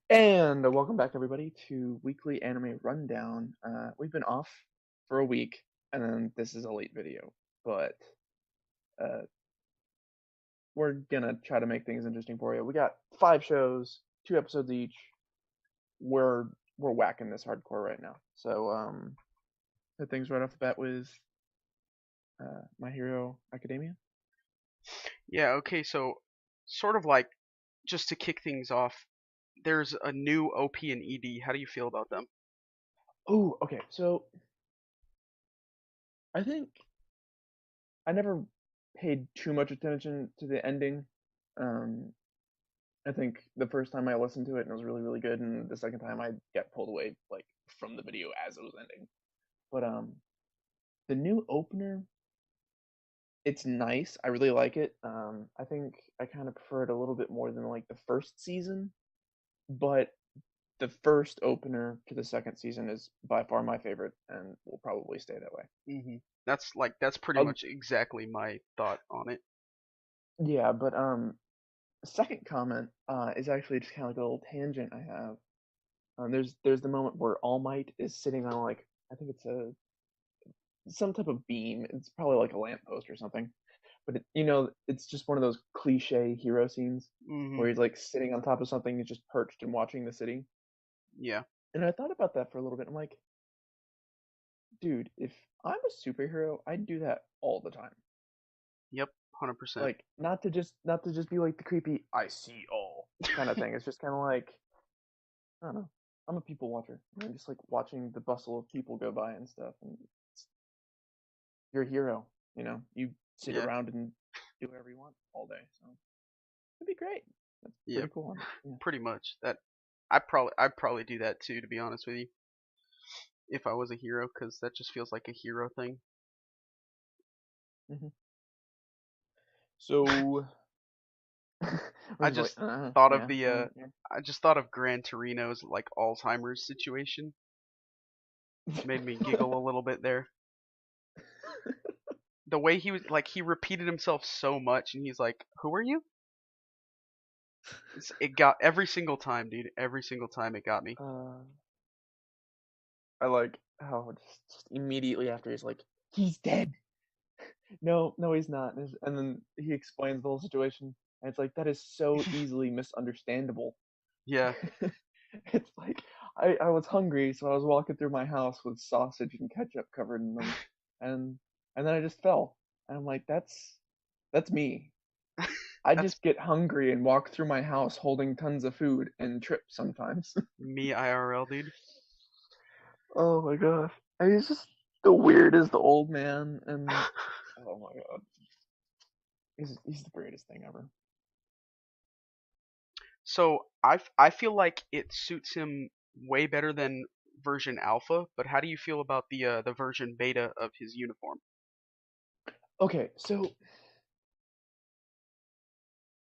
And welcome back, everybody, to Weekly Anime Rundown. We've been off for a week, and then this is a late video, but uh, we're gonna try to make things interesting for you. We got 5 shows, 2 episodes each. We're we're whacking this hardcore right now. So hit things right off the bat with My Hero Academia. Yeah, okay, so sort of like just to kick things off, there's a new OP and ED. How do you feel about them? Oh, okay. So I think I never paid too much attention to the ending. Um, I think the first time I listened to it and it was really really good, and the second time I got pulled away like from the video as it was ending. But the new opener, it's nice. I really like it. I think I kind of prefer it a little bit more than like the first season, but the first opener to the second season is by far my favorite and will probably stay that way. That's pretty Um, much exactly my thought on it. yeah, but second comment is actually just kind of like a little tangent I have. There's the moment where All Might is sitting on like I think it's a some type of beam. It's probably like a lamppost or something. But it's just one of those cliche hero scenes hmm where he's like sitting on top of something, he's just perched and watching the city. Yeah. And I thought about that for a little bit. I'm like, dude, if I'm a superhero, I'd do that all the time. Yep. 100%. Like not to just be like the creepy I see all kind of thing. It's just kind of like I don't know. I'm a people watcher. I'm just like watching the bustle of people go by and stuff. And you're a hero. You sit Yeah. around and do whatever you want all day. So it'd be great. That's Yep. pretty cool. Yeah. Pretty much. I'd probably do that too, to be honest with you, if I was a hero, because that just feels like a hero thing. hmm So we're I just like, just thought of yeah, the yeah. I just thought of Gran Torino's like Alzheimer's situation. Made me giggle a little bit there. The way he was like he repeated himself so much and he's like, "Who are you?" It got every single time, dude. Every single time it got me. uh, I like how just immediately after he's like, he's dead. No, no, he's not. And then he explains the whole situation, and it's like that is so easily misunderstandable. Yeah. It's like I was hungry, so I was walking through my house with sausage and ketchup covered in them, and and then I just fell. And I'm like, that's me. I That's just get hungry and walk through my house holding tons of food and trip sometimes. me IRL, dude. Oh my gosh. And he's just the weirdest old man, and oh my god. He's the greatest thing ever. So I feel like it suits him way better than version alpha, but how do you feel about the version beta of his uniform? Okay, so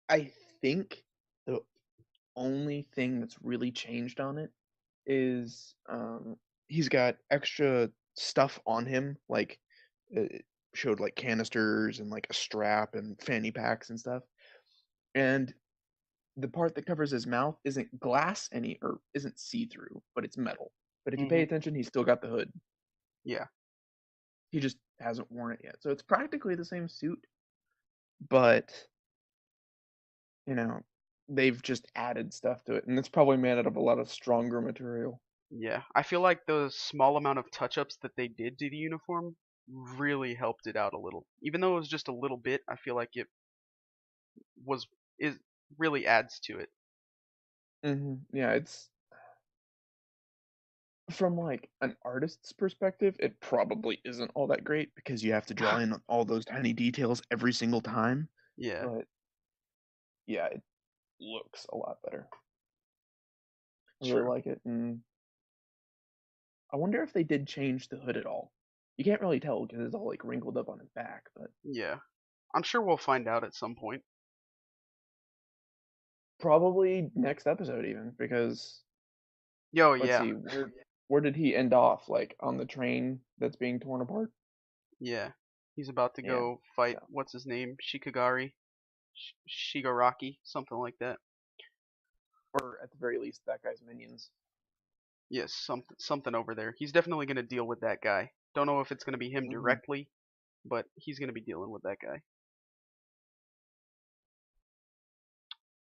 I think the only thing that's really changed on it is he's got extra stuff on him, like it showed like canisters and like a strap and fanny packs and stuff. And the part that covers his mouth isn't glass any or isn't see through, but it's metal. But if you pay hmm attention, he's still got the hood. Yeah. He just hasn't worn it yet. So it's practically the same suit, but you know, they've just added stuff to it, and it's probably made out of a lot of stronger material. Yeah. I feel like the small amount of touch-ups that they did to the uniform really helped it out a little. Even though it was just a little bit, I feel like it was is really adds to it. Yeah, it's from like an artist's perspective, it probably isn't all that great because you have to draw in all those tiny details every single time. Yeah. But yeah, it looks a lot better. I really True. like it, and I wonder if they did change the hood at all. You can't really tell because it's all like wrinkled up on his back, but Yeah. I'm sure we'll find out at some point. probably next episode even because Yo, let's yeah. see, where did he end off? Like on the train that's being torn apart? Yeah. He's about to Yeah. go fight So what's his name? Shikagari, Shigaraki, something like that. or at the very least, that guy's minions. Yes, something over there. He's definitely gonna deal with that guy. Don't know if it's gonna be him Hmm. directly, but he's gonna be dealing with that guy.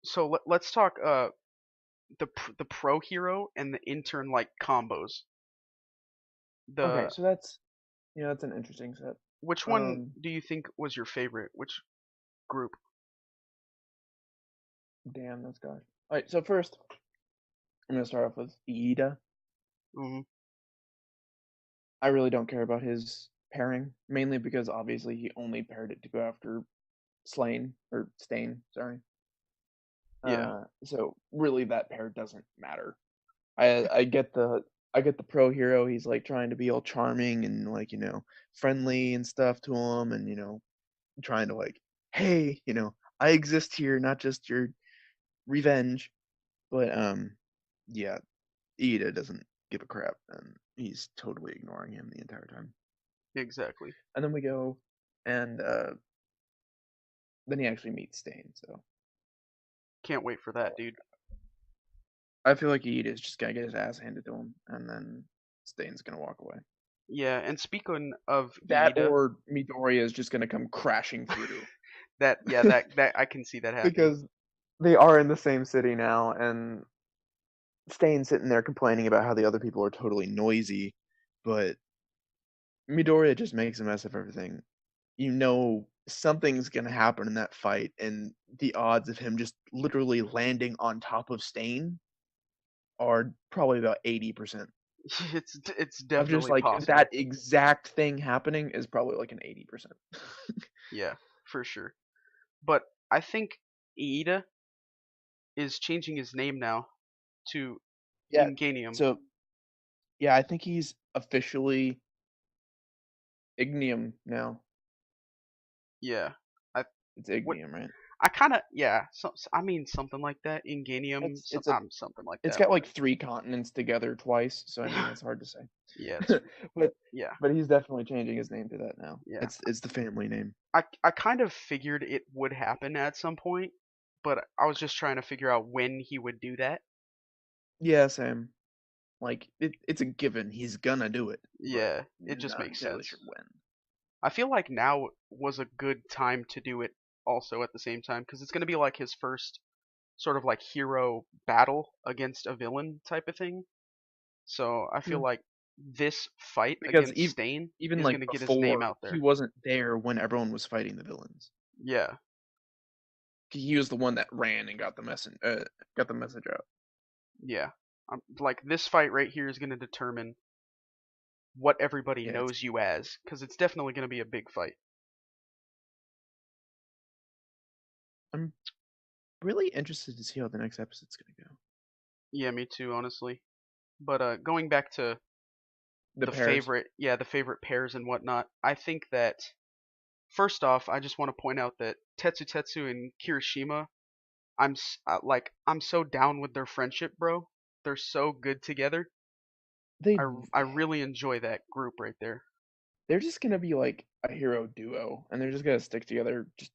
So let's talk the pro hero and the intern like combos. Okay, The so that's an interesting set. Which one Um, do you think was your favorite? Which group? Damn, that's gosh. All right, so first I'm gonna start off with Iida. Hmm. I really don't care about his pairing, mainly because obviously he only paired it to go after Stain, sorry. Yeah, So really that pair doesn't matter. I get the pro hero. He's like trying to be all charming and like friendly and stuff to him, and trying to like, hey, I exist here, not just your revenge. But yeah, Ida doesn't give a crap, and he's totally ignoring him the entire time. exactly. And then we go, and then he actually meets Stain. So Can't wait for that, dude. I feel like Ida is just gonna get his ass handed to him, and then Stain's gonna walk away. Yeah, and speaking of That Iida, or Midoriya is just gonna come crashing through that I can see that happening. because they are in the same city now, and Stain's sitting there complaining about how the other people are totally noisy, but Midoriya just makes a mess of everything. Something's gonna happen in that fight, and the odds of him just literally landing on top of Stain are probably about 80%. It's Of just definitely like that possible. exact thing happening is probably like an 80%. Yeah, for sure. But I think Iida is changing his name now to Yeah. Inganium. So yeah, I think he's officially Ignium now. Yeah. I It's what Ignium, right? I kind of yeah. I mean something like that. Inganium. It's a Something like it's that. got But like three continents together twice, so I mean it's hard to say. yeah, it's but yeah, but he's definitely changing his name to that now. yeah. It's the family name. I kind of figured it would happen at some point, but I was just trying to figure out when he would do that. Yeah, same. Like it's a given. He's gonna do it, but Yeah, it just not makes entirely sense. sure when. I feel like now was a good time to do it also at the same time because it's going to be like his first sort of like hero battle against a villain type of thing. So I feel True. like this fight Because against Stain even is going like to get his name before, out he there. wasn't there when everyone was fighting the villains. Yeah, He was the one that ran and got the message out. yeah. Like this fight right here is going to determine what everybody Yeah, it's knows you as because it's definitely going to be a big fight. I'm really interested to see how the next episode's gonna go. Yeah, me too, honestly. But going back to The pairs. the favorite pairs and whatnot, I think that first off, I just want to point out that Tetsu Tetsu and Kirishima, I'm so down with their friendship, bro. They're so good together. They I really enjoy that group right there. they're just gonna be like a hero duo, and they're just gonna stick together just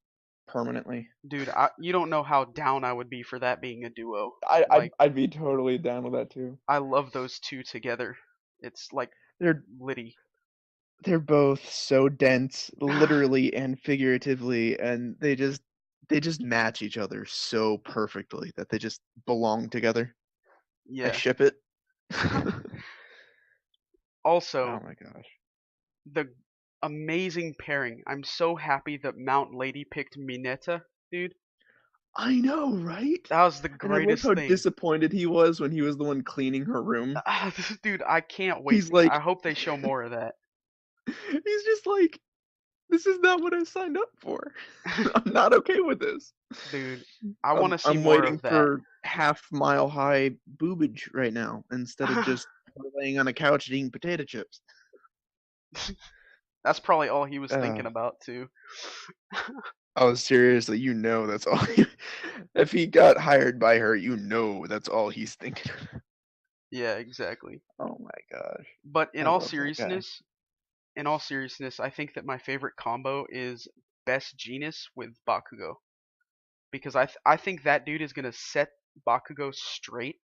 permanently. Dude, you don't know how down I would be for that being a duo. I I'd, Like, I'd be totally down with that too. I love those two together. It's like They're Liddy. they're both so dense, literally and figuratively, and they just match each other so perfectly that they just belong together. I Yeah. ship it. Oh Also, my gosh. the amazing pairing. I'm so happy that Mount Lady picked Mineta, dude. I know, right? That was the And I love how greatest thing. disappointed he was when he was the one cleaning her room. Dude, I can't wait. He's like, I hope they show more of that. he's just like, this is not what I signed up for. I'm not okay with this. Dude, I want I'm to see I'm more waiting of that. for half mile high boobage right now instead of just laying on a couch and eating potato chips. That's probably all he was Uh, thinking about too. oh, seriously, that's all. If he got hired by her, that's all he's thinking. Yeah, exactly. Oh my gosh, But I love that guy. in all seriousness, I think that my favorite combo is Best Genius with Bakugo because I think that dude is gonna set Bakugo straight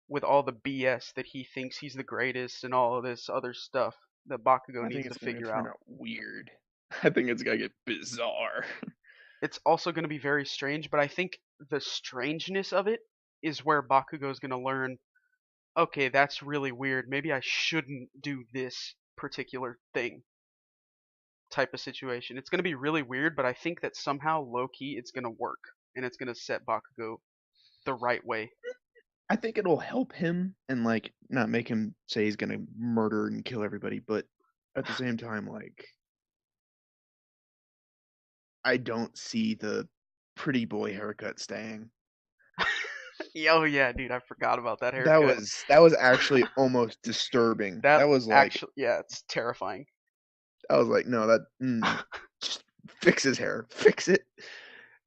with all the BS that he thinks he's the greatest and all of this other stuff that Bakugo I think needs to it's gonna figure turn out. out weird. I think it's gonna get bizarre. It's also going to be very strange, but I think the strangeness of it is where Bakugo is going to learn, okay, that's really weird. Maybe I shouldn't do this particular thing type of situation. It's going to be really weird, but I think that somehow low key it's going to work and it's going to set Bakugo the right way. I think it'll help him and like not make him say he's gonna murder and kill everybody, but at the same time, like I don't see the pretty boy haircut staying. Oh yeah, dude, I forgot about that That haircut. was actually almost disturbing. That That was like actually, yeah, it's terrifying. I was like, no, just fix his hair, fix it,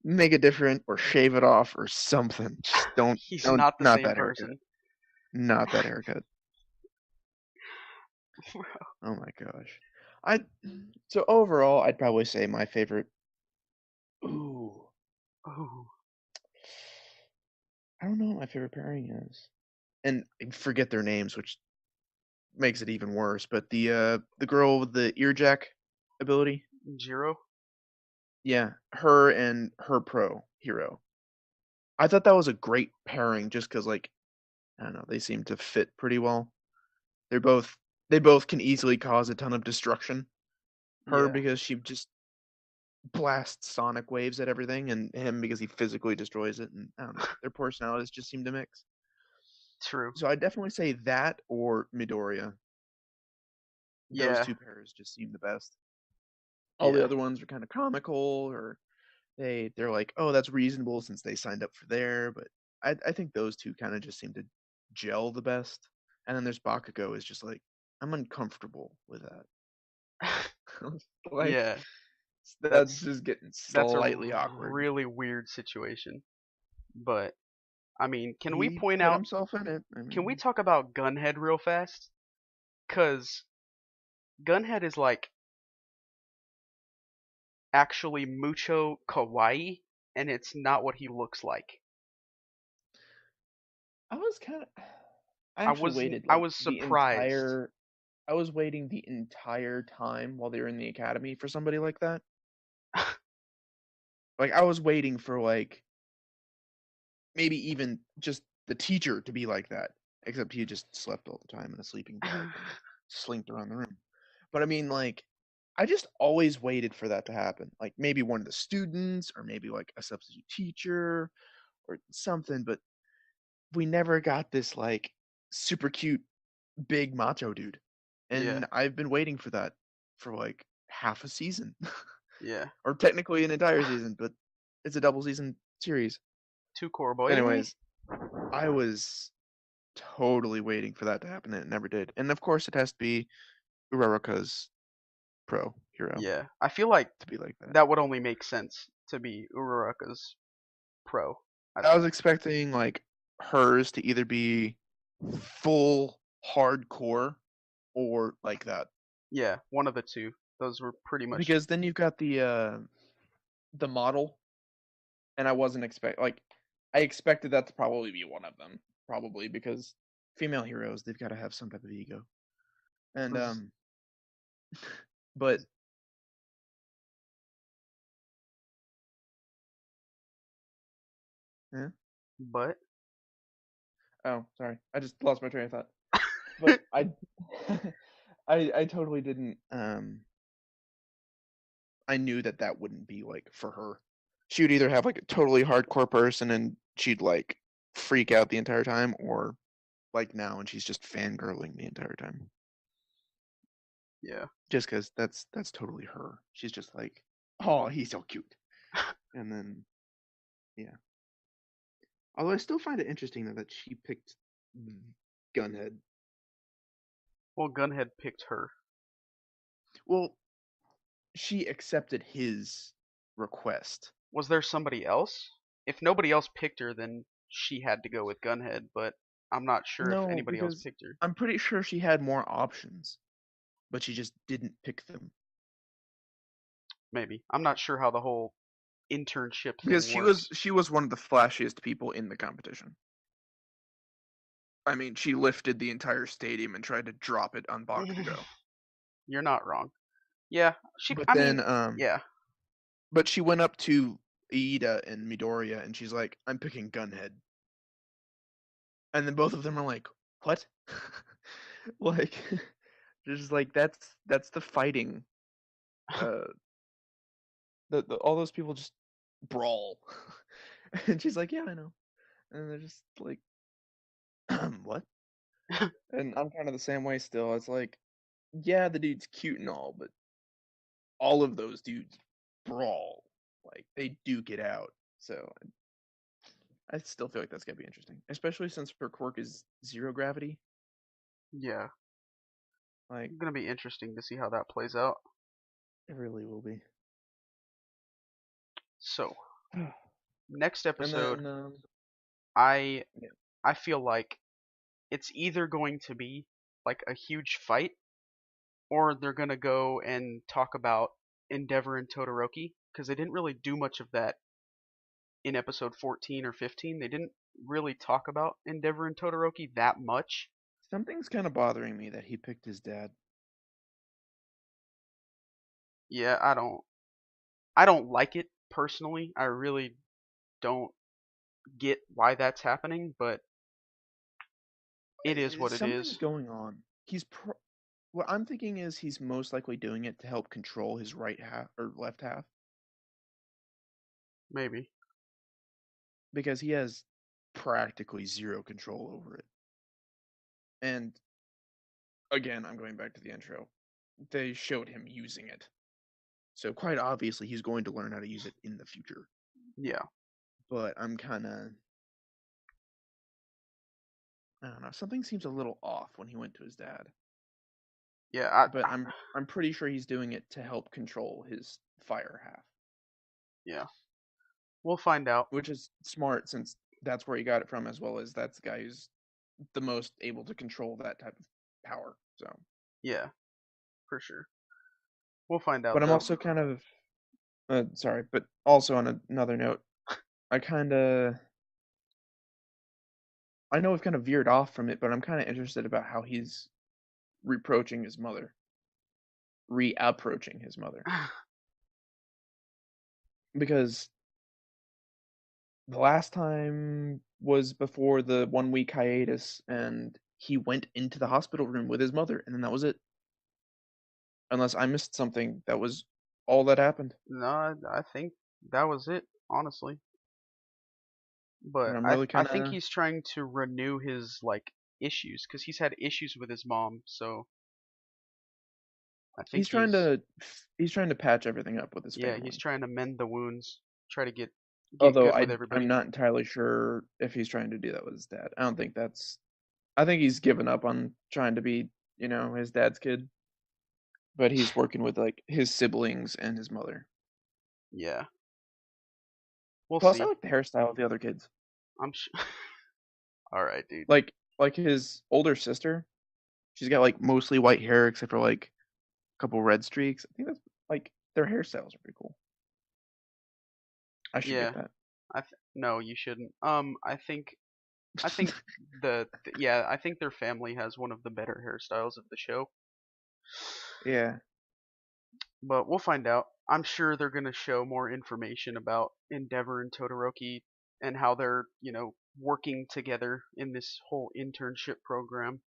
make it different, or shave it off, or something. Just He's don't, not the not same that haircut, person. not that haircut. Oh my gosh. I so overall, I'd probably say my favorite. Ooh, Ooh, I don't know what my favorite pairing is, and I forget their names, which makes it even worse. But the girl with the earjack ability, Jiro? yeah, her and her pro hero. I thought that was a great pairing, just because like I don't know, they seem to fit pretty well. They're both they both can easily cause a ton of destruction. Her Yeah, because she just blasts sonic waves at everything, and him because he physically destroys it. And I don't know, their personalities just seem to mix. true. So I definitely say that or Midoriya. Those Yeah, two pairs just seem the best. All the yeah. other ones are kind of comical, or they're like, oh, that's reasonable since they signed up for there. But I think those two kind of just seem to gel the best. And then there's Bakugo is just like I'm uncomfortable with that. Like Yeah, that's that's just getting that's a slightly awkward. really weird situation. But I mean, can we He point put out? himself in it. I Can we mean, talk about Gunhead real fast? Cause Gunhead is like actually mucho kawaii, and it's not what he looks like. I was kind of. I I actually wasn't. waited I like was the surprised. entire. I was waiting the entire time while they were in the academy for somebody like that. Like I was waiting for like maybe even just the teacher to be like that, except he just slept all the time in a sleeping bag and slinked around the room. But I mean, like, I just always waited for that to happen. Like maybe one of the students, or maybe like a substitute teacher, or something. But we never got this like super cute big macho dude, Yeah, and I've been waiting for that for like half a season, yeah. or technically an entire season, but it's a double season series. Two core boy. Anyways, I was totally waiting for that to happen, and it never did. And of course, it has to be Uraraka's pro hero Yeah, I feel like to be like that. that would only make sense to be Uraraka's pro. I I was think. expecting like hers to either be full hardcore or like that, Yeah, one of the two. Those were pretty much. because then you've got the model, and I wasn't expect like I expected that to probably be one of them, probably because female heroes they've got to have some type of ego, and Was- but yeah. But Oh, sorry. I just lost my train of thought. But I I totally didn't I knew that that wouldn't be like for her. She would either have like a totally hardcore person and she'd like freak out the entire time, or like now and she's just fangirling the entire time. yeah, Just cuz that's totally her. She's just like, "Oh, he's so cute." And then yeah. Although I still find it interesting that she picked Gunhead. well, Gunhead picked her. Well, she accepted his request. Was there somebody else? If nobody else picked her, then she had to go with Gunhead. But I'm not sure if No, anybody else because picked her. I'm pretty sure she had more options, but she just didn't pick them. Maybe I'm not sure how the whole internship because thing works. she was one of the flashiest people in the competition. I mean, she lifted the entire stadium and tried to drop it on Bakugo. You're not wrong. Yeah, But I then, mean, yeah. but she went up to Iida and Midoriya, and she's like, "I'm picking Gunhead," and then both of them are like, "What?" Like, just like that's the fighting. Uh, all those people just brawl, and she's like, "Yeah, I know," and they're just like, "What?" And I'm kind of the same way still. It's like, yeah, the dude's cute and all, but all of those dudes brawl. Like they duke it out. So I still feel like that's gonna be interesting, especially since her quirk is zero gravity. Yeah, Like it's gonna be interesting to see how that plays out. it really will be. So, next And episode, then, I yeah, I feel like it's either going to be like a huge fight, or they're gonna go and talk about Endeavor and Todoroki, because they didn't really do much of that in episode 14 or 15. They didn't really talk about Endeavor and Todoroki that much. something's kind of bothering me that he picked his dad. Yeah, I don't like it personally. I really don't get why that's happening, but it is what it Something's is. going on. What I'm thinking is he's most likely doing it to help control his right half or left half Maybe. because he has practically zero control over it. And again, I'm going back to the intro. They showed him using it. So quite obviously he's going to learn how to use it in the future. Yeah. But I'm kind of I don't know, something seems a little off when he went to his dad. Yeah, But I'm pretty sure he's doing it to help control his fire half, yeah. We'll find out. which is smart since that's where he got it from as well as that's the guy who's the most able to control that type of power. So, Yeah, for sure. We'll find but out I'm though. also kind of sorry, but also on another note, I kind of I know we've kind of veered off from it, but I'm kind of interested about how he's reproaching his mother, reapproaching his mother, because the last time was before the 1 week hiatus, and he went into the hospital room with his mother, and then that was it. Unless I missed something, that was all that happened. No, I think that was it, honestly. And But I'm I really I kind think of he's trying to renew his like issues because he's had issues with his mom. So I think he's trying to patch everything up with his he's family. trying to mend the wounds, try to get Although good with I'm everybody. not entirely sure if he's trying to do that with his dad. I don't think that's. I think he's given up on trying to be, his dad's kid. But he's working with like his siblings and his mother. Yeah, we'll Plus, I see. like the hairstyle of the other kids. I'm all right, dude. Like his older sister, she's got like mostly white hair except for like a couple red streaks. I think that's like their hairstyles are pretty cool. I should get Yeah, that. no, you shouldn't. I think I think their family has one of the better hairstyles of the show. Yeah. But we'll find out. I'm sure they're going to show more information about Endeavor and Todoroki and how they're, working together in this whole internship program.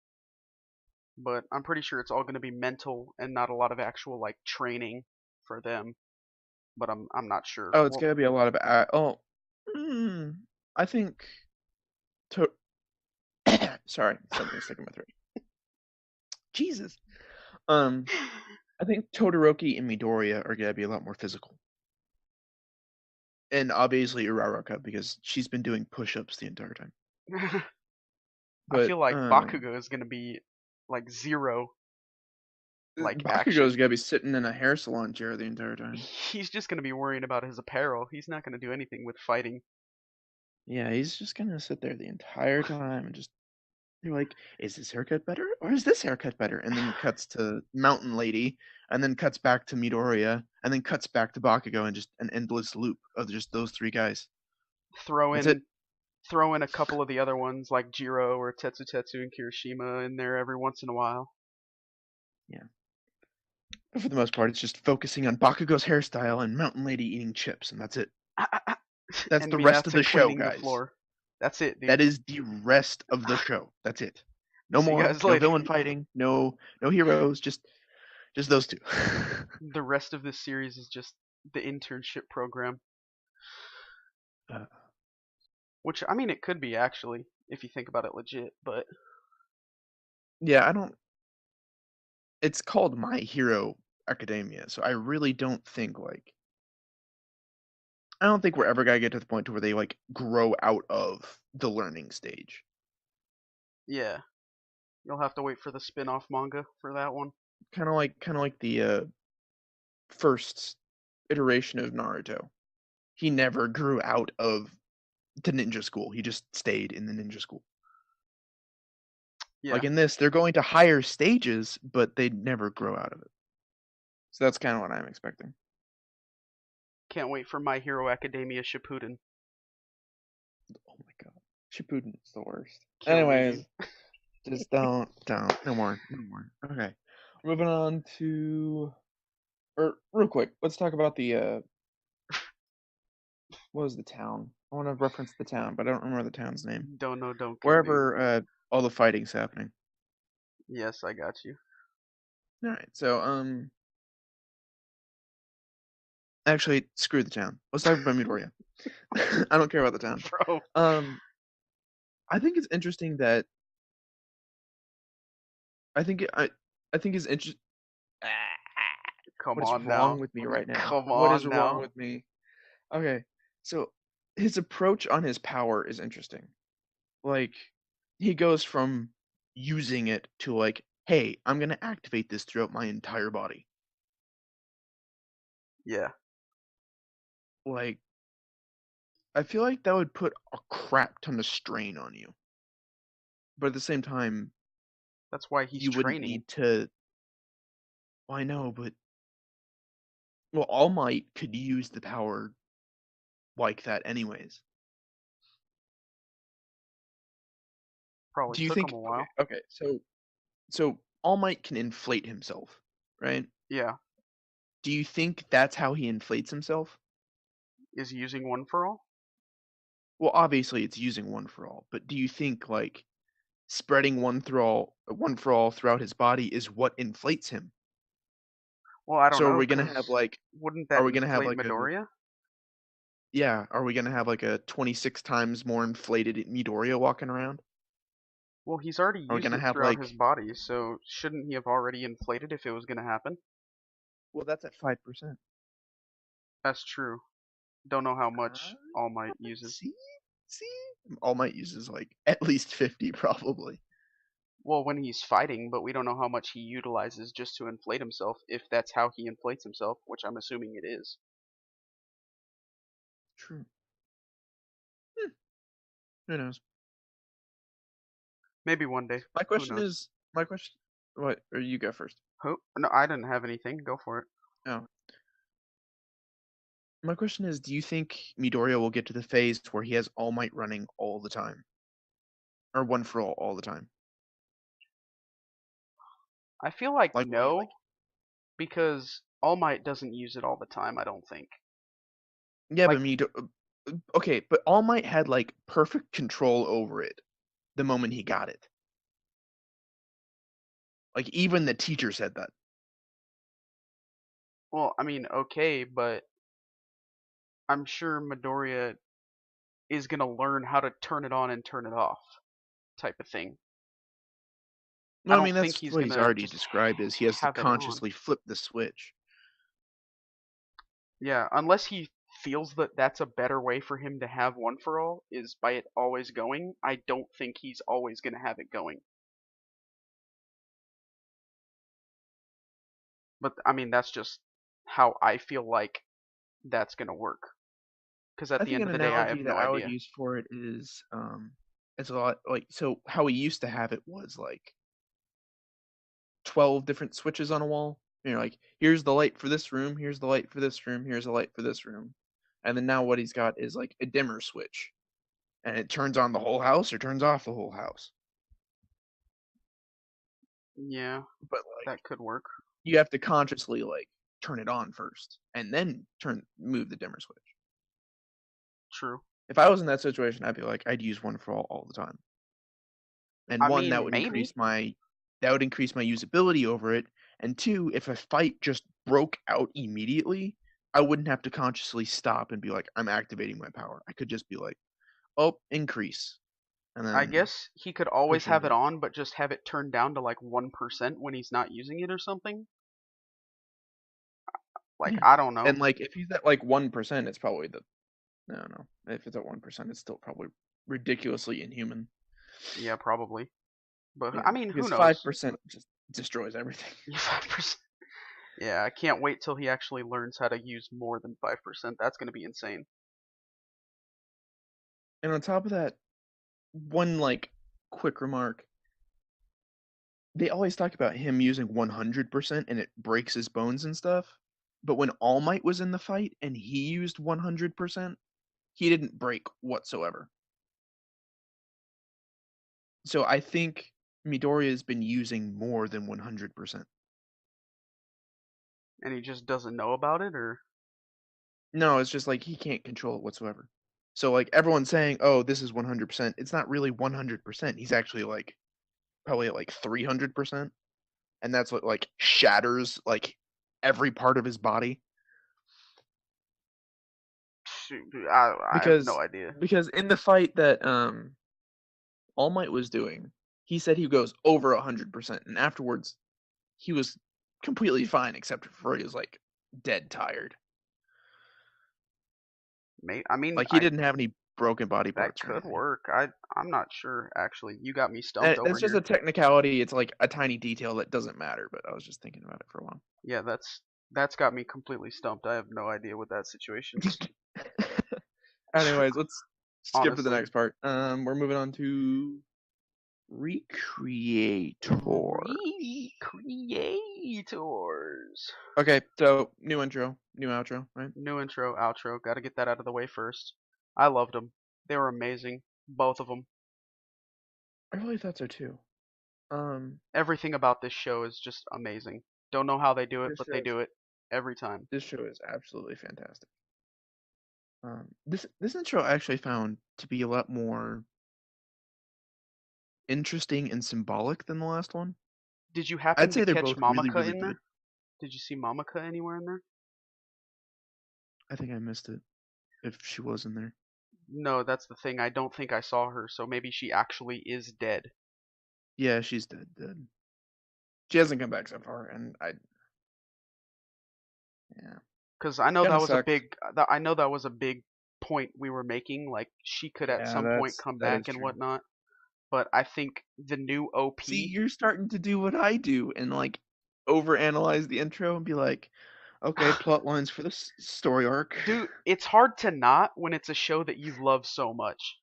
But I'm pretty sure it's all going to be mental and not a lot of actual like training for them. But I'm not sure. Oh, it's Well, gotta be a lot of mm, I think to sorry, something's sticking in my throat. Jesus. Um, I think Todoroki and Midoriya are gonna be a lot more physical. And obviously Uraraka because she's been doing push-ups the entire time. I But feel like Bakugo is going to be like zero like Bakugo's action. gotta be sitting in a hair salon chair the entire time. He's just going to be worrying about his apparel. He's not going to do anything with fighting. Yeah, he's just gonna sit there the entire time and just They're like, "Is this haircut better or is this haircut better?" And then cuts to Mountain Lady, and then cuts back to Midoriya, and then cuts back to Bakugo, and just an endless loop of just those three guys. Throw That's it. in throw in a couple of the other ones like Jiro or Tetsu Tetsu and Kirishima in there every once in a while. Yeah. But for the most part, it's just focusing on Bakugo's hairstyle and Mountain Lady eating chips, and that's it. That's And the rest of Minato the show, cleaning the guys. floor. That's it, That dude. is the rest of the show. That's it. No See you more. guys No later. villain fighting. No heroes. Just those two. The rest of this series is just the internship program, uh, which I mean it could be actually if you think about it legit, but yeah, I don't. It's called My Hero Academia, so I really don't think like I don't think we're ever gonna get to the point to where they like grow out of the learning stage. yeah, you'll have to wait for the spin-off manga for that one. Kind of like the first iteration of Naruto. He never grew out of the ninja school. He just stayed in the ninja school. Yeah, Like in this, they're going to higher stages, but they never grow out of it. So that's kind of what I'm expecting. can't wait for My Hero Academia Shippuden. Oh my god, Shippuden is the worst. Kill me, dude. Anyways, just don't, no more, no more. Okay, moving on to, or real quick, let's talk about the what was the town? I want to reference the town, but I don't remember the town's name. Don't know, don't care, dude. Wherever all the fighting's happening. Yes, I got you. All right, so actually, screw the town. Let's talk about Midoriya. I don't care about the town. Bro, Um, I think it's interesting that I think it, I think it's interesting. come What is on wrong now. with me right now? Come What is on wrong now. with me? Okay, so his approach on his power is interesting. Like, he goes from using it to like, hey, I'm gonna activate this throughout my entire body. Yeah, Like, I feel like that would put a crap ton of strain on you. But at the same time, that's why he's you wouldn't training. need to. Well, I know, but well, All Might could use the power like that anyways. Probably Do you took him think? a Okay, while. okay, so All Might can inflate himself, right? Yeah, Do you think that's how he inflates himself? is he using one for all? Well, obviously it's using one for all, but do you think like spreading one for all throughout his body is what inflates him? Well, I don't So are know, we gonna have cause like wouldn't are that we gonna have inflate like a Midoriya? yeah, are we gonna have like a 26 times more inflated Midoriya walking around? Well, he's already Are we used gonna it have throughout his like body, so shouldn't he have already inflated if it was gonna happen? well that's at 5%. That's true. Don't know how Uh, much All Might uses. see? See? All Might uses like at least 50 probably. Well, when he's fighting, but we don't know how much he utilizes just to inflate himself, if that's how he inflates himself, which I'm assuming it is. True. Hmm, who knows? Maybe one day. My Who question knows? is my question what or you go first. Who? No, I didn't have anything. Go for it. Oh. My question is, do you think Midoriya will get to the phase where he has All Might running all the time? Or one for all the time? I feel like Like will he like no, because All Might doesn't use it all the time, I don't think. yeah, but Like, okay, but All Might had like perfect control over it the moment he got it. Like even the teacher said that. well, I mean, okay, but I'm sure Midoriya is gonna learn how to turn it on and turn it off, type of thing. I No, I don't mean think that's he's what he's gonna already just described as he has to have it on. consciously flip the switch. Yeah, unless he feels that that's a better way for him to have one for all, is by it always going, I don't think he's always gonna have it going. But I mean, that's just how I feel like that's gonna work. Because at I the think end an of the day, I have analogy no that I would idea. use for it is it's a lot like so how he used to have it was like 12 different switches on a wall. And you're like, here's the light for this room, here's the light for this room, here's the light for this room. And then now what he's got is like a dimmer switch. And it turns on the whole house or turns off the whole house. Yeah, But like that could work. you have to consciously like turn it on first and then move the dimmer switch. True. If I was in that situation, I'd be like, I'd use one for all the time. And I one, mean, maybe. that would increase my usability over it. And two, if a fight just broke out immediately, I wouldn't have to consciously stop and be like, I'm activating my power. I could just be like, oh, increase, and I then guess he could always push have it into. on, but just have it turned down to like 1% when he's not using it or something. Like, Yeah. I don't know. And like if he's at like 1%, it's probably the I don't know. If it's at 1%, it's still probably ridiculously inhuman. Yeah, probably. But Yeah, I mean, who because knows? 5% just destroys everything. 5%. Yeah, I can't wait till he actually learns how to use more than 5%. That's going to be insane. And on top of that, one like quick remark: they always talk about him using 100% and it breaks his bones and stuff. But when All Might was in the fight and he used 100%, he didn't break whatsoever. So I think Midoriya has been using more than 100%. And he just doesn't know about it, or No, it's just like he can't control it whatsoever. So like everyone's saying, "Oh, this is 100%." It's not really 100%. He's actually like probably at like 300%, and that's what like shatters like every part of his body shoot, I have no because idea. in the fight that All Might was doing, he said he goes over 100%, and afterwards he was completely fine except for he was like dead tired. I mean, Like he didn't have any broken body that parts or could anything. work. I'm not sure actually. You got me stumped And over that's just a here. technicality. It's like a tiny detail that doesn't matter, but I was just thinking about it for a while. Yeah, that's got me completely stumped. I have no idea what that situation is. Anyways, let's skip to the Honestly. next part. We're moving on to Recreator. Recreators. Okay, so new intro, new outro, right? New intro, outro. Got to get that out of the way first. I loved them. They were amazing. Both of them. I really thought so too. Everything about this show is just amazing. Don't know how they do it, This but they show is do it every time. absolutely fantastic. This intro I actually found to be a lot more interesting and symbolic than the last one. Did you I'd happen to say they're catch both really, Mamaka really in good. there? Did you see Mamaka anywhere in there? I think I missed it if she was in there. No, that's the thing. I don't think I saw her, so maybe she actually is dead. Yeah, she's dead. Dead. She hasn't come back so far, and yeah, Because I know kind that of was a sucks. big, I know that was a big point we were making. Like she could at Yeah, some point come that is back and true. whatnot. But I think the new See, OP, you're starting to do what I do and like overanalyze the intro and be like, okay, plot lines for this story arc. dude, it's hard to not when it's a show that you love so much.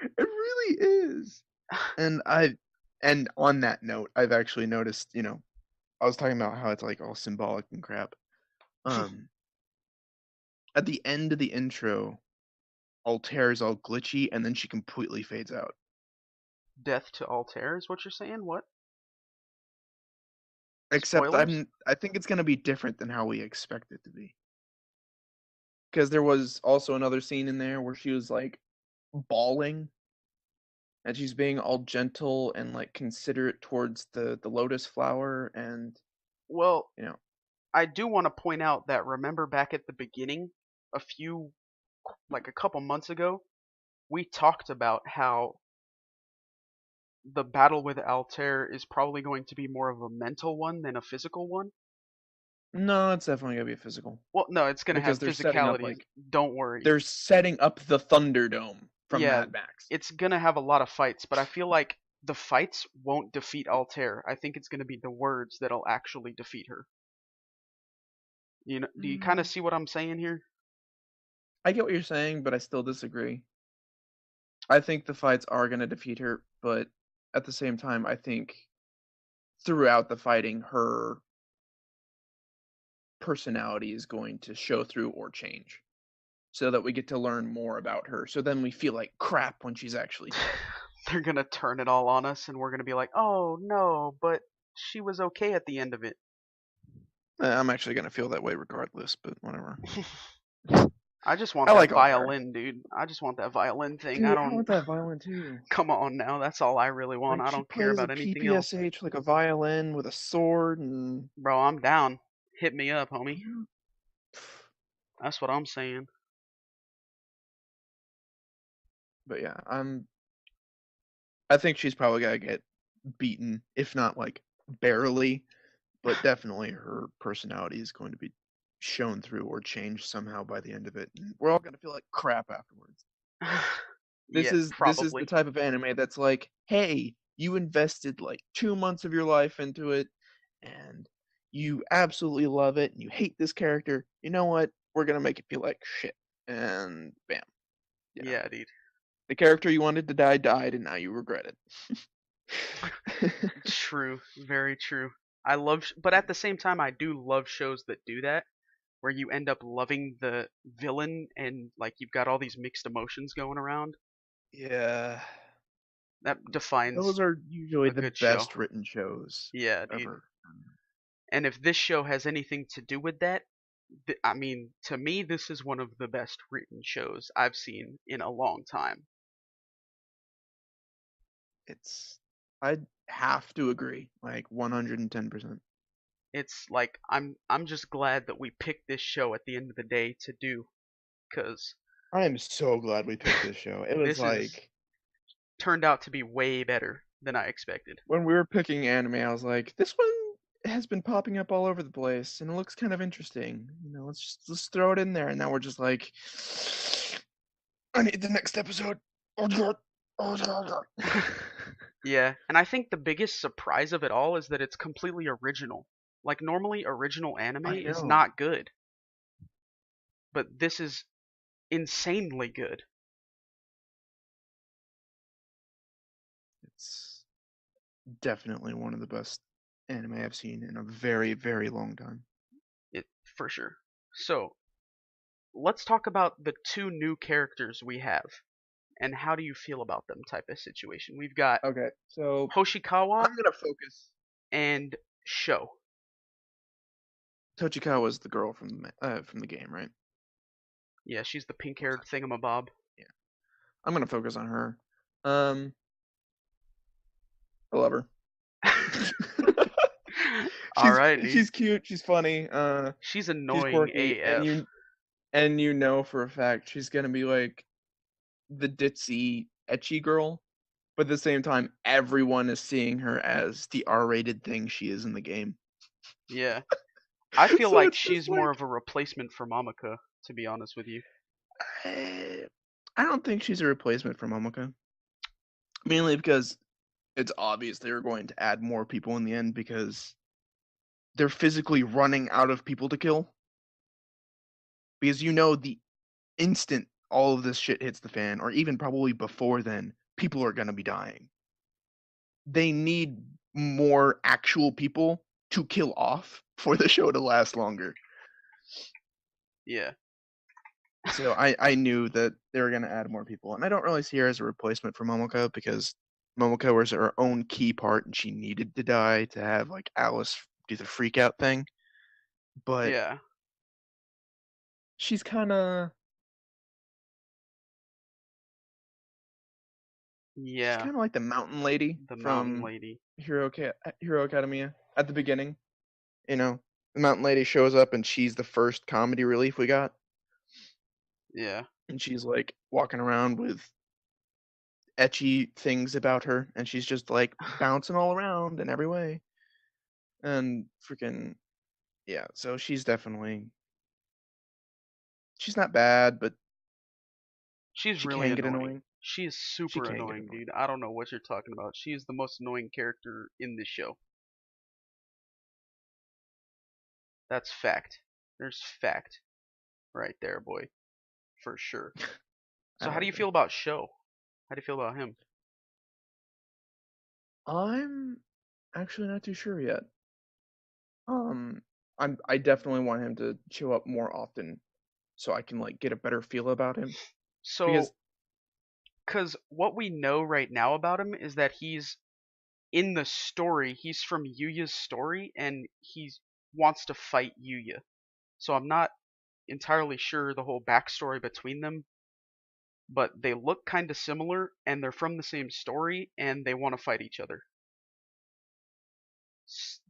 It really is. And and on that note, I've actually noticed, I was talking about how it's like all symbolic and crap. Um, at the end of the intro, Altair is all glitchy and then she completely fades out. Death to Altair is what you're saying? What? Except Spoilers? I think it's gonna be different than how we expect it to be. Because there was also another scene in there where she was like bawling and she's being all gentle and like considerate towards the lotus flower and Well, you know I do want to point out that remember back at the beginning, like a couple months ago, we talked about how the battle with Altair is probably going to be more of a mental one than a physical one. no, it's definitely gonna be physical Well, no, it's going to because have physicalities. Don't worry. they're setting up the Thunderdome from Yeah, Mad Max. it's going to have a lot of fights, but I feel like the fights won't defeat Altair. I think it's going to be the words that'll actually defeat her. You know, do you kind of Mm, see what I'm saying here? I get what you're saying, but I still disagree. I think the fights are gonna defeat her, but at the same time, I think throughout the fighting, her personality is going to show through or change, so that we get to learn more about her. So then we feel like crap when she's actually dead. They're gonna turn it all on us, and we're gonna be like, "Oh no, but she was okay at the end of it." I'm actually gonna feel that way regardless, but whatever. I just want I that like Algar. violin, dude. I just want that violin thing. I Dude, I don't. want that violin too. Come on now, that's all I really want. Like I she don't care plays a about anything else. PPSH like a violin with a sword and Bro, I'm down. Hit me up, homie. That's what I'm saying. but yeah, I think she's probably gonna get beaten, if not like barely, but definitely her personality is going to be shown through or changed somehow by the end of it. And we're all gonna feel like crap afterwards. This Yeah, is the probably. type of anime that's like, hey, you invested like 2 months of your life into it, and you absolutely love it, and you hate this character. You know what? We're gonna make it feel like shit, and bam, you know, Yeah, dude. the character you wanted to die died, and now you regret it. True. Very true. I love, but at the same time, I do love shows that do that, where you end up loving the villain and like you've got all these mixed emotions going around. Yeah, That defines those are usually a the good show. best written shows Yeah, dude. ever. And if this show has anything to do with that, I mean, to me, this is one of the best written shows I've seen in a long time. It's I'd have to agree, like 110%. It's like I'm just glad that we picked this show at the end of the day to do, because I am so glad we picked this show. It was this is like turned out to be way better than I expected. when we were picking anime, I was like, this one has been popping up all over the place and it looks kind of interesting. Let's throw it in there. And now we're just like, I need the next episode. Oh god. Oh god. Yeah, and I think the biggest surprise of it all is that it's completely original. Like normally original anime I is know. not good, but this is insanely good. It's definitely one of the best anime I've seen in a very, very long time. It for sure. So, let's talk about the two new characters we have and how do you feel about them type of situation. We've got Okay, so Hoshikawa I'm gonna focus. and Sho. Tochikawa is the girl from the game, right? Yeah, she's the pink-haired thingamabob. Yeah, I'm gonna focus on her. Um, I love her. All she's right, dude. she's cute. She's funny. She's She's annoying quirky, AF. and you know for a fact she's gonna be like the ditzy, etchy girl. But at the same time, everyone is seeing her as the R-rated thing she is in the game. Yeah. I feel So like it's just she's more like of a replacement for Mamaka, to be honest with you. I, I don't think she's a replacement for Momoka. Mainly because it's obvious they were going to add more people in the end because they're physically running out of people to kill. Because the instant all of this shit hits the fan, or even probably before then, people are gonna be dying. They need more actual people to kill off for the show to last longer. Yeah. So I knew that they were gonna add more people, and I don't really see her as a replacement for Momoko because Momoko was her own key part, and she needed to die to have like Alice do the freak out thing. But Yeah. she's kind of she's Yeah. kind of like the mountain lady The mountain from lady. Hero Academia at the beginning. You know, the mountain lady shows up, and she's the first comedy relief we got, Yeah. and she's like walking around with etchy things about her, and she's just like bouncing all around in every way, and freaking yeah. So she's not bad, but She's she really can get annoying. annoying. She is She super can get annoying, annoying. dude. I don't know what you're talking about. She is the most annoying character in this show. That's fact. There's fact right there, boy. For sure. I So how do like you her. feel about Sho? How do you feel about him? I'm actually not too sure yet. Um, I definitely want him to show up more often so I can like get a better feel about him because So, because what we know right now about him is that he's in the story. He's from Yuya's story, and he wants to fight Yuya. So I'm not entirely sure the whole backstory between them, but they look kind of similar, and they're from the same story, and they want to fight each other.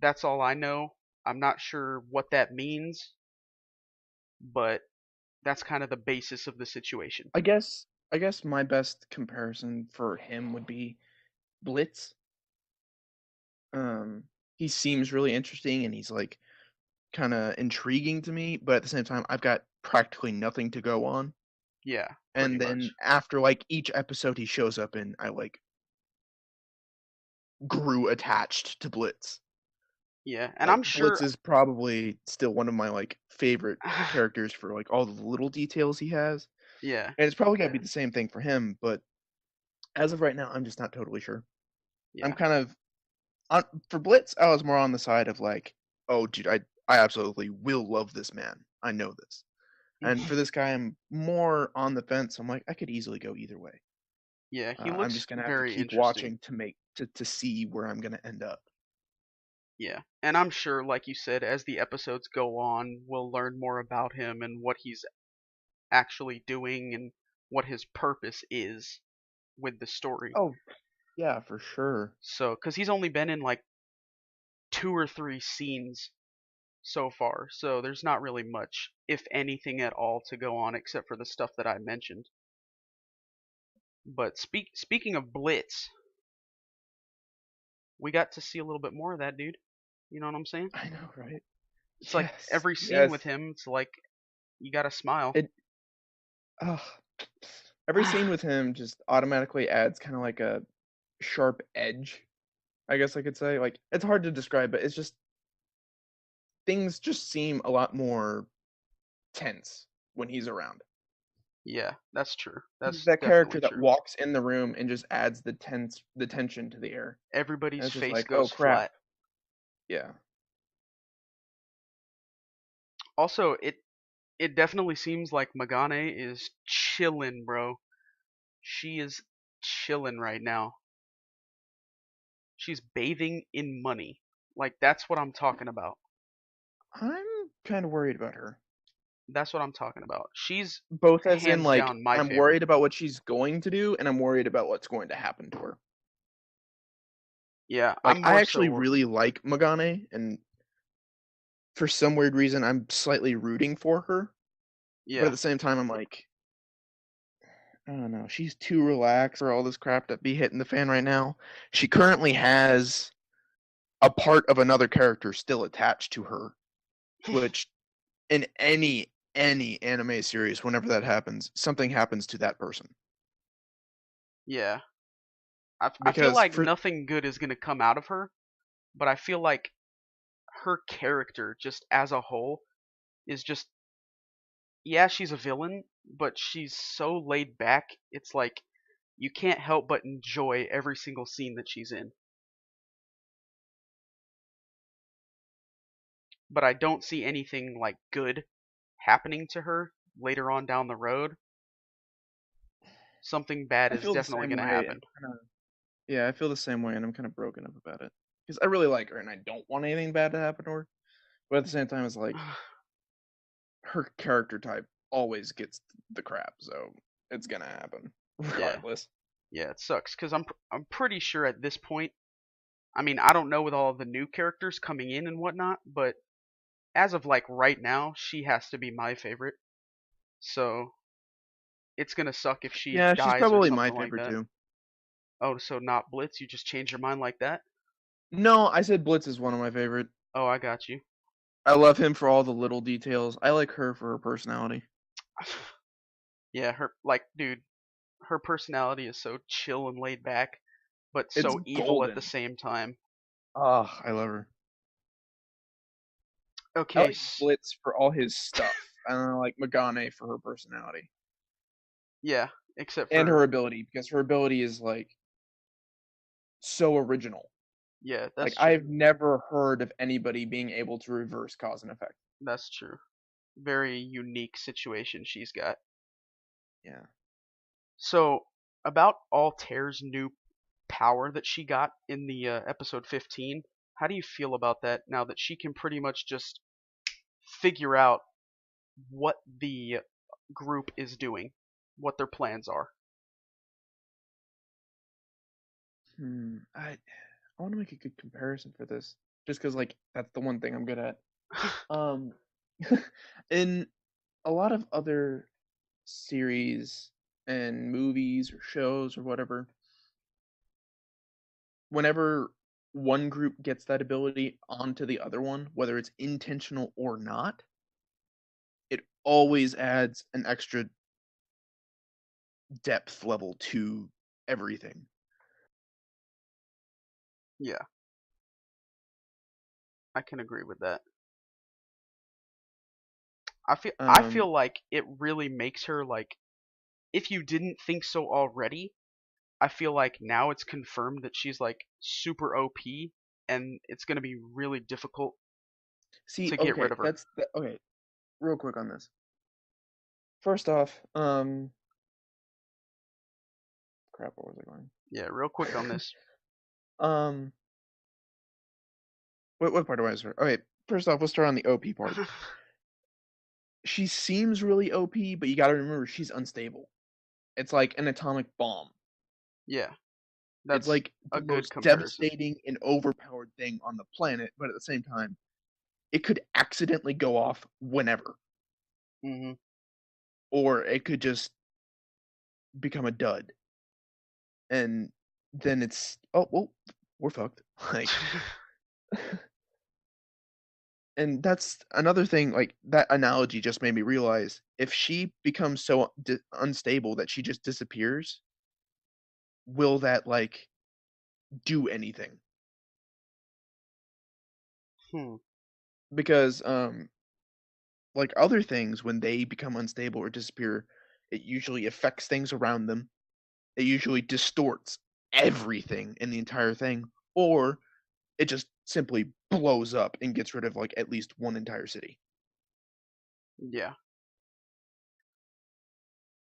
That's all I know. I'm not sure what that means, but that's kind of the basis of the situation. I guess my best comparison for him would be Blitz. Um, he seems really interesting and he's like kind of intriguing to me, but at the same time, I've got practically nothing to go on. Yeah, pretty And then much. after like each episode he shows up in, I like grew attached to Blitz. Yeah, and Like I'm Blitz sure. is probably still one of my like favorite characters for like all the little details he has. Yeah, And it's probably gonna be the same thing for him, but as of right now, I'm just not totally sure. I'm yeah. kind of on for Blitz, I was more on the side of like, oh dude, I absolutely will love this man. I know this. And for this guy, I'm more on the fence. I'm like, I could easily go either way. Yeah, he I'm looks just gonna have to very keep interesting. watching to make to see where I'm gonna end up. Yeah, and I'm sure, like you said, as the episodes go on, we'll learn more about him and what he's actually doing and what his purpose is with the story. Oh yeah, for sure. So, because he's only been in like 2 or 3 scenes so far, so there's not really much, if anything at all, to go on except for the stuff that I mentioned. But speaking of Blitz, we got to see a little bit more of that dude. You know what I'm saying? I know, right? It's like Yes, every scene yes. with him, it's like you gotta smile. It. Ugh. Every scene with him just automatically adds kind of like a sharp edge. I guess I could say. Like it's hard to describe, but it's just things just seem a lot more tense when he's around. Yeah, that's true. He's That's that character definitely that true. walks in the room and just adds the tension to the air. And Everybody's it's just face like, oh goes crap. flat. Yeah. Also, it definitely seems like Magane is chillin', bro. She is chillin' right now. She's bathing in money. Like that's what I'm talking about. I'm kind of worried about her. That's what I'm talking about. She's Both as in hands like down my I'm favorite. worried about what she's going to do and I'm worried about what's going to happen to her. Yeah, Like I'm I more actually so. really like Magane and for some weird reason I'm slightly rooting for her, but at Yeah, the same time I'm like I don't know, she's too relaxed for all this crap to be hitting the fan right now. She currently has a part of another character still attached to her, which in any anime series, whenever that happens, something happens to that person. yeah. I feel Because like for nothing good is gonna come out of her, but I feel like her character, just as a whole, is just, yeah, she's a villain, but she's so laid back. It's like you can't help but enjoy every single scene that she's in. But I don't see anything like good happening to her later on down the road. Something bad I is feel the definitely same going to way happen. and kind of yeah, I feel the same way and I'm kind of broken up about it. Because I really like her and I don't want anything bad to happen to her. But at the same time, it's like her character type always gets the crap, so it's gonna happen Yeah, regardless. yeah, it sucks because I'm pretty sure at this point. I mean, I don't know with all of the new characters coming in and whatnot, but as of like right now, she has to be my favorite. So it's gonna suck if she Yeah, she's dies or probably my something like favorite that. too. Oh, so not Blitz? You just change your mind like that? No, I said Blitz is one of my favorite. Oh, I got you. I love him for all the little details. I like her for her personality. Yeah, her like, dude, her personality is so chill and laid back, but It's so evil at the golden. same time. Ah, I love her. I Okay, like Blitz for all his stuff. I don't know, like Magane for her personality. yeah. except and for her ability, because her ability is like so original. yeah, Like that's true. I've never heard of anybody being able to reverse cause and effect. That's true. Very unique situation she's got. Yeah. So about Altair's new power that she got in the episode 15, how do you feel about that now that she can pretty much just figure out what the group is doing, what their plans are? I want to make a good comparison for this, just because like that's the one thing I'm good at. Um, in a lot of other series and movies or shows or whatever, whenever one group gets that ability onto the other one, whether it's intentional or not, it always adds an extra depth level to everything. Yeah, I can agree with that. I Um, feel like it really makes her like if you didn't think so already, I feel like now it's confirmed that she's like super OP and it's going to be really difficult See, to get rid okay, of her. okay. Real quick on this. First off, crap, where was I going? Yeah, real quick on this. Um, what part do I start? Okay, first off, let's start on the OP part. She seems really OP, but you gotta remember she's unstable. It's like an atomic bomb. Yeah, It's that's like a the good most comparison. devastating and overpowered thing on the planet, but at the same time, it could accidentally go off whenever, Mhm. or it could just become a dud, and then it's oh well, we're fucked. Like, and that's another thing. Like that analogy just made me realize if she becomes so unstable that she just disappears, will that like do anything? Hmm. Because like other things, when they become unstable or disappear, it usually affects things around them. It usually distorts everything in the entire thing, or it just simply blows up and gets rid of like at least one entire city. Yeah.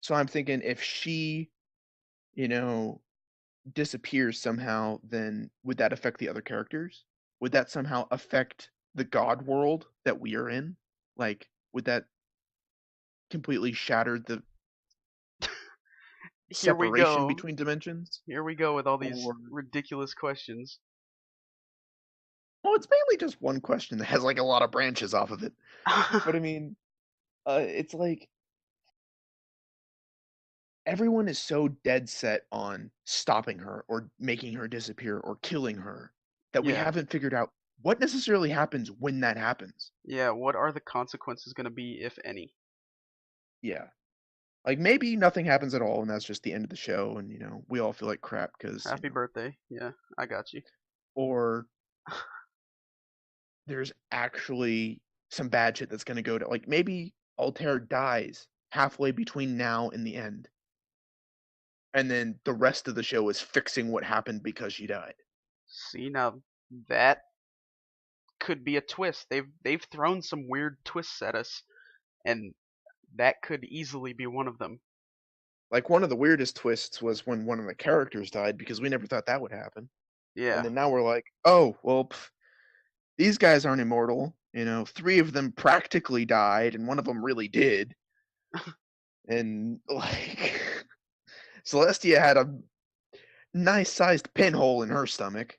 So I'm thinking if she, you know, disappears somehow, then would that affect the other characters? Would that somehow affect the God world that we are in? Like, would that completely shatter the Here we separation go. between dimensions? Here we go with all these Or ridiculous questions. well, it's mainly just one question that has like a lot of branches off of it. But I mean, it's like everyone is so dead set on stopping her or making her disappear or killing her that we Yeah. haven't figured out what necessarily happens when that happens. Yeah, what are the consequences going to be if any? Yeah. Like maybe nothing happens at all and that's just the end of the show and we all feel like crap cuz, Happy birthday. Yeah, I got you. or there's actually some bad shit that's going to go to like maybe Altair dies halfway between now and the end. And then the rest of the show is fixing what happened because she died. See, now that could be a twist. They've thrown some weird twists at us and that could easily be one of them. Like one of the weirdest twists was when one of the characters died because we never thought that would happen. And Yeah. then now we're like, oh, well, these guys aren't immortal. Three of them practically died, and one of them really did. And like, Celestia had a nice sized pinhole in her stomach.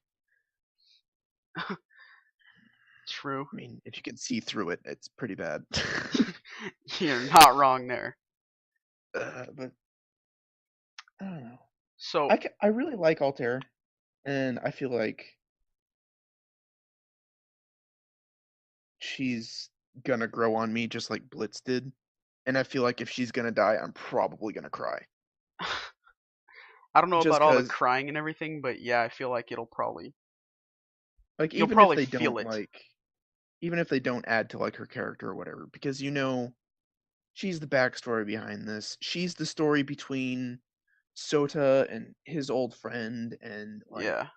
True. I mean, if you can see through it, it's pretty bad. You're not wrong there. But I don't know. So, I really like Altair, and I feel like she's gonna grow on me just like Blitz did. And I feel like if she's gonna die, I'm probably gonna cry. I don't know Just about all the because, crying and everything, but yeah, I feel like like, you'll probably feel it. even if they don't add to like her character or whatever, because she's the backstory behind this. She's the story between Sota and his old friend, and like Yeah.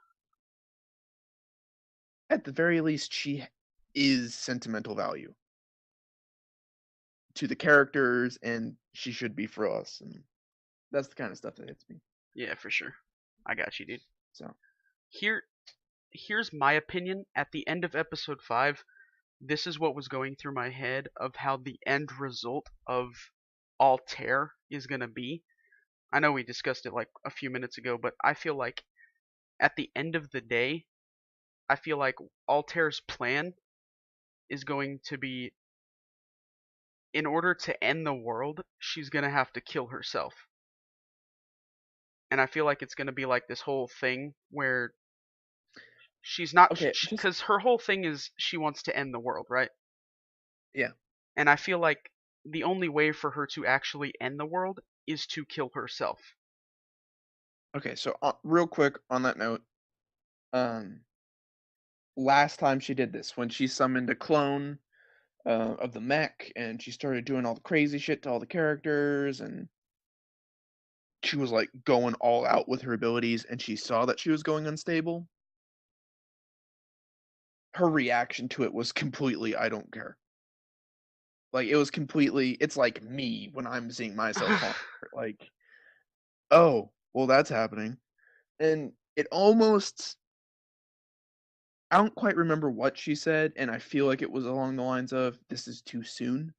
at the very least, she is sentimental value to the characters, and she should be for us. And that's the kind of stuff that hits me. Yeah, for sure. I got you, dude. So Here here's my opinion. At the end of episode 5, this is what was going through my head of how the end result of Altair is going to be. I know we discussed it like a few minutes ago, but I feel like at the end of the day, I feel like Altair's plan is going to be, in order to end the world, she's going to have to kill herself. And I feel like it's going to be like this whole thing where she's not, okay, just because her whole thing is she wants to end the world, right? yeah. And I feel like the only way for her to actually end the world is to kill herself. Okay, so real quick on that note, um, last time she did this, when she summoned a clone of the mech, and she started doing all the crazy shit to all the characters, and she was like going all out with her abilities, and she saw that she was going unstable. Her reaction to it was completely, I don't care. Like it was completely, it's like me when I'm seeing myself fall. Like, oh, well, that's happening, and it almost. I don't quite remember what she said, and I feel like it was along the lines of, "This is too soon."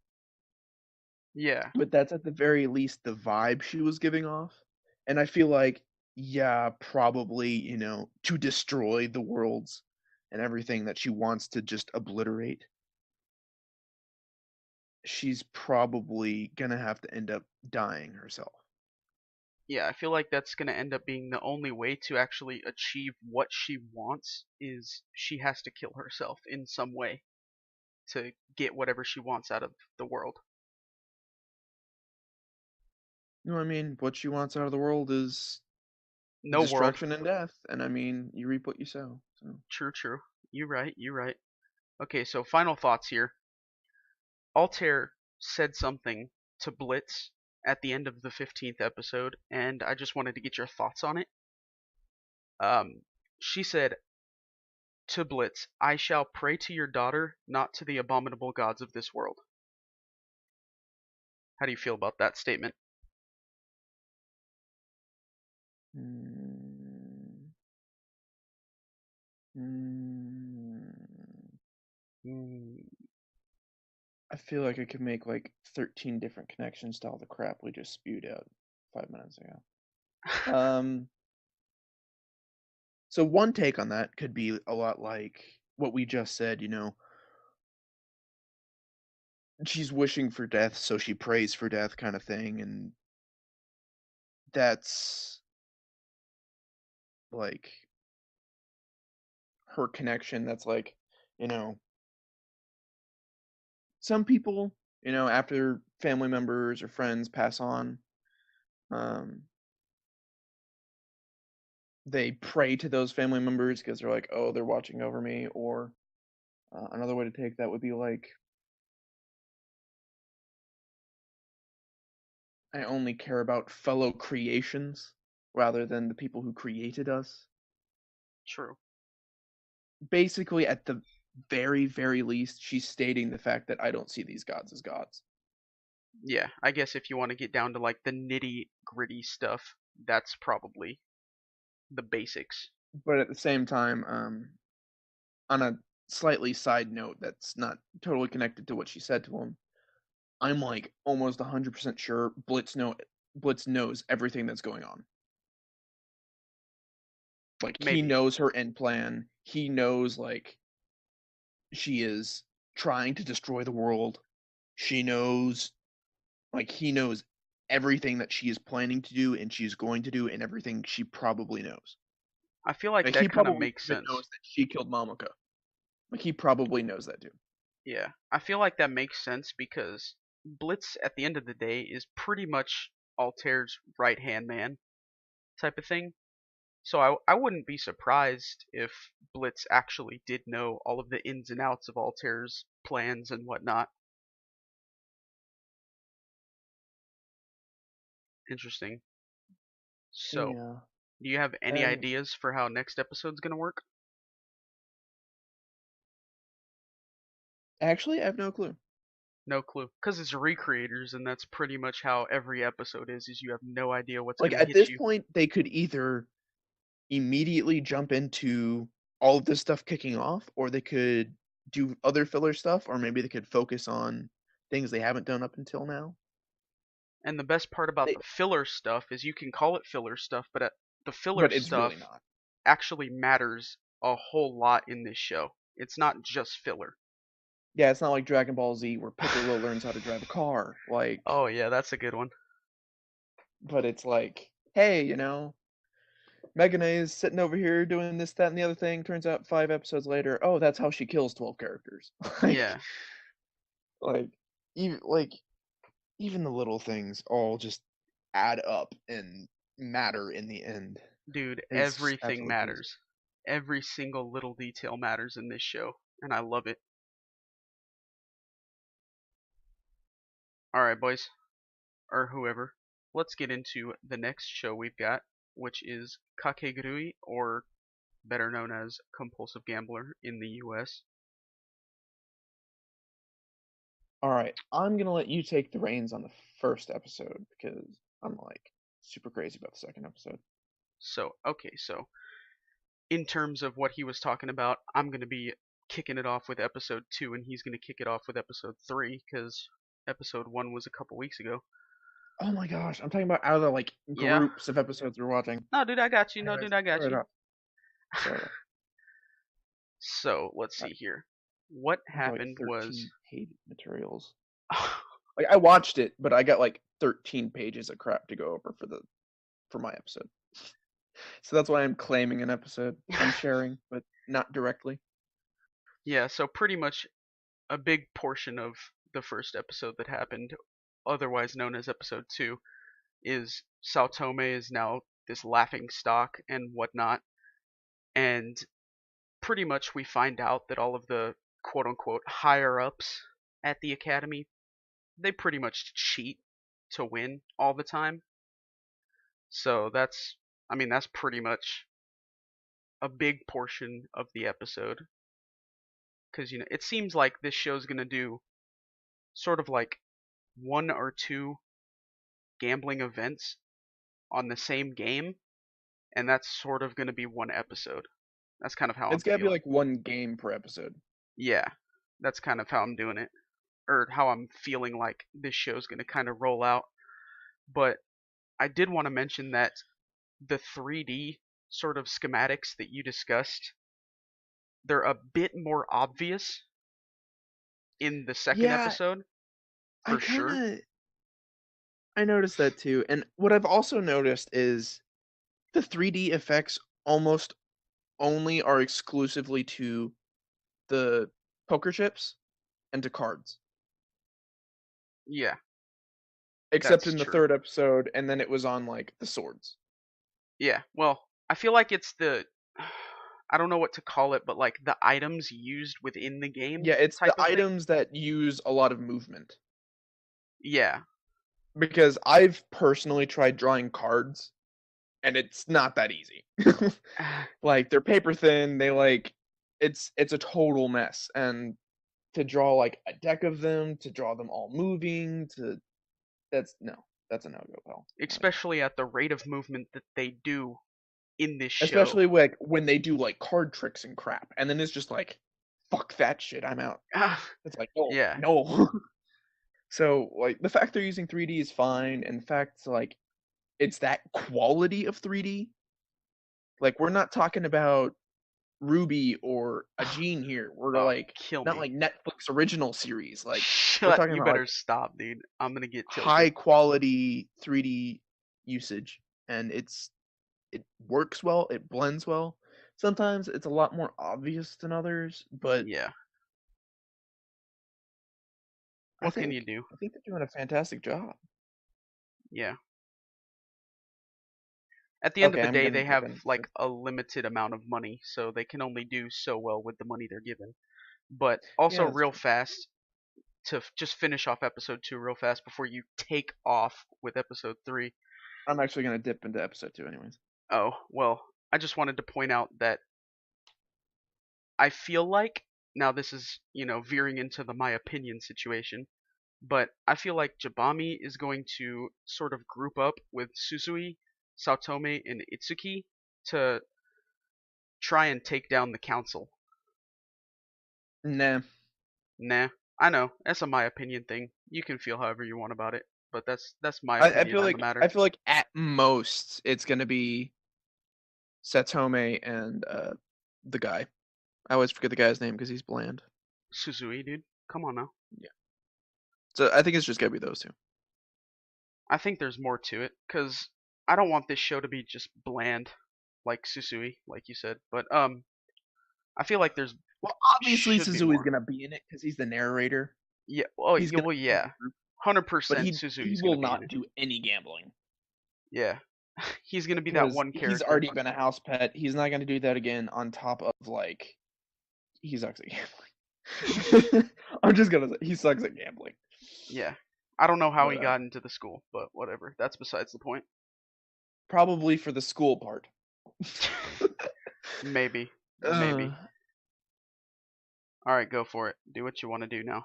Yeah, But that's at the very least the vibe she was giving off. And I feel like, yeah, probably, to destroy the worlds and everything that she wants to just obliterate, she's probably gonna have to end up dying herself. yeah, I feel like that's going to end up being the only way to actually achieve what she wants is she has to kill herself in some way to get whatever she wants out of the world. You know what I mean? What she wants out of the world is No world. destruction and death, and I mean, you reap what you sow. So, True, true. You right, you right. Okay, so final thoughts here. Altair said something to Blitz at the end of the 15th episode, and I just wanted to get your thoughts on it. She said to Blitz, "I shall pray to your daughter, not to the abominable gods of this world." How do you feel about that statement? mm, mm, Hmm. I feel like I could make like 13 different connections to all the crap we just spewed out 5 minutes ago. Um, so one take on that could be a lot like what we just said, she's wishing for death, so she prays for death kind of thing, and that's like her connection. That's like, you know, some people, after family members or friends pass on, um, they pray to those family members because they're like, oh, they're watching over me. Or another way to take that would be like, I only care about fellow creations rather than the people who created us. True. Basically, at the very, very least, she's stating the fact that I don't see these gods as gods. Yeah, I guess if you want to get down to like the nitty gritty stuff, that's probably the basics. But at the same time, on a slightly side note that's not totally connected to what she said to him, I'm like almost 100% sure Blitz knows everything that's going on. Like he Maybe. knows her end plan. He knows like she is trying to destroy the world. She knows like he knows everything that she is planning to do and she's going to do and everything she probably knows. I feel like Like he that kind of probably makes even sense. knows that she killed Mamoka. Like he probably knows that too. Yeah, I feel like that makes sense because Blitz at the end of the day is pretty much Altair's right hand man type of thing. So I wouldn't be surprised if Blitz actually did know all of the ins and outs of Altair's plans and whatnot. Interesting. So, Yeah. do you have any And ideas for how next episode's gonna work? actually, I have no clue. No clue. Because it's recreators, and that's pretty much how every episode is you have no idea what's Like gonna at hit this you. point, they could either immediately jump into all of this stuff kicking off, or they could do other filler stuff, or maybe they could focus on things they haven't done up until now. And the best part about They, the filler stuff is you can call it filler stuff, but the filler but it's really stuff not. actually matters a whole lot in this show. It's not just filler. Yeah, it's not like Dragon Ball Z where Piccolo learns how to drive a car. Like, Oh yeah, that's a good one. but it's like, hey, Megane is sitting over here doing this, that, and the other thing. Turns out 5 episodes later, oh, that's how she kills 12 characters. like, Yeah, like, like even the little things all just add up and matter in the end. dude, It's everything absolutely crazy. matters. Every single little detail matters in this show, and I love it. All right, boys, or whoever, let's get into the next show we've got, which is Kakegurui, or better known as Compulsive Gambler in the US. All right, I'm gonna let you take the reins on the first episode because I'm like super crazy about the second episode. So, okay, so in terms of what he was talking about, I'm going to be kicking it off with episode 2, and he's going to kick it off with episode 3, because episode 1 was a couple weeks ago. Oh my gosh, I'm talking about out of the like Yeah. groups of episodes we're watching. No, dude, I got you. No, Anyways, dude, I got start it you. off. Start it off. So, let's I see here. What I got like happened was. 13 page materials. Like I watched it, but I got like 13 pages of crap to go over for my episode. So that's why I'm claiming an episode. I'm sharing, but not directly. Yeah, so pretty much a big portion of the first episode that happened, otherwise known as episode 2, is Sao Tome is now this laughing stock and whatnot, and pretty much we find out that all of the quote unquote higher ups at the academy, they pretty much cheat to win all the time. So that's pretty much a big portion of the episode, cuz it seems like this show's going to do sort of like one or two gambling events on the same game, and that's sort of going to be one episode. That's kind of how I'm It's gotta be feeling. like one game per episode. Yeah, that's kind of how I'm doing it, or how I'm feeling like this show's going to kind of roll out. But I did want to mention that the 3D sort of schematics that you discussed, they're a bit more obvious in the second Yeah, episode, I for kind sure. of I noticed that too. And what I've also noticed is the 3D effects almost only are exclusively to the poker chips and to cards, Yeah, except that's in the true. third episode, and then it was on like the swords. Yeah, well, I feel like it's I don't know what to call it, but like the items used within the game Yeah, it's the type of thing. items that use a lot of movement. Yeah. Because I've personally tried drawing cards, and it's not that easy. Like they're paper thin. They like it's a total mess, and to draw like a deck of them, to draw them all moving, to that's no, that's a no go, pal. Like Especially at the rate of movement that they do in this show. especially like when they do like card tricks and crap, and then it's just like, fuck that shit, I'm out. It's like no, Yeah. no. So like the fact they're using 3D is fine, and the fact like it's that quality of 3D. Like we're not talking about Ruby or a Gene here. We're Oh, like kill not me. like Netflix original series. Like we're Shut. talking You about better like stop, dude. I'm gonna get tilted. high quality 3D usage, and it works well, it blends well. Sometimes it's a lot more obvious than others, but Yeah. I What can you think do? I think they're doing a fantastic job. Yeah. At the end of Okay, the I'm day, gonna they jump have in. like a limited amount of money, so they can only do so well with the money they're given. But also, Yeah, that's real true. fast, to just finish off episode 2 real fast before you take off with episode 3. I'm actually gonna dip into episode 2 anyways. Oh, well, I just wanted to point out that I feel like now this is, veering into the my opinion situation, but I feel like Jabami is going to sort of group up with Susui, Saotome, and Itsuki to try and take down the council. Nah. Nah, I know that's a my opinion thing. You can feel however you want about it, but that's my I opinion feel on the like I matter. feel like at most it's gonna be Satome and the guy. I always forget the guy's name because he's bland. Susui, dude, come on now. Yeah. So I think it's just gonna be those two. I think there's more to it because I don't want this show to be just bland like Susui, like you said. But I feel like there's Well, obviously should be Suzui's more. gonna be in it because he's the narrator. Yeah. Oh, He's yeah. gonna Well, lead yeah. the group, hundred but percent he Suzui's gonna will be in not it. do any gambling Yeah. He's gonna be that because one he's character. already been a house pet. He's not gonna do that again. On top of like, he sucks at gambling. I'm just gonna say he sucks at gambling. Yeah. I don't know how he But got into the school, but whatever. That's besides the point. probably for the school part. Maybe. uh, Maybe. All right, go for it. Do what you want to do now.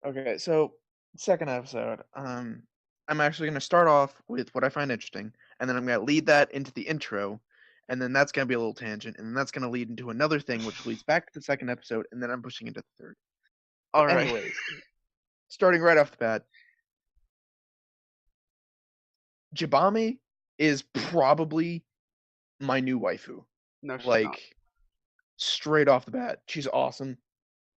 okay, so second episode. I'm actually gonna start off with what I find interesting, and then I'm gonna lead that into the intro, and then that's gonna be a little tangent, and then that's gonna lead into another thing, which leads back to the second episode, and then I'm pushing into the third. But All right. anyways, starting right off the bat, Jabami is probably my new waifu. No, she's not. Like straight off the bat, she's awesome.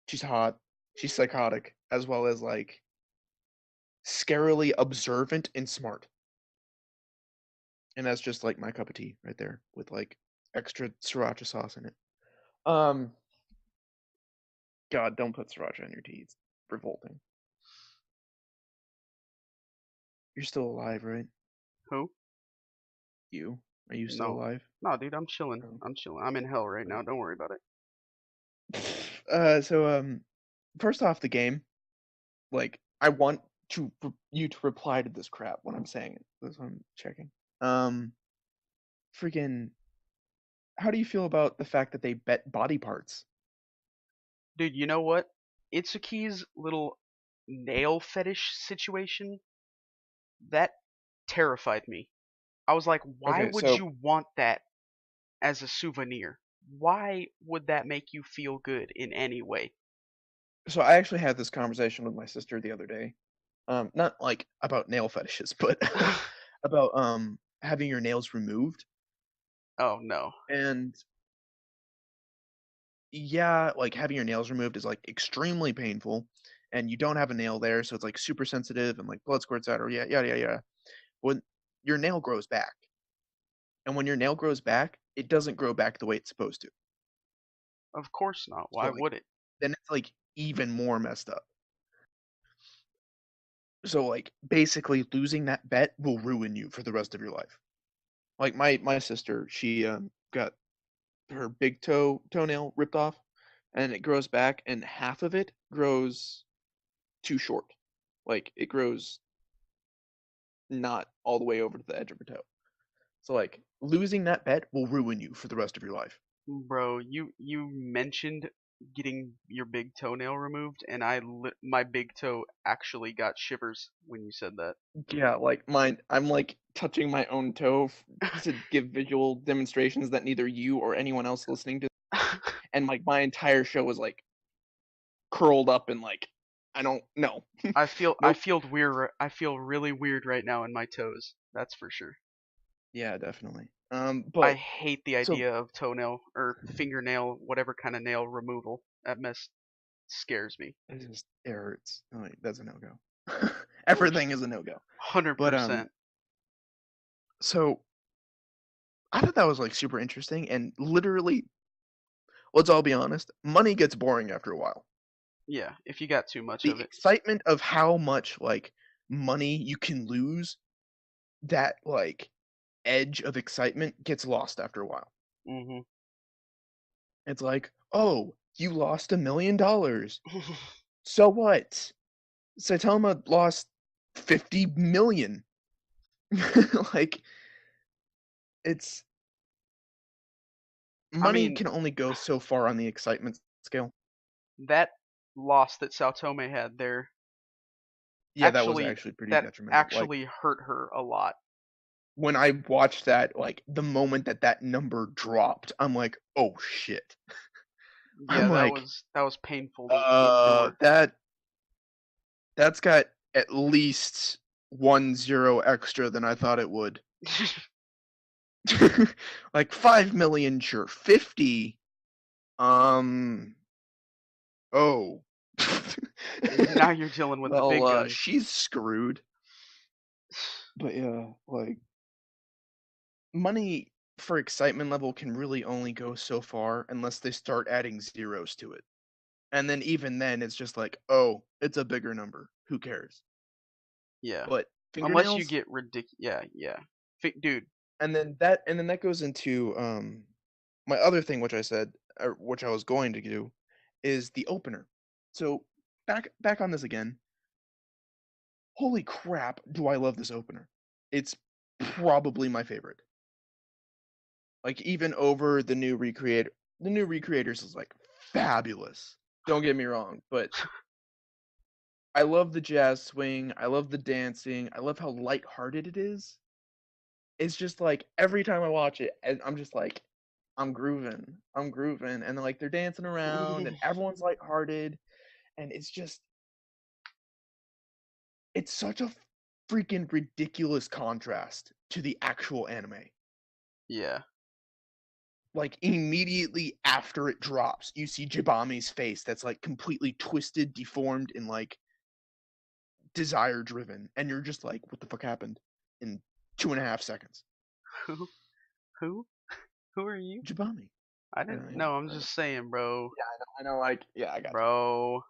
She's hot. She's psychotic, as well as like scarily observant and smart. And that's just like my cup of tea right there with like extra sriracha sauce in it. Um, God, don't put sriracha in your tea. It's revolting. You're still alive, right? Who? You? Are you still No. alive? No, dude, I'm chilling. Oh. I'm chilling. I'm in hell right now. Don't worry about it. First off, the game. Like, I want you to reply to this crap when I'm saying it. That's what I'm checking. Um, freaking. How do you feel about the fact that they bet body parts? Dude, you know what? Itsuki's little nail fetish situation, that terrified me. I was like, why Okay, would so you want that as a souvenir? Why would that make you feel good in any way? so I actually had this conversation with my sister the other day. Not like about nail fetishes, but about having your nails removed. Oh no. And yeah, like having your nails removed is like extremely painful, and you don't have a nail there, so it's like super sensitive and like blood squirts out or yeah, yada yada yada. When your nail grows back, and when your nail grows back, it doesn't grow back the way it's supposed to. Of course not. So Why like would it? then it's like even more messed up. So like basically losing that bet will ruin you for the rest of your life. Like my sister, she got her big toenail ripped off, and it grows back, and half of it grows too short. Like it grows not all the way over to the edge of her toe. So like losing that bet will ruin you for the rest of your life. Bro, you mentioned getting your big toenail removed, and my big toe actually got shivers when you said that. Yeah, like mine, I'm like touching my own toe to give visual demonstrations that neither you or anyone else listening to, and like my entire show was like curled up and like I don't know. I Nope. feel weird. I feel really weird right now in my toes. That's for sure. Yeah, definitely. I But hate the so idea of toenail or fingernail, whatever kind of nail removal. That mess scares me. it hurts. Like, that's a no go. Everything is a no go. But 100%. so I thought that was like super interesting and literally, let's all be honest, money gets boring after a while. Yeah, if you got too much The of it. excitement of how much like money you can lose, that like edge of excitement gets lost after a while. Mhm. It's like, oh, you lost $1 million. So what? Saitama lost 50 million. Like it's I money mean, can only go so far on the excitement scale. that loss that Sao Tome had there Yeah, that was actually actually pretty that detrimental. Like actually hurt her a lot. when I watched that, like the moment that that number dropped, I'm like, oh shit. Yeah, I'm like, that was painful to endure. that's got at least 1 0 extra than I thought it would. Like 5 million, sure. 50, um, oh. Now you're dealing with the Well, big guns. she's screwed. But yeah, like money for excitement level can really only go so far unless they start adding zeros to it. And then even then it's just like, oh, it's a bigger number. Who cares? Yeah. But Unless you fingernails, get ridiculous. Yeah, yeah. Dude, and then that goes into my other thing which I said, or which I was going to do, is the opener. So back on this again. Holy crap, do I love this opener. It's probably my favorite. Like even over the new recreator. The new recreators is like fabulous. Don't get me wrong, but I love the jazz swing, I love the dancing, I love how lighthearted it is. It's just like every time I watch it, I'm just like, I'm grooving, and like they're dancing around, and everyone's lighthearted, and it's such a freaking ridiculous contrast to the actual anime. yeah. Like immediately after it drops, you see Jibami's face that's like completely twisted, deformed, and like desire driven, and you're just like, what the fuck happened in 2.5 seconds? Who? Who? Who are you? Jibami. I I know, didn't yeah, know. I'm I know. just saying, bro. Yeah, I know. Like, yeah, I got you. Bro.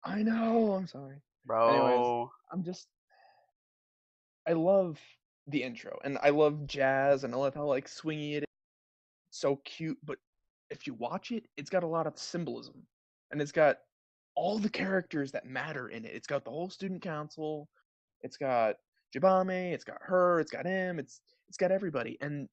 I know. I'm sorry. Anyways, Bro. I'm just. I love the intro, and I love jazz, and I love how like swingy it is. So cute, but if you watch it, it's got a lot of symbolism, and it's got all the characters that matter in it. It's got the whole student council. It's got Jibame. It's got her. It's got him. It's got everybody, and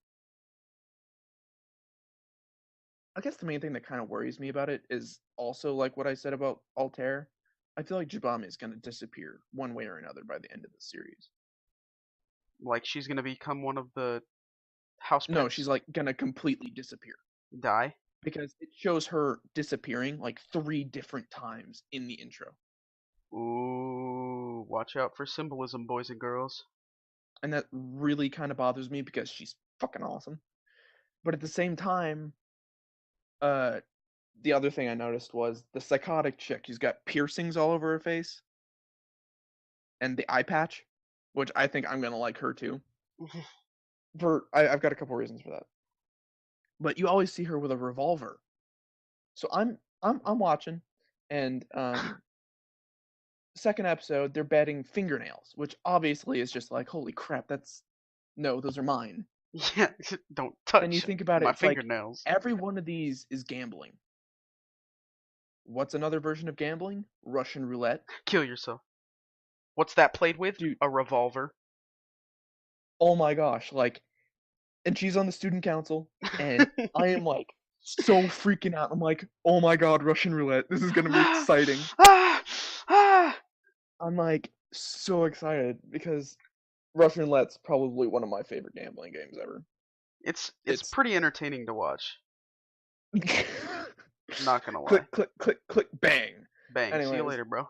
I guess the main thing that kind of worries me about it is also like what I said about Altair. I feel like Jibame is going to disappear one way or another by the end of the series. Like she's gonna become one of the house No, she's pets? like going to completely disappear Die? because it shows her disappearing like 3 different times in the intro. Ooh, watch out for symbolism, boys and girls. And that really kind of bothers me because she's fucking awesome. But at the same time, uh the other thing I noticed was the psychotic chick. She's got piercings all over her face and the eye patch, which I think I'm going to like her too. I've got a couple reasons for that. But you always see her with a revolver. So I'm watching, and second episode they're betting fingernails, which obviously is just like holy crap, that's no, those are mine. Yeah, don't Then you touch think about it, my it's like fingernails. every one of these is gambling. What's another version of gambling? Russian roulette, Kill yourself. What's that played with? dude. A revolver. Oh my gosh, like, and she's on the student council, and I am like so freaking out. I'm like, oh my god, Russian roulette, this is gonna be Ah, exciting. ah, ah. I'm like so excited because Russian roulette's probably one of my favorite gambling games ever. It's It's pretty entertaining to watch. Not gonna lie. click, click, click, click, bang. Bang. See you Anyways, later, bro.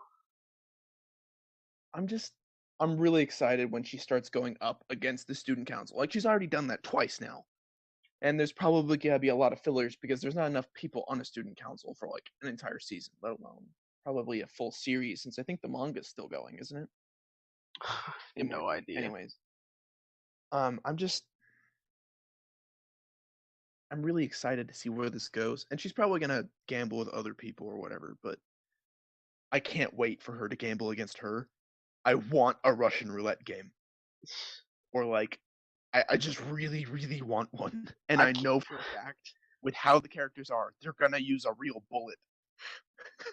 I'm just, I'm really excited when she starts going up against the student council. Like she's already done that twice now. And there's probably gonna be a lot of fillers because there's not enough people on a student council for like an entire season, let alone probably a full series. Since I think the manga's still going, isn't it? It might No be. idea. Anyways, I'm just, I'm really excited to see where this goes. And she's probably gonna gamble with other people or whatever, but I can't wait for her to gamble against her. I want a Russian roulette game. Or like I just really, really want one. And I I know for a fact with how the characters are, they're gonna use a real bullet.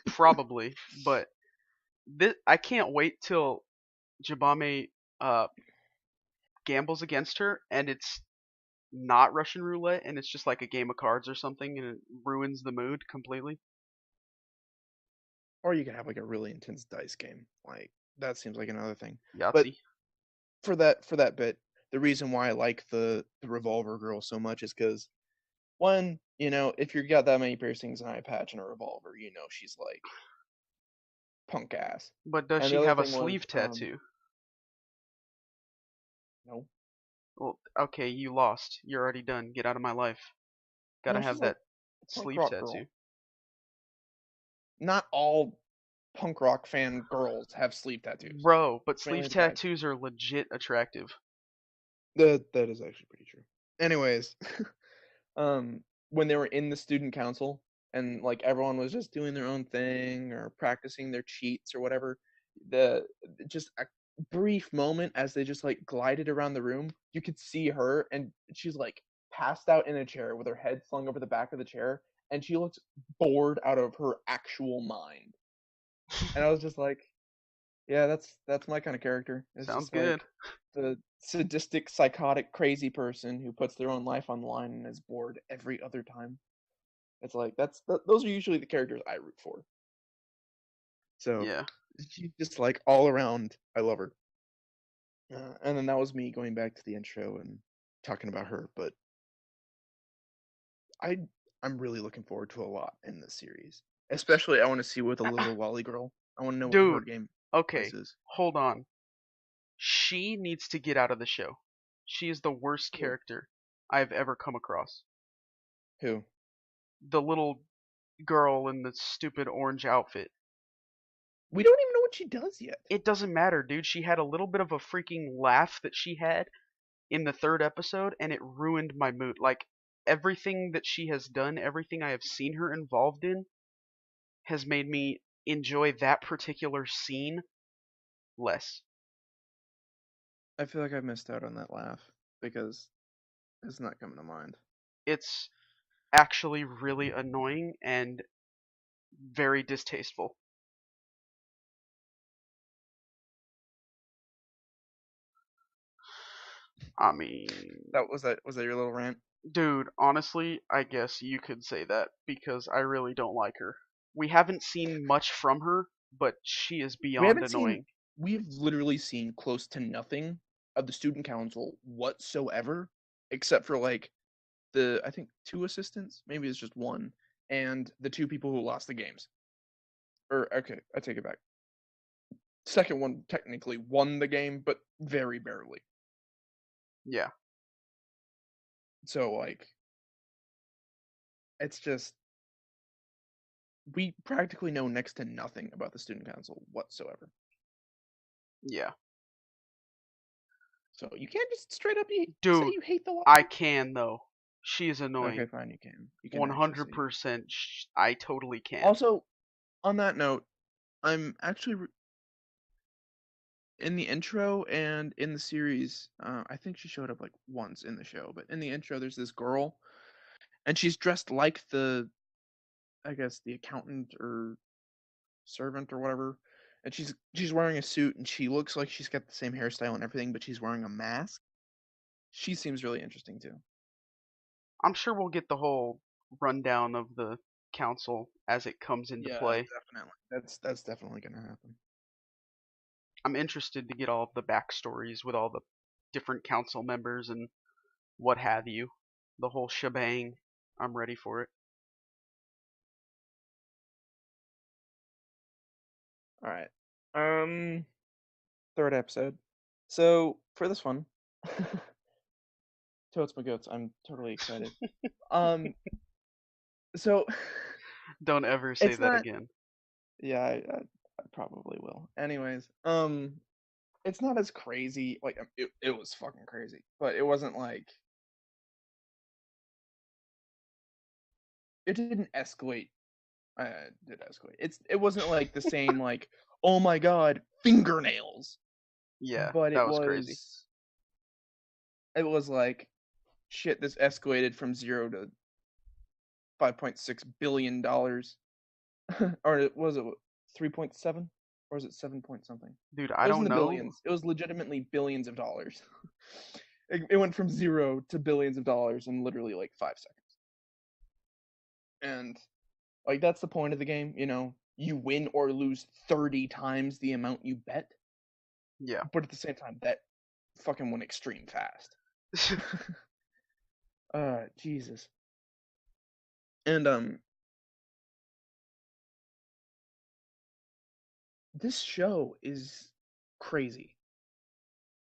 probably, but I can't wait till Jabame uh gambles against her and it's not Russian roulette and it's just like a game of cards or something and it ruins the mood completely. Or you can have like a really intense dice game. Like that seems like another thing. But Yahtzee. for that bit, the reason why I like the Revolver Girl so much is because one, if you got that many piercings, an eye patch, and a revolver, she's like punk ass. But does And the she other have a thing was, sleeve tattoo? no, Well, okay, you lost. You're already done. Get out of my life. Gotta no, have she's like that a punk sleeve rock tattoo. girl. Not all punk rock fan girls have sleeve tattoos. Bro, but sleeve Mainly the guys. tattoos are legit attractive. That is actually pretty true. Anyways, when they were in the student council and like everyone was just doing their own thing or practicing their cheats or whatever, the just a brief moment as they just like glided around the room, you could see her and she's like passed out in a chair with her head slung over the back of the chair and she looks bored out of her actual mind. And I was just like, yeah, that's my kind of character. It's Sounds just good. like the sadistic, psychotic, crazy person who puts their own life on the line and is bored every other time. It's like those are usually the characters I root for. So Yeah. she's just like all around. I love her. And then that was me going back to the intro and talking about her. But I I'm really looking forward to a lot in this series. Especially I want to see with the little Wally girl. I want to know what her Dude, game voice okay, is. hold on. She needs to get out of the show. She is the worst Who? character I've ever come across. Who? The little girl in the stupid orange outfit. We don't even know what she does yet. It doesn't matter, dude. She had a little bit of a freaking laugh that she had in the third episode, and it ruined my mood. Like, everything that she has done, everything I have seen her involved in, has made me enjoy that particular scene less. I feel like I missed out on that laugh because it's not coming to mind. It's actually really annoying and very distasteful. I mean, That was that your little rant? dude, honestly, I guess you could say that because I really don't like her. We haven't seen much from her, but she is We beyond haven't seen annoying. we've literally seen close to nothing of the student council whatsoever, except for like the I think two assistants, maybe it's just one, and the two people who lost the games. Or okay, I take it back. Second one technically won the game, but very barely. Yeah, So like it's just we practically know next to nothing about the student council whatsoever. yeah. So you can't just straight up say Dude, you hate the I Y. can though. She is Okay, annoying. fine, you can. You can actually say you can. 100%. I totally can. Also, on that note, I'm actually in the intro and in the series. I think she showed up like once in the show, but in the intro, there's this girl, and she's dressed like I guess, the accountant or servant or whatever. And she's wearing a suit, and she looks like she's got the same hairstyle and everything, but she's wearing a mask. She seems really interesting too. I'm sure we'll get the whole rundown of the council as it comes into Yeah, play. definitely. That's definitely gonna happen. I'm interested to get all of the backstories with all the different council members and what have you. The whole shebang. I'm ready for it. All right. Third episode. So for this one, totes my goats. I'm totally excited. Um, so Don't ever say it's that not. again. Yeah, I probably will. Anyways, it's not as crazy. Like it was fucking crazy, but it wasn't like it didn't escalate. It did escalate. It wasn't like the same like oh my god fingernails, Yeah, but that was crazy. it was like shit. This escalated from 0 to $5.6 billion, or was it 3.7? or was it 7 point something? Dude, It I was in don't the know. billions. It was legitimately billions of dollars. It went from 0 to billions of dollars in literally like 5 seconds. And like that's the point of the game, you know. You win or lose 30 times the amount you bet, Yeah. but at the same time, that fucking went extreme fast. Jesus. And this show is crazy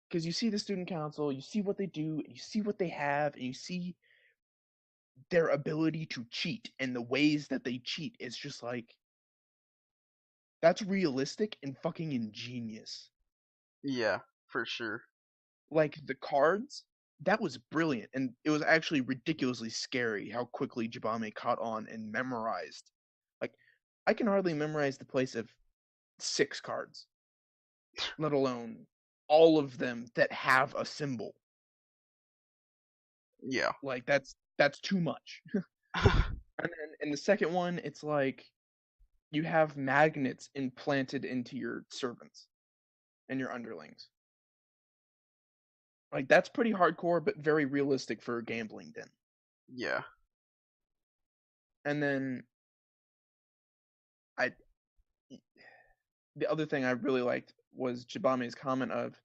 because you see the student council, you see what they do, and you see what they have, and you see their ability to cheat and the ways that they cheat. It's just like that's realistic and fucking ingenious. Yeah, for sure. Like the cards, that was brilliant, and it was actually ridiculously scary how quickly Jabame caught on and memorized. Like, I can hardly memorize the place of 6 cards, let alone all of them that have a symbol. Yeah. Like that's too much. And then in the second one, it's like you have magnets implanted into your servants and your underlings. Like that's pretty hardcore, but very realistic for a gambling den. Yeah. And then I the other thing I really liked was Jabame's comment of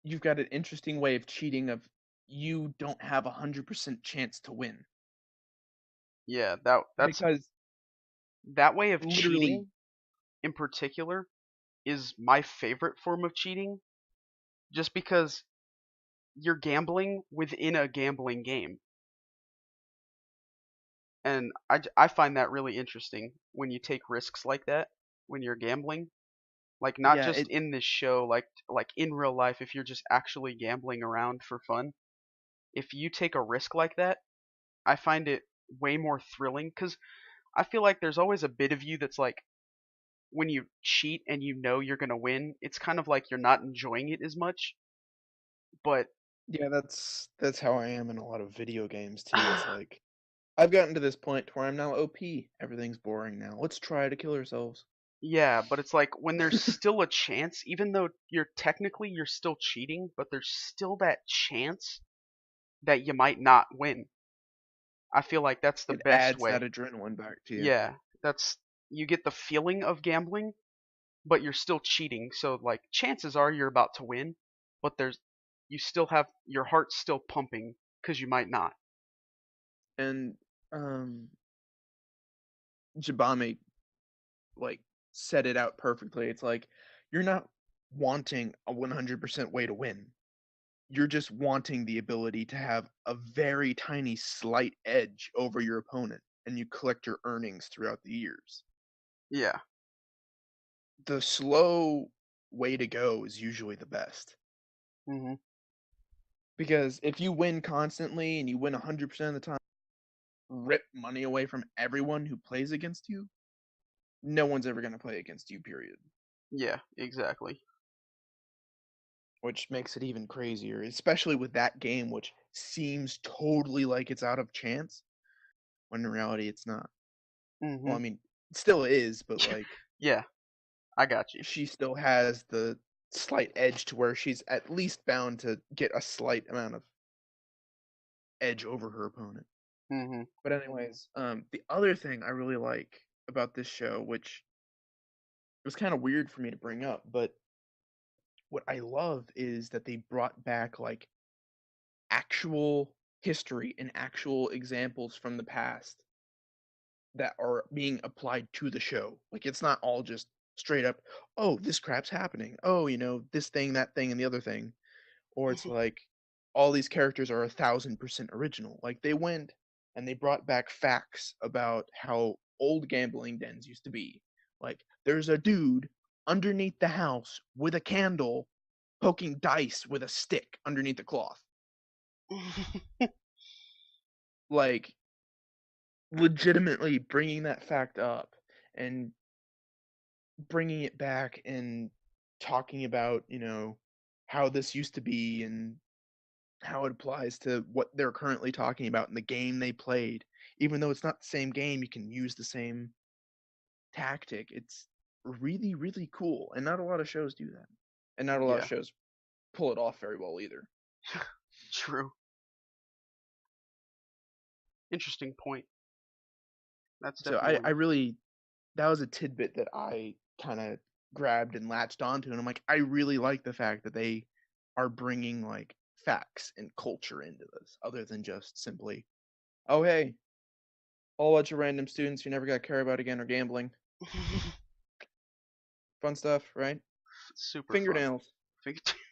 you've got an interesting way of cheating of you don't have 100% chance to win Yeah, that's because that way of literally cheating in particular is my favorite form of cheating just because you're gambling within a gambling game. And I find that really interesting when you take risks like that when you're gambling. Like not yeah just it in this show, like in real life if you're just actually gambling around for fun. If you take a risk like that, I find it way more thrilling cuz I feel like there's always a bit of you that's like when you cheat and you know you're going to win, it's kind of like you're not enjoying it as much. But yeah that's how I am in a lot of video games too. It's like I've gotten to this point where I'm now OP. Everything's boring now. Let's try to kill ourselves. yeah, but it's like when there's still a chance, even though you're still cheating, but there's still that chance that you might not win. I feel like that's the It best adds that way. adrenaline back to you. Yeah, that's you get the feeling of gambling, but you're still cheating. So like chances are you're about to win, but there's you still have your heart's still pumping because you might not. And um Jabame like set it out perfectly. It's like you're not wanting a 100% way to win. You're just wanting the ability to have a very tiny slight edge over your opponent and you collect your earnings throughout the years. Yeah. The slow way to go is usually the best Mhm. because if you win constantly and you win 100% of the time, rip money away from everyone who plays against you, no one's ever going to play against you, period. Yeah, exactly. Which makes it even crazier, especially with that game, which seems totally like it's out of chance, when in reality it's not. Well, I Mhm. mean, it still is, but like Yeah, I got you. she still has the slight edge to where she's at least bound to get a slight amount of edge over her opponent. Mhm. But anyways, the other thing I really like about this show, which was kind of weird for me to bring up, but what I love is that they brought back like actual history and actual examples from the past that are being applied to the show. Like it's not all just straight up, oh, this crap's happening. Oh, this thing, that thing, and the other thing. Or it's like all these characters are 1,000% original. Like they went and they brought back facts about how old gambling dens used to be. Like there's a dude underneath the house with a candle poking dice with a stick underneath the cloth. Like legitimately bringing that fact up and bringing it back and talking about, how this used to be and how it applies to what they're currently talking about in the game they played. Even though it's not the same game, you can use the same tactic. really, really cool. And not a lot of shows do that. And not a lot of Yeah, shows pull it off very well either. true. Interesting point. That's So I definitely really, that was a tidbit that I kind of grabbed and latched onto. And I'm like, I really like the fact that they are bringing like facts and culture into this other than just simply, oh, hey, all bunch of random students you never got to care about again are gambling. Fun stuff, right? super fun. Fingernails.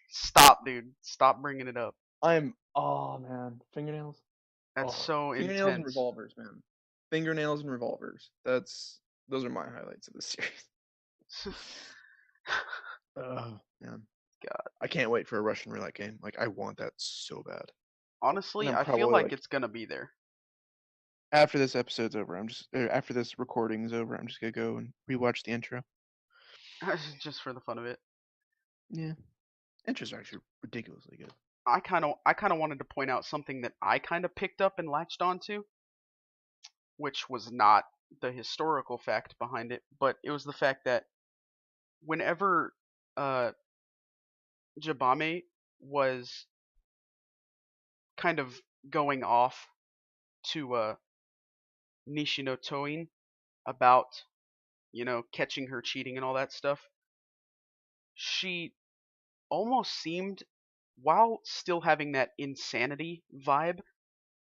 Stop, dude. Stop bringing it up. Oh man, fingernails. That's Oh, so fingernails and intense. revolvers, man. Fingernails and revolvers. Those are my highlights of this series. Oh man, God. I can't wait for a Russian roulette game. Like I want that so bad. And Honestly, I'm I feel probably like like it's gonna be there. after this episode's over, after this recording is over, I'm just gonna go and rewatch the intro. Just for the fun of it. Yeah, intro's actually ridiculously good. I kind of wanted to point out something that I kind of picked up and latched onto, which was not the historical fact behind it, but it was the fact that whenever uh Jabame was kind of going off to Nishino Toin about, catching her cheating and all that stuff, she almost seemed, while still having that insanity vibe,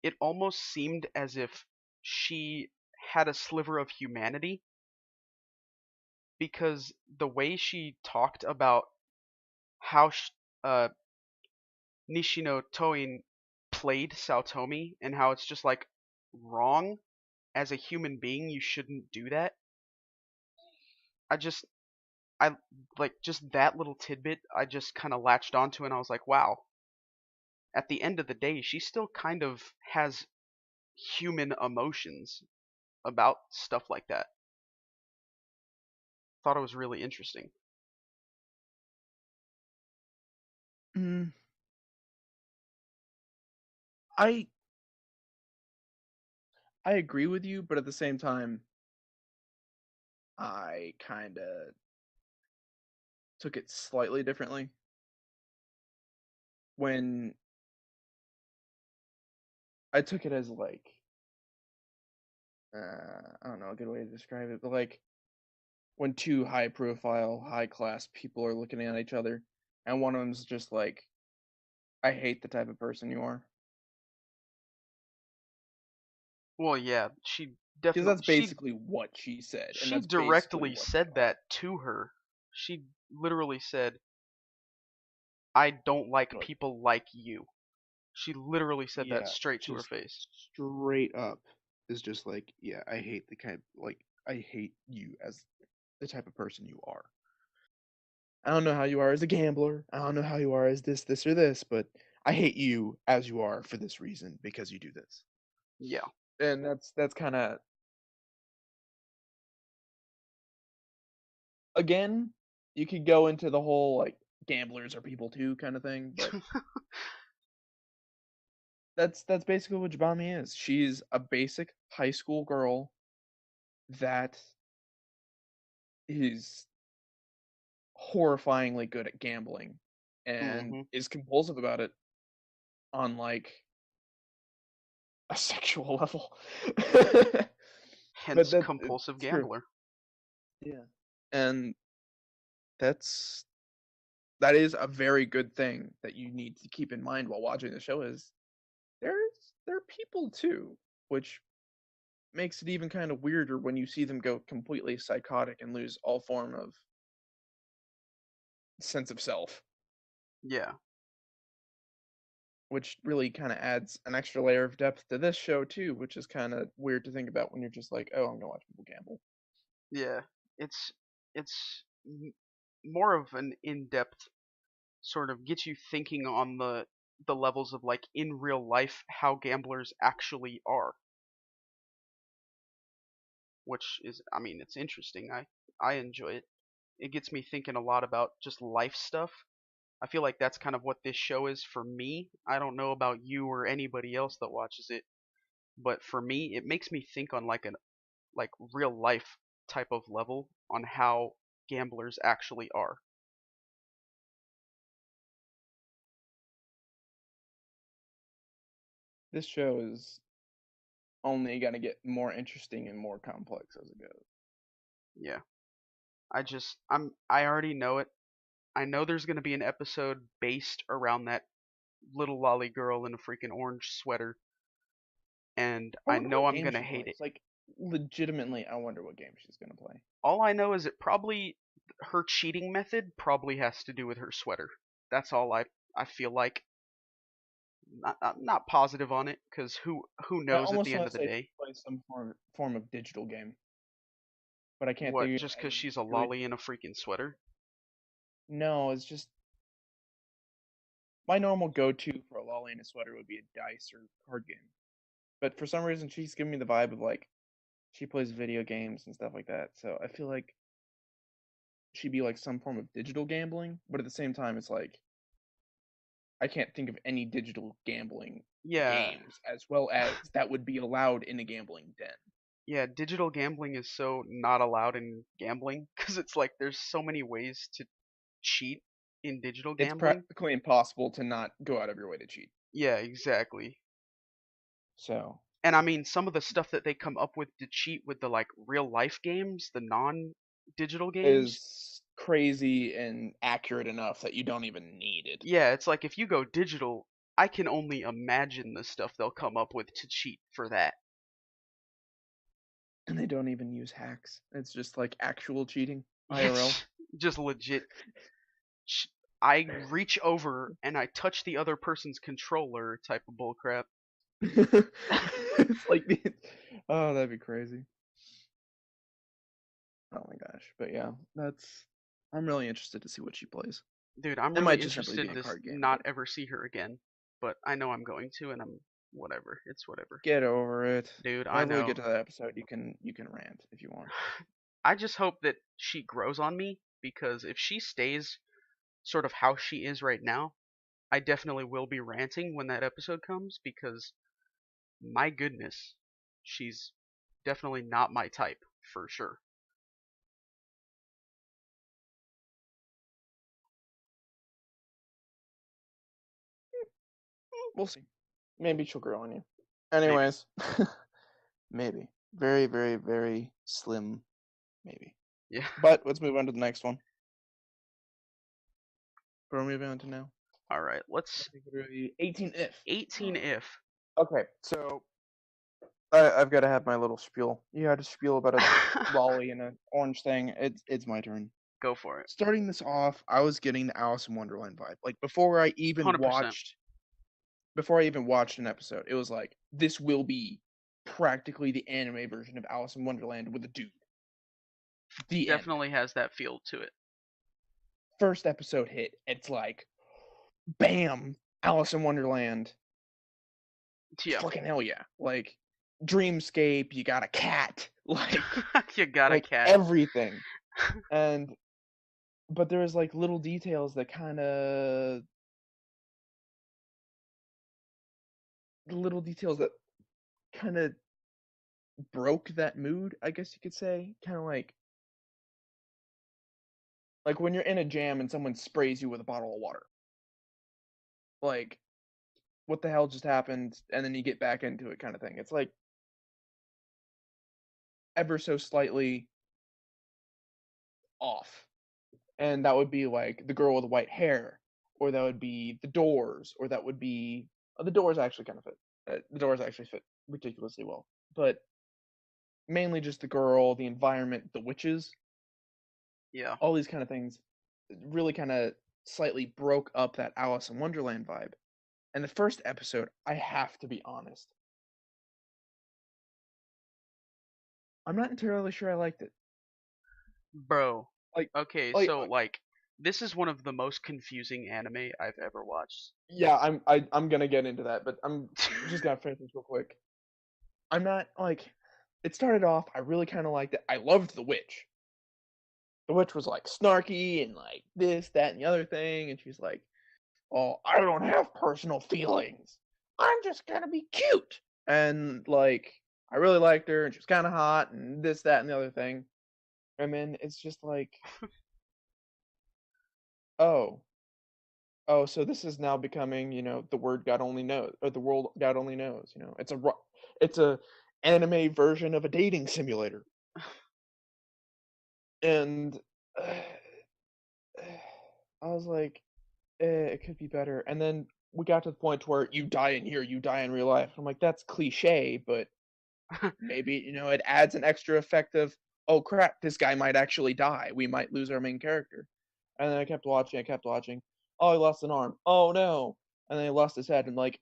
it almost seemed as if she had a sliver of humanity, because the way she talked about how uh, Nishino Toin played Saotomi and how it's just like wrong, as a human being you shouldn't do that. I just I like just that little tidbit I just kind of latched onto, and I was like, wow, at the end of the day she still kind of has human emotions about stuff like that. Thought it was really interesting. Mm, I I agree with you, but at the same time, I kind of took it slightly differently when I took it as like I don't know a good way to describe it, but like when two high profile, high class people are looking at each other, and one of them's just like, I hate the type of person you are. Well, yeah, she Because definitely that's she basically what she said, and she that's basically directly what they said are. that to her. She literally said, "I don't like Like, people like you." She literally said that yeah, straight to her just face. straight up is just like, yeah, I hate the kind, like, I hate you as the type of person you are. I don't know how you are as a gambler. I don't know how you are as this, or this, but I hate you as you are for this reason because you do this. Yeah. And that's kind of again, you could go into the whole like gamblers are people too kind of thing, but that's basically what Jabami is. She's a basic high school girl that is horrifyingly good at gambling and hmm is compulsive about it on like a sexual level. But Hence, that it's compulsive true. gambler. Yeah. And that's that is a very good thing that you need to keep in mind while watching the show is there are people too, which makes it even kind of weirder when you see them go completely psychotic and lose all form of sense of self, Yeah. which really kind of adds an extra layer of depth to this show too, which is kind of weird to think about when you're just like, oh, I'm gonna watch people gamble. Yeah. It's more of an in-depth sort of, gets you thinking on the levels of like in real life how gamblers actually are, which is, I mean, it's interesting. I enjoy it. It gets me thinking a lot about just life stuff. I feel like that's kind of what this show is for me. I don't know about you or anybody else that watches it, but for me, it makes me think on like an like real life type of level on how gamblers actually are. This show is only gonna get more interesting and more complex as it goes. Yeah. I already know it. I know there's going to be an episode based around that little lolly girl in a freaking orange sweater, and I I wonder know what I'm game going to she hate plays. it. Like, legitimately, I wonder what game she's gonna play. All I know is it probably her cheating method probably has to do with her sweater. That's all I feel like. I'm not positive on it because who I knows at almost the end want of to the say she day. plays some form of digital game, but I can't What, think of just because any she's a really. lolly in a freaking sweater? No, it's just my normal go-to for a lolly in a sweater would be a dice or card game. But for some reason, she's giving me the vibe of like she plays video games and stuff like that. So I feel like she'd be like some form of digital gambling, but at the same time, it's like I can't think of any digital gambling Yeah, games as well as that would be allowed in a gambling den. yeah, digital gambling is so not allowed in gambling because it's like there's so many ways to cheat in digital It's gambling. practically impossible to not go out of your way to cheat. Yeah, exactly. So And I mean, some of the stuff that they come up with to cheat with the like real life games, the non-digital games. is crazy and accurate enough that you don't even need it. Yeah, it's like if you go digital, I can only imagine the stuff they'll come up with to cheat for that. And they don't even use hacks. It's just like actual cheating, IRL. Just legit. I reach over and I touch the other person's controller type of bullcrap. It's like oh, that'd be crazy. Oh my gosh. But yeah, that's I'm really interested to see what she plays. Dude, I'm It really might just simply be interested a to card game, not but ever see her again, but I know I'm going to, and I'm whatever. It's whatever. get over it. Dude, I Whenever we know. get to that episode, you can rant if you want. I just hope that she grows on me because if she stays sort of how she is right now, I definitely will be ranting when that episode comes because my goodness, she's definitely not my type for sure. We'll see. Maybe she'll grow on you. Maybe. Anyways, maybe. Very, very, very slim, maybe. Yeah. But let's move on to the next one. What are we moving on to now? All right. Let's 18 if. 18 if. Okay, so I've got to have my little spiel. You had to spiel about a lolly and an orange thing. It's my turn. Go for it. Starting this off, I was getting the Alice in Wonderland vibe. Like before I even 100%. watched an episode, it was like this will be practically the anime version of Alice in Wonderland with a dude. The end. Definitely has that feel to it. First episode hit, it's like, bam, Alice in Wonderland. Yeah. Fucking hell yeah! Like Dreamscape, you got a cat, like You got a like cat. everything, and but there was like little details that kind of broke that mood, I guess you could say. Kind of like when you're in a jam and someone sprays you with a bottle of water. Like, what the hell just happened? And then you get back into it, kind of thing. It's like ever so slightly off. And that would be like the girl with the white hair, or that would be the Doors, or that would be the Doors actually kind of fit. The Doors actually fit ridiculously well, but mainly just the girl, the environment, the witches, Yeah. all these kind of things really kind of slightly broke up that Alice in Wonderland vibe. And the first episode, I have to be honest, I'm not entirely sure I liked it. Bro. Like, Okay, like, so like this is one of the most confusing anime I've ever watched. yeah, I'm gonna get into that, but I'm just gonna finish this real quick. I'm not like, it started off, I really kind of liked it. I loved the witch. The witch was like snarky and like this, that, and the other thing, and she's like, "Oh, I don't have personal feelings. I'm just gonna be cute." And like, I really liked her, and she was kind of hot, and this, that, and the other thing. And then it's just like, oh, oh, so this is now becoming, the word God only knows, or the world God only knows. It's a anime version of a dating simulator, and I was like, it could be better. And then we got to the point where you die in here, you die in real life. I'm like, that's cliche, but maybe, it adds an extra effect of, oh crap, this guy might actually die. We might lose our main character. And then I kept watching, I kept watching. Oh, he lost an arm. Oh no. And then he lost his head, and like,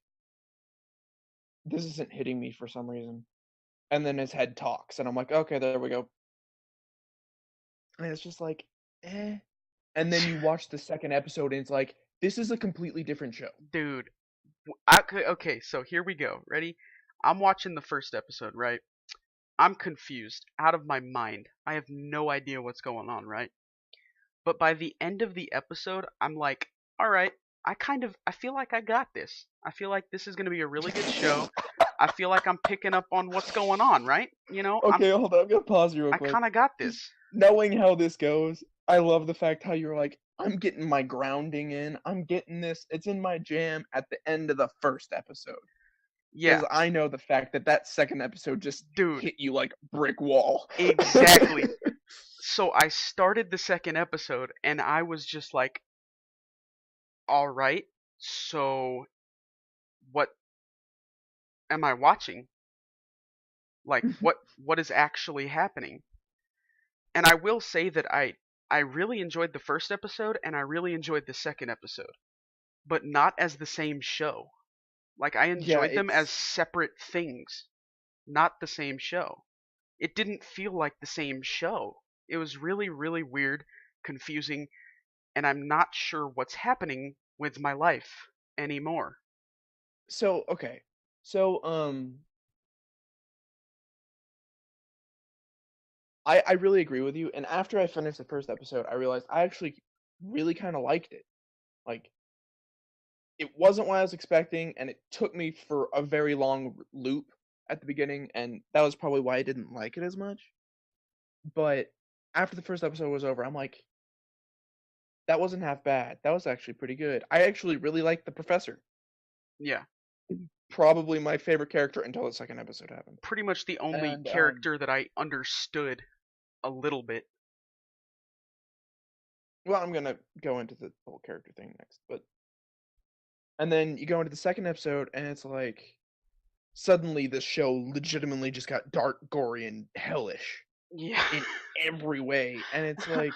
this isn't hitting me for some reason. And then his head talks, and I'm like, okay, there we go. And it's just like, eh. And then you watch the second episode, and it's like, this is a completely different show. Dude, okay, so here we go. Ready? I'm watching the first episode, right? I'm confused, out of my mind. I have no idea what's going on, right? But by the end of the episode, I'm like, all right, I feel like I got this. I feel like this is going to be a really good show. I feel like I'm picking up on what's going on, right? Okay, hold on. I'm gonna pause you real I quick. kind of got Just this. knowing how this goes, I love the fact how you're like, I'm getting my grounding in. I'm getting this. It's in my jam at the end of the first episode. Yeah, Because I know the fact that that second episode just dude, hit you like a brick wall. exactly. So I started the second episode and I was just like, all right, so what am I watching? Like what is actually happening? And I will say that I really enjoyed the first episode and I really enjoyed the second episode, but not as the same show. Like I Yeah, enjoyed them as it's separate things, not the same show. It didn't feel like the same show. It was really, really weird, confusing, and I'm not sure what's happening with my life anymore. so okay. So I really agree with you. And after I finished the first episode, I realized I actually really kind of liked it. Like, it wasn't what I was expecting, and it took me for a very long loop at the beginning, and that was probably why I didn't like it as much. But after the first episode was over, I'm like, that wasn't half bad. That was actually pretty good. I actually really liked the professor. Yeah, Probably my favorite character until the second episode happened. pretty much the only And character that I understood a little bit. well, I'm gonna go into the whole character thing next, but and then you go into the second episode, and it's like suddenly the show legitimately just got dark, gory, and hellish Yeah. in every way, and it's like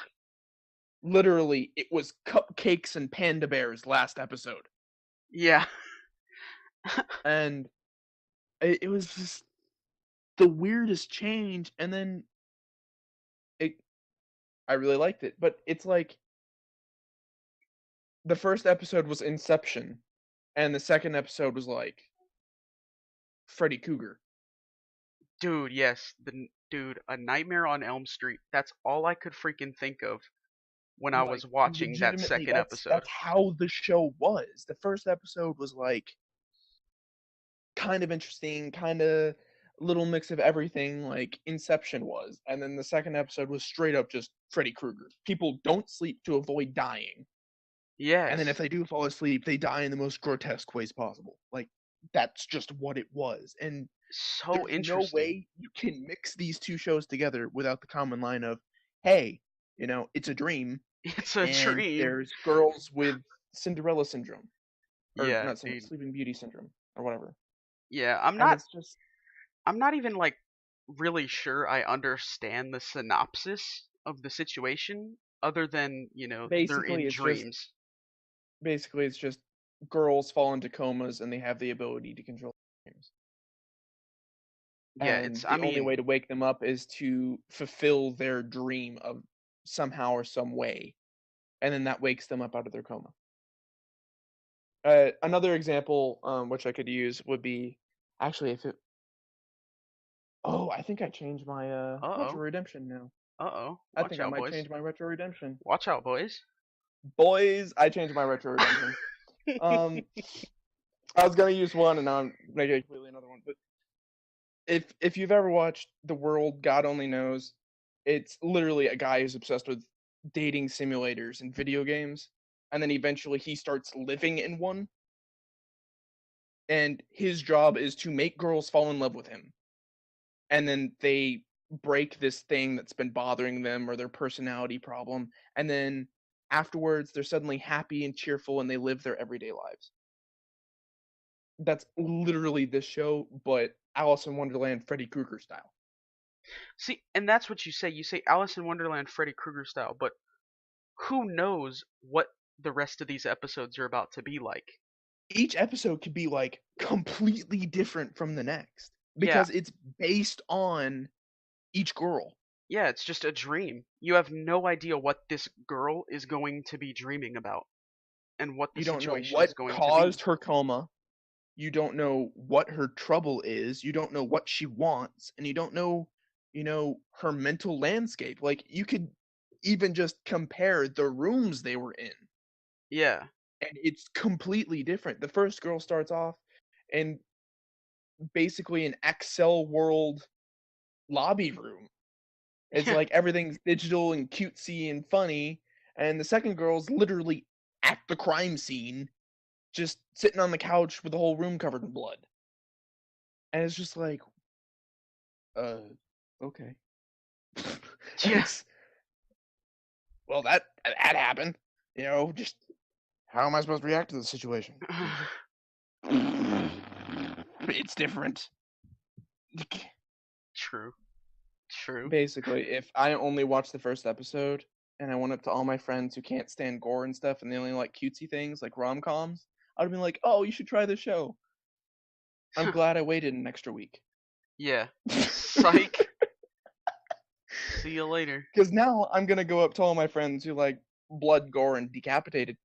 literally it was cupcakes and panda bears last episode, Yeah. and it was just the weirdest change. And then it, I really liked it, but it's like the first episode was Inception, and the second episode was like Freddy Krueger. Dude, yes. Dude, A Nightmare on Elm Street. That's all I could freaking think of when I was Like watching that legitimately, second that's episode. how the show was. The first episode was like kind of interesting, kind of little mix of everything like Inception was, and then the second episode was straight up just Freddy Krueger. People don't sleep to avoid dying, and then if Yes. they do fall asleep, they die in the most grotesque ways possible. Like that's just what it was, and So there's no interesting. way you can mix these two shows together without the common line of, hey, it's a dream, It's a and dream. there's girls with Cinderella syndrome, or Yeah, not Cinderella, dude. Sleeping Beauty syndrome, or whatever. Yeah, And it's just I'm not even like really sure I understand the synopsis of the situation other than, they're basically in it's just dreams. basically it's just girls fall into comas and they have the ability to control dreams. Yeah, And the only way to wake them up is to fulfill their dream of somehow or some way, and then that wakes them up out of their coma. Another example, which I could use would be actually if it. Oh, I think I changed my Retro uh-oh. Redemption now. Uh-oh. I Watch think I out, might boys. change my Retro Redemption. Watch out, boys. Boys, I changed my Retro Redemption. Um, I was gonna use one, and now I'm making completely another one. But if you've ever watched The World God Only Knows, It's literally a guy who's obsessed with dating simulators and video games, and then eventually he starts living in one, and his job is to make girls fall in love with him. And then they break this thing that's been bothering them or their personality problem, and then afterwards they're suddenly happy and cheerful and they live their everyday lives. That's literally this show, but Alice in Wonderland Freddy Krueger style. See, and that's what you say. You say Alice in Wonderland Freddy Krueger style, but who knows what the rest of these episodes are about to be like? Each episode could be like completely different from the next Yeah, because it's based on each girl. yeah, it's just a dream. You have no idea what this girl is going to be dreaming about and what the You don't know situation is what going to be. caused her coma. You don't know what her trouble is. You don't know what she wants, and you don't know, her mental landscape. Like you could even just compare the rooms they were in, Yeah. and it's completely different. The first girl starts off in basically an Excel world lobby room. It's Yeah. like everything's digital and cutesy and funny, and the second girl's literally at the crime scene, just sitting on the couch with the whole room covered in blood. And it's just like, uh, okay. Yeah. It's well, that happened. Just how am I supposed to react to the situation? It's different. True. True. Basically, if I only watch the first episode and I went up to all my friends who can't stand gore and stuff and they only like cutesy things like rom-coms, I'd be like, "Oh, you should try this show." I'm glad I waited an extra week. Yeah. Psych. See you later. Because now I'm gonna go up to all my friends who like blood, gore, and decapitated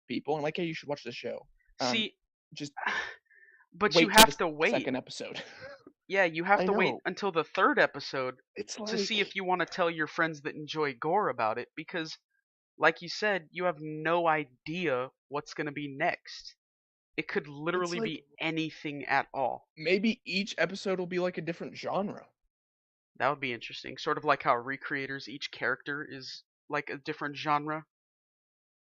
people. I'm like, "Hey, you should watch this show." Um, See, just but you wait till the have to wait. second episode. Yeah, you have I to wait know. until the third episode It's to see if like you want to tell your friends that enjoy gore about it because, like you said, you have no idea what's going to be next. It could it's literally like be anything at all. maybe each episode will be like a different genre. That would be interesting. Sort of like how Recreators, each character is like a different genre.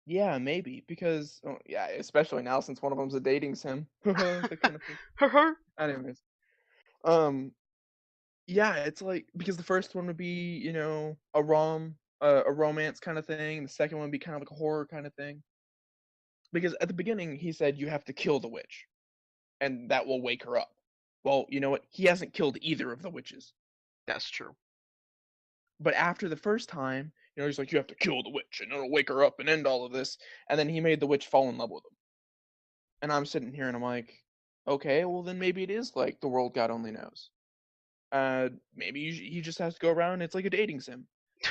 Yeah, maybe because yeah, especially now since one of them's a dating sim. That kind of thing. Anyways, um, yeah, it's like because the first one would be a romance kind of thing. The second one would be kind of like a horror kind of thing. Because at the beginning he said you have to kill the witch, and that will wake her up. Well, you know what? He hasn't killed either of the witches. That's true. But after the first time, he's like, you have to kill the witch and it'll wake her up and end all of this. And then he made the witch fall in love with him. And I'm sitting here and I'm like, okay, well then maybe it is like the world God only knows. Maybe he just has to go around. It's like a dating sim.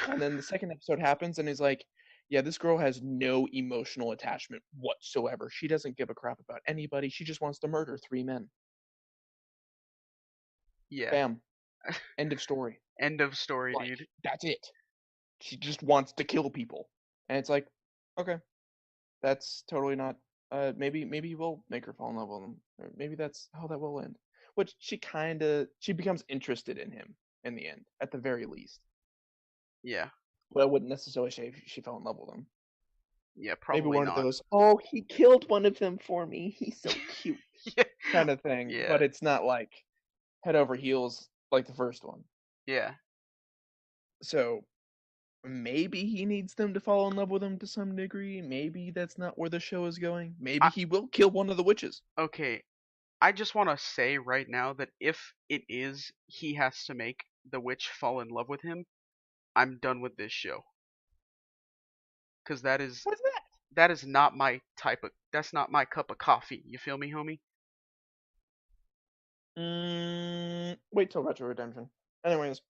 And then the second episode happens and he's like, yeah, this girl has no emotional attachment whatsoever. She doesn't give a crap about anybody. She just wants to murder 3 men. Yeah. Bam. End of story. End of story, Like, dude. that's it. She just wants to kill people. And it's like, okay, that's totally not. Maybe he will make her fall in love with him, or maybe that's how that will end. Which she becomes interested in him in the end, at the very least. Yeah. But I wouldn't necessarily say she fell in love with him. Yeah, Maybe probably one of not. those, oh, he killed one of them for me. He's so cute, Yeah. kind of thing. Yeah. But it's not like head over heels like the first one. Yeah. So maybe he needs them to fall in love with him to some degree. Maybe that's not where the show is going. Maybe I, he will kill one of the witches. okay, I just want to say right now that if it is he has to make the witch fall in love with him, I'm done with this show. Cuz What's that? that is not my type of that's not my cup of coffee. You feel me, homie? Wait till Retro Redemption. Anyways.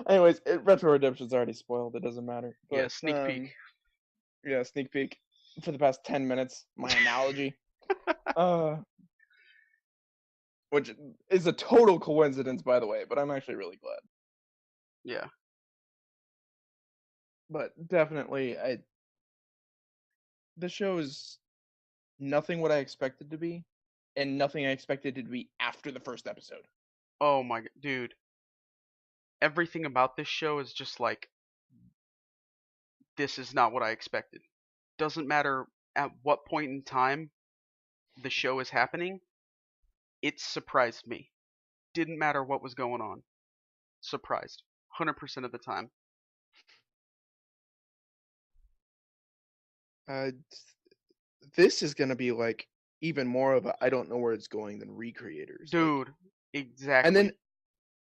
Retro Redemption's already spoiled. It doesn't matter. Yeah, But sneak peek. yeah, sneak peek for the past 10 minutes. My analogy, uh, which is a total coincidence, by the way. But I'm actually really glad. Yeah. But definitely, the show is nothing what I expected to be, and nothing I expected it to be after the first episode. Oh my dude, everything about this show is just like this is not what I expected. Doesn't matter at what point in time the show is happening, it surprised me. Didn't matter what was going on. Surprised. 100% of the time. Uh, this is gonna be like even more of a I don't know where it's going than Recreators. Like, Dude, and then exactly.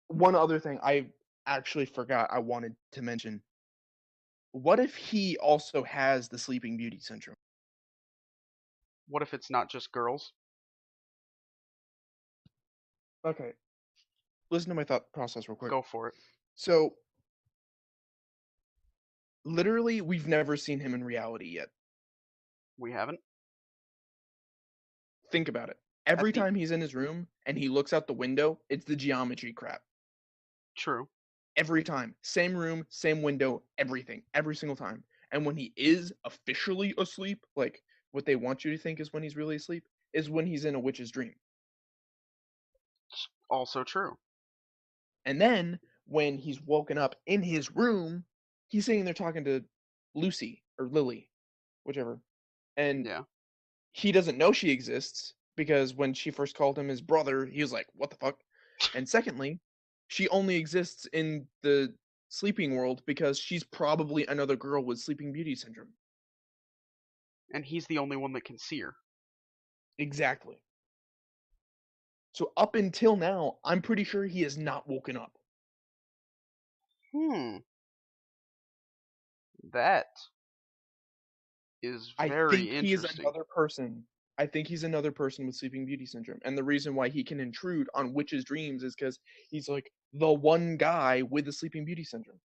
one other thing I actually forgot I wanted to mention. What if he also has the Sleeping Beauty syndrome? What if it's not just girls? Okay, listen to my thought process real quick. Go for it. So, literally, we've never seen him in reality yet. We haven't. Think about it. At Every the time he's in his room and he looks out the window, it's the geometry crap. True. Every time. Same room, same window, everything. Every single time. And when he is officially asleep, like what they want you to think is when he's really asleep, is when he's in a witch's dream. Also true. And then when he's woken up in his room, he's sitting there talking to Lucy or Lily, whichever. And Yeah. he doesn't know she exists because when she first called him his brother, he was like, "What the fuck?" And secondly, she only exists in the sleeping world because she's probably another girl with Sleeping Beauty syndrome. And he's the only one that can see her. Exactly. So up until now, I'm pretty sure he has not woken up. Hmm. That is I very think he is interesting. another person. I think he's another person with Sleeping Beauty syndrome. And the reason why he can intrude on witches' dreams is because he's like the one guy with the Sleeping Beauty syndrome.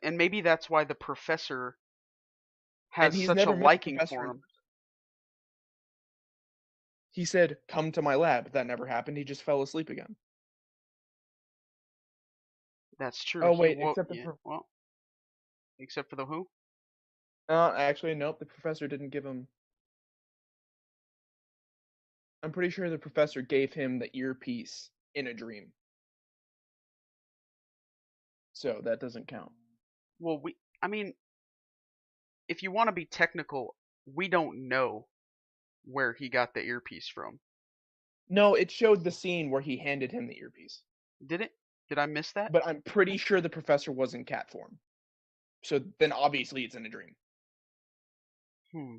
And maybe that's why the professor And has he's such a never met the liking professor for in him. person. He said, "Come to my lab." That never happened. He just fell asleep again. That's true. Oh He wait, woke. Yeah. Well, except for the who? actually nope. The professor didn't give him. I'm pretty sure the professor gave him the earpiece in a dream, so that doesn't count. Well, I mean, if you want to be technical, we don't know where he got the earpiece from. No, it showed the scene where he handed him the earpiece, Did it? Did I miss that? but I'm pretty sure the professor was in cat form. So then obviously it's in a dream. Hmm.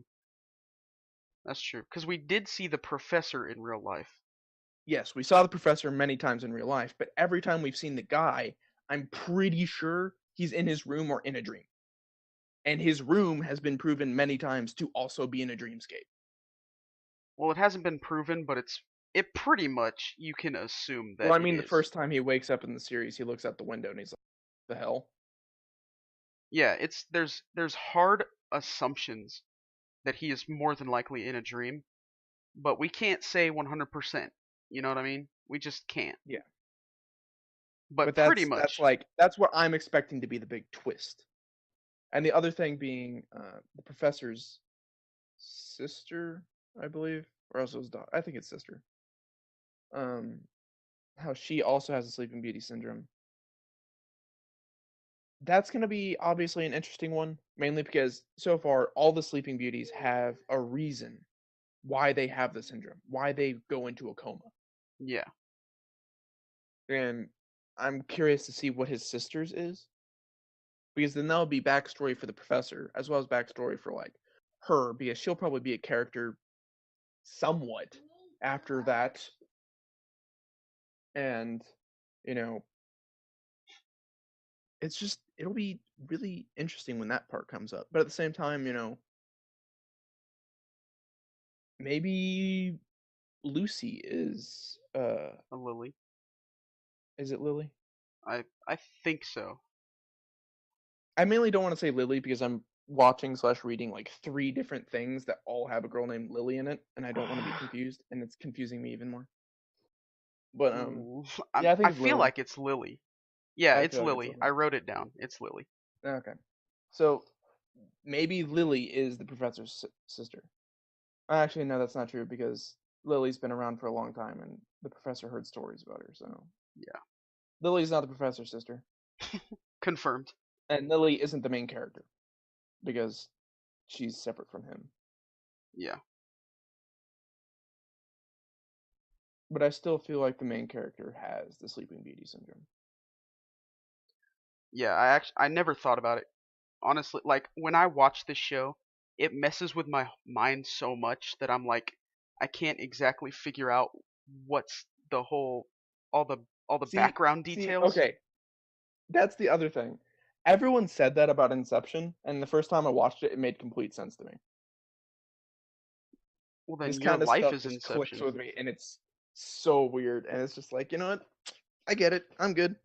That's true. Because we did see the professor in real life. Yes, we saw the professor many times in real life, but every time we've seen the guy, I'm pretty sure he's in his room or in a dream. And his room has been proven many times to also be in a dreamscape. Well, it hasn't been proven, but it pretty much you can assume Well, that I it mean, the is. first time he wakes up in the series, he looks out the window and he's like, "The hell?" Yeah, there's hard assumptions that he is more than likely in a dream, but we can't say 100%. You know what I mean? We just can't. Yeah, But but pretty that's much, like that's what I'm expecting to be the big twist. And the other thing being the professor's sister, I believe, or else it was daughter. I think it's sister. Um, how she also has a Sleeping Beauty syndrome. That's going to be obviously an interesting one, mainly because so far all the Sleeping Beauties have a reason why they have the syndrome, why they go into a coma. yeah. And I'm curious to see what his sister's is, because then that'll be backstory for the professor as well as backstory for like her, because she'll probably be a character somewhat after that. And you know, it'll be really interesting when that part comes up. But at the same time, maybe Lucy A Lily. is it Lily? I think so. I mainly don't want to say Lily because I'm watching slash reading like three different things that all have a girl named Lily in it, and I don't want to be confused, and it's confusing me even more. But Ooh, yeah, I think I it's feel Lily. like it's Lily. Yeah, I it's feel like it's Lily. Lily. I wrote it down. It's Lily. Okay, so maybe Lily is the professor's sister. Actually, no, that's not true because Lily's been around for a long time, and the professor heard stories about her. So Yeah. Lily's not the professor's sister, Confirmed. and Lily isn't the main character because she's separate from him. Yeah. But I still feel like the main character has the Sleeping Beauty syndrome. Yeah, I never thought about it. Honestly, like when I watch this show, it messes with my mind so much that I'm like I can't exactly figure out what's the whole all the all the background details. Okay, that's the other thing. Everyone said that about Inception, and the first time I watched it, it made complete sense to me. Well, This then your kind of life stuff is just clicks Inception. with me, and it's so weird. And it's just like, you know what? I get it. I'm good.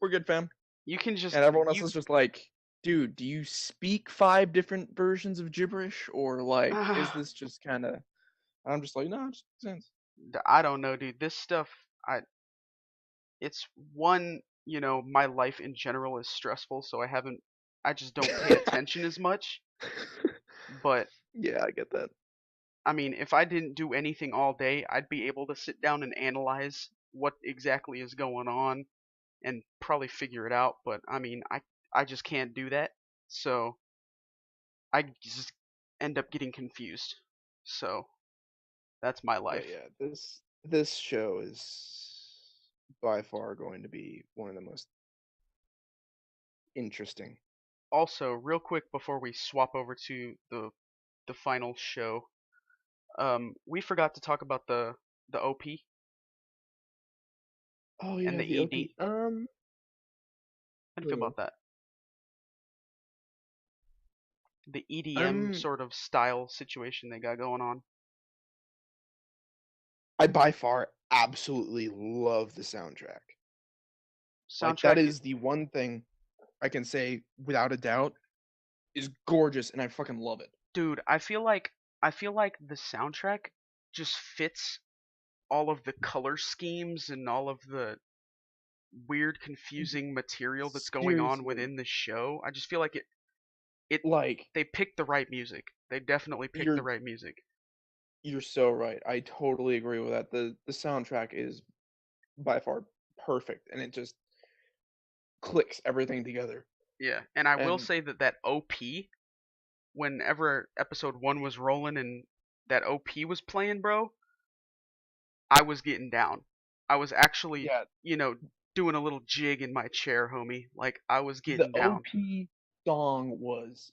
We're good, fam. You can just And everyone else you is just like, dude, do you speak 5 different versions of gibberish, or like, is this just kind of? I'm just like, no, it just makes sense. I don't know, dude. This stuff I it's one, my life in general is stressful, so I just don't pay attention as much. But Yeah, I get that. I mean, if I didn't do anything all day, I'd be able to sit down and analyze what exactly is going on and probably figure it out. But I mean, I just can't do that. So I just end up getting confused. So that's my But life. yeah, this show is by far going to be one of the most interesting. Also, real quick before we swap over to the final show, we forgot to talk about the OP Oh and yeah, the the OP. ED. How do you feel Ooh. about that? The EDM I'm sort of style situation they got going on. I by far absolutely love the soundtrack. Like that Soundtrack, is the one thing I can say without a doubt is gorgeous, and I fucking love it. dude, I feel like the soundtrack just fits all of the color schemes and all of the weird, confusing material that's going on Seriously, within the show. I just feel like it like they picked the right music. They definitely picked the you're right music. you're so right. I totally agree with that. The soundtrack is by far perfect, and it just clicks everything together. Yeah, and I will And say that OP, whenever episode 1 was rolling and that OP was playing, bro, I was getting down. I was actually, yeah, doing a little jig in my chair, homie. Like I was the getting down. OP song was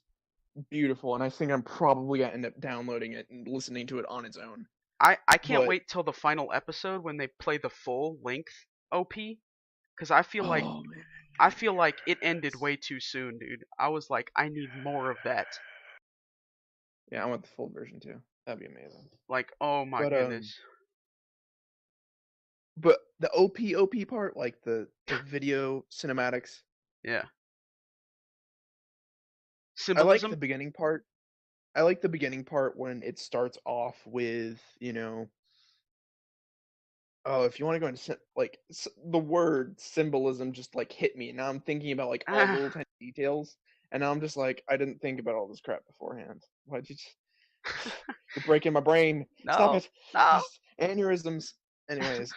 beautiful, and I think I'm probably gonna end up downloading it and listening to it on its own. I can't But wait till the final episode when they play the full length OP cuz I feel like it ended yes. way too soon, dude. I was like I need more of that. Yeah, I want the full version too. That'd be amazing. Like oh my But goodness. but the OP part, like the video cinematics, Yeah. I like the Symbolism? beginning part. I like the beginning part when it starts off with, oh, if you want to go into like the word symbolism just like hit me. Now I'm thinking about like all the little tiny details, and now I'm just like, I didn't think about all this crap beforehand. Why'd you just, you're breaking my brain. Stop No. it. No. Just aneurysms. Anyways,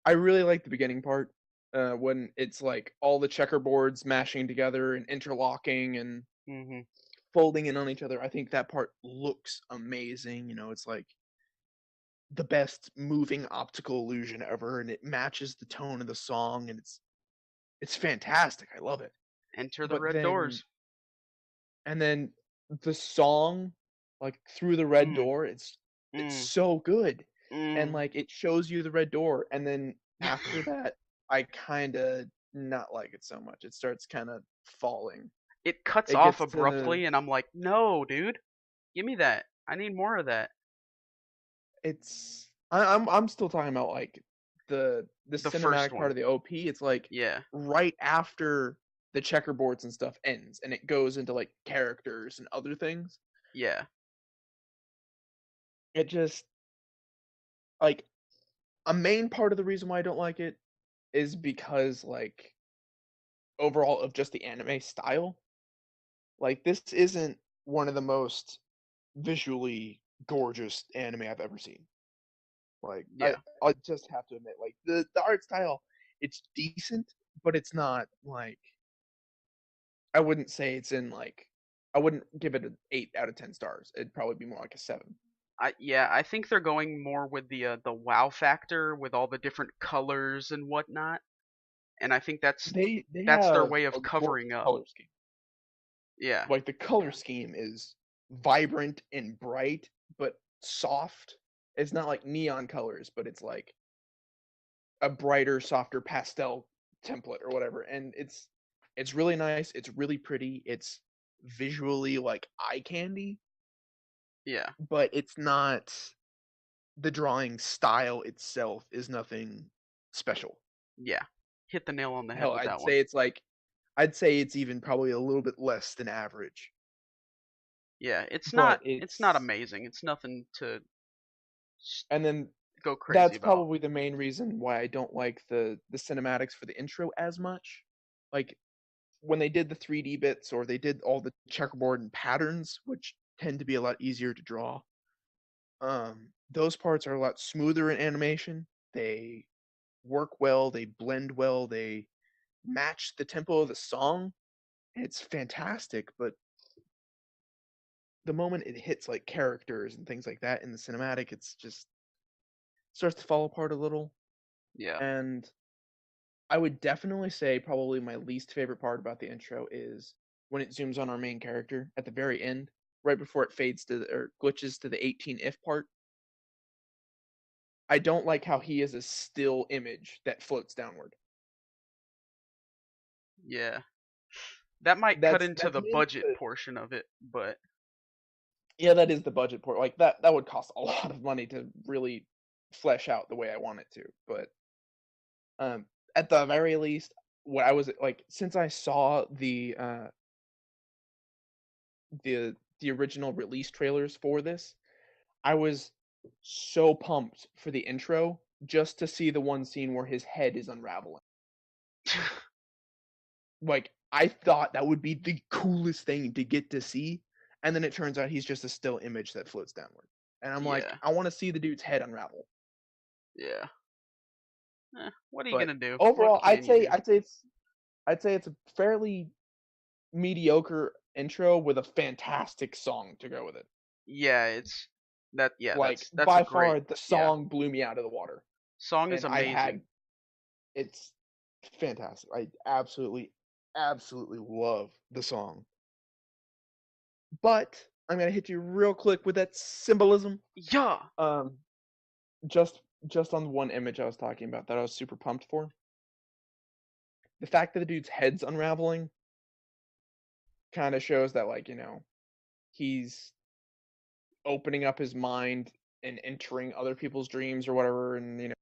I really like the beginning part, when it's like all the checkerboards mashing together and interlocking and Mhm. folding in on each other. I think that part looks amazing. It's like the best moving optical illusion ever, and it matches the tone of the song, and it's fantastic. I love it. Enter the But red then doors. and then the song, like through the red Mm. door, it's Mm. so good, and Mm. like it shows you the red door, and then after that, I kind of not like it so much. It starts kind of falling. It cuts It off gets to the abruptly and I'm like, "No, dude. Give me that. I need more of that." it's I'm still talking about like the The first cinematic part one. of the OP. It's like Yeah. right after the checkerboards and stuff ends, and it goes into like characters and other things. Yeah. It just like a main part of the reason why I don't like it is because like overall of just the anime style. Like this isn't one of the most visually gorgeous anime I've ever seen. Like Yeah. I just have to admit, like the art style, it's decent, but it's not like I wouldn't say it's in like I wouldn't give it an 8 out of 10 stars. It'd probably be more like a 7. I think they're going more with the wow factor with all the different colors and whatnot, and I think They that's their have way a of covering gorgeous up. color scheme. Yeah. Like the color scheme is vibrant and bright, but soft. It's not like neon colors, but it's like a brighter, softer pastel template or whatever. And it's really nice. It's really pretty. It's visually like eye candy, Yeah. but it's not the drawing style itself is nothing special. Yeah. Hit the nail on the head Hell, with I'd that one. say it's like I'd say it's even probably a little bit less than average. Yeah, But it's not it's amazing. It's nothing to and then go crazy that's about. probably the main reason why I don't like the cinematics for the intro as much. Like when they did the 3D bits or they did all the checkerboard and patterns, which tend to be a lot easier to draw, those parts are a lot smoother in animation. They work well, they blend well, they match the tempo of the song. It's fantastic, but the moment it hits like characters and things like that in the cinematic, it's just starts to fall apart a little. Yeah. And I would definitely say probably my least favorite part about the intro is when it zooms on our main character at the very end, right before it fades to or glitches to the 18 if part. I don't like how he is a still image that floats downward. Yeah. That might cut into That's the maybe budget portion of it, but yeah, that is the budget part. Like that would cost a lot of money to really flesh out the way I want it to. But um, at the very least, what I was like since I saw the original release trailers for this, I was so pumped for the intro just to see the one scene where his head is unraveling. Like I thought that would be the coolest thing to get to see, and then it turns out he's just a still image that floats downward. And I'm like, yeah. I want to see the dude's head unravel. Yeah. What are you But gonna do? What overall, can you do? I'd say it's a fairly mediocre intro with a fantastic song to go with it. Yeah, it's that. Yeah, Like that's a by great. far the Yeah, song blew me out of the water, song is and I had amazing. it's fantastic. I absolutely love the song. But I'm gonna hit you real quick with that symbolism. Yeah. Um, just on one image I was talking about that I was super pumped for. The fact that the dude's head's unraveling kind of shows that like he's opening up his mind and entering other people's dreams or whatever, and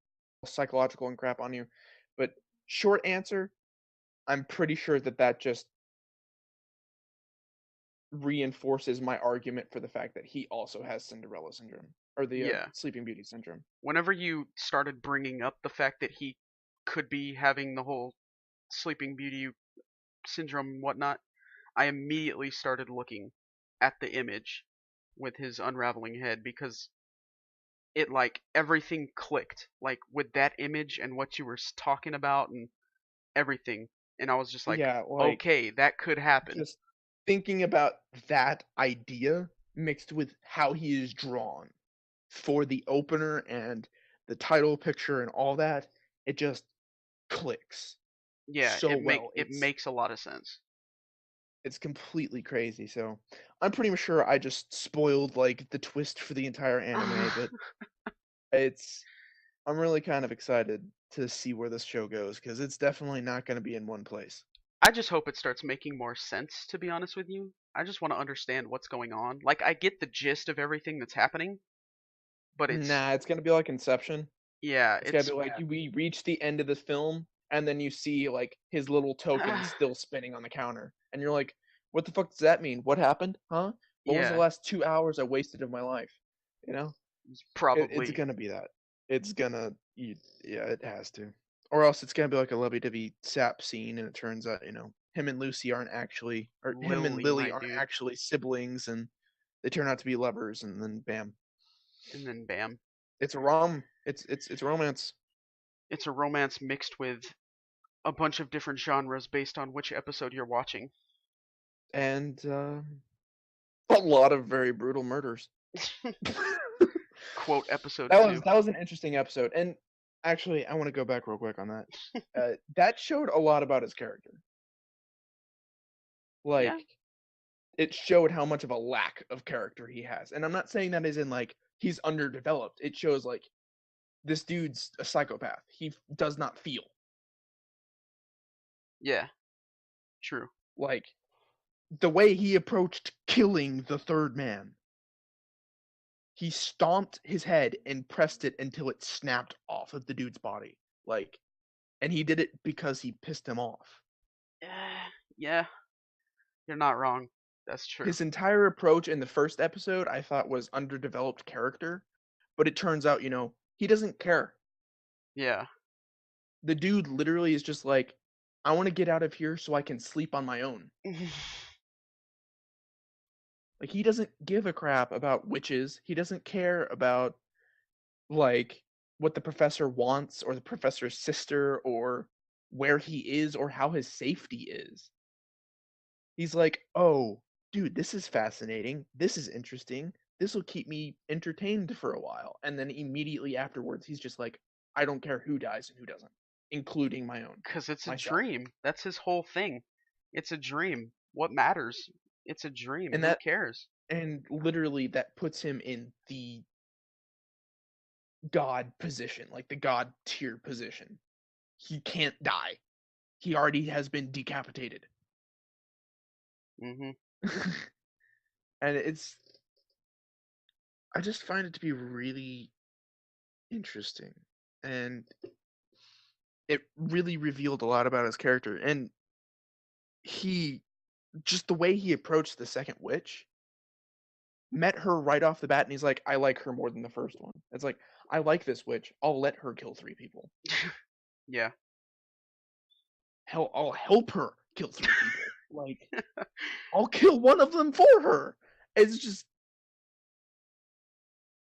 psychological and crap on you. But short answer, I'm pretty sure that just reinforces my argument for the fact that he also has Cinderella syndrome or the Yeah. Sleeping Beauty syndrome. Whenever you started bringing up the fact that he could be having the whole Sleeping Beauty syndrome and whatnot, I immediately started looking at the image with his unraveling head because it like everything clicked like with that image and what you were talking about and everything, and I was just like, Yeah, like okay, that could happen. just thinking about that idea mixed with how he is drawn for the opener and the title picture and all that, it just clicks Yeah, so well. it makes a lot of sense. It's completely crazy. So I'm pretty sure I just spoiled like the twist for the entire anime, but it's I'm really kind of excited to see where this show goes because it's definitely not going to be in one place. I just hope it starts making more sense, to be honest with you. I just want to understand what's going on. Like I get the gist of everything that's happening, but it's Nah, it's going to be like Inception. yeah, It's going to it's be like we reach the end of the film and then you see like his little token still spinning on the counter and you're like, what the fuck does that mean? What happened? Huh? What was the yeah, last 2 hours I wasted of my life? You know? It's probably gonna be that. It's gonna, yeah, it has to. Or else it's gonna be like a lovey-dovey sap scene, and it turns out, him and Lucy aren't actually, or him and Lily, Lily my aren't dude. actually siblings, and They turn out to be lovers, and then bam, And then bam. it's a rom. It's romance. It's a romance mixed with a bunch of different genres based on which episode you're watching. And a lot of very brutal murders. Quote episode That 2. was an interesting episode. And actually, I want to go back real quick on that. That showed a lot about his character. Like, Yeah. it showed how much of a lack of character he has. And I'm not saying that as in like he's underdeveloped. It shows like this dude's a psychopath. He does not feel. Yeah. True. Like the way he approached killing the third man. He stomped his head and pressed it until it snapped off of the dude's body. Like, and he did it because he pissed him off. Yeah. You're not wrong. That's true. His entire approach in the first episode I thought was underdeveloped character, but it turns out, you know, he doesn't care. Yeah. The dude literally is just like, I want to get out of here so I can sleep on my own. Like, he doesn't give a crap about witches. He doesn't care about, like, what the professor wants or the professor's sister or where he is or how his safety is. He's like, oh, dude, this is fascinating. This is interesting. This will keep me entertained for a while. And then immediately afterwards, he's just like, I don't care who dies and who doesn't, including my own. Because it's a myself. dream. That's his whole thing. It's a dream. What matters? It's a dream. And Who that cares? and literally that puts him in the god position, like the god tier position. He can't die. He already has been decapitated. Hmm. And I just find it to be really interesting. And it really revealed a lot about his character. And he, just the way he approached the second witch, met her right off the bat, and he's like, I like her more than the first one. It's like, I like this witch. I'll let her kill 3 people. Yeah. Hell, I'll help her kill 3 people. Like, I'll kill one of them for her. It's just,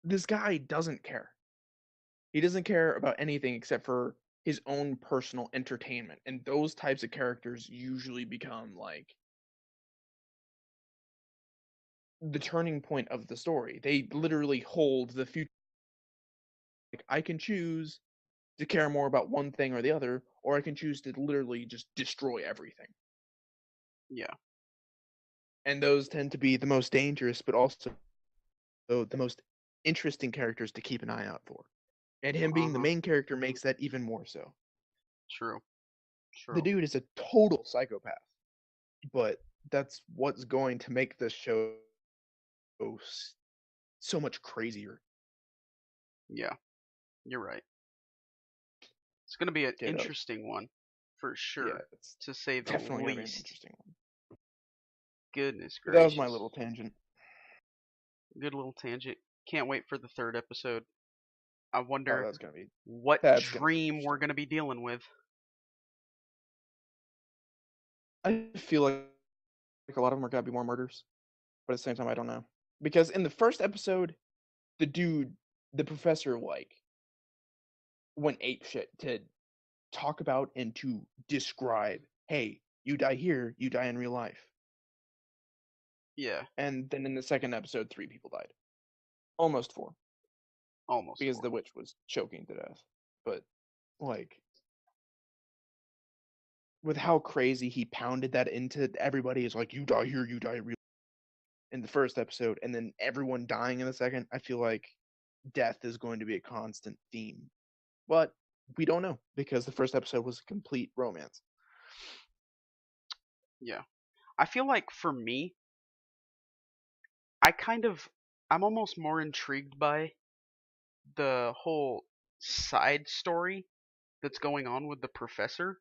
this guy doesn't care. He doesn't care about anything except for his own personal entertainment. And those types of characters usually become like the turning point of the story. They literally hold the future. Like, I can choose to care more about one thing or the other, or I can choose to literally just destroy everything. Yeah. And those tend to be the most dangerous, but also the most interesting characters to keep an eye out for. And him being the main character makes that even more so. True. The True. dude is a total psychopath, but that's what's going to make this show so much crazier. Yeah. You're right. It's gonna be an Yeah, interesting one, for sure, yeah, it's to say the definitely gonna be an least. interesting one. Goodness But gracious. that was my little tangent. Good little tangent. Can't wait for the third episode. I Oh, wonder that's gonna be what that's gonna be dream we're interesting. gonna be dealing with. I feel like a lot of them are gonna be more murders, but at the same time, I don't know, because in the first episode, the dude, the professor, like went ape shit to talk about and to describe, hey, you die here, you die in real life. Yeah, And then in the second episode, 3 people died, almost 4, almost. because 4. the witch was choking to death. But like, with how crazy he pounded that into everybody, is like, you die here, you die real in the first episode, and then everyone dying in the second. I feel like death is going to be a constant theme, but we don't know because the first episode was a complete romance. Yeah. I feel like for me, I'm almost more intrigued by the whole side story that's going on with the professor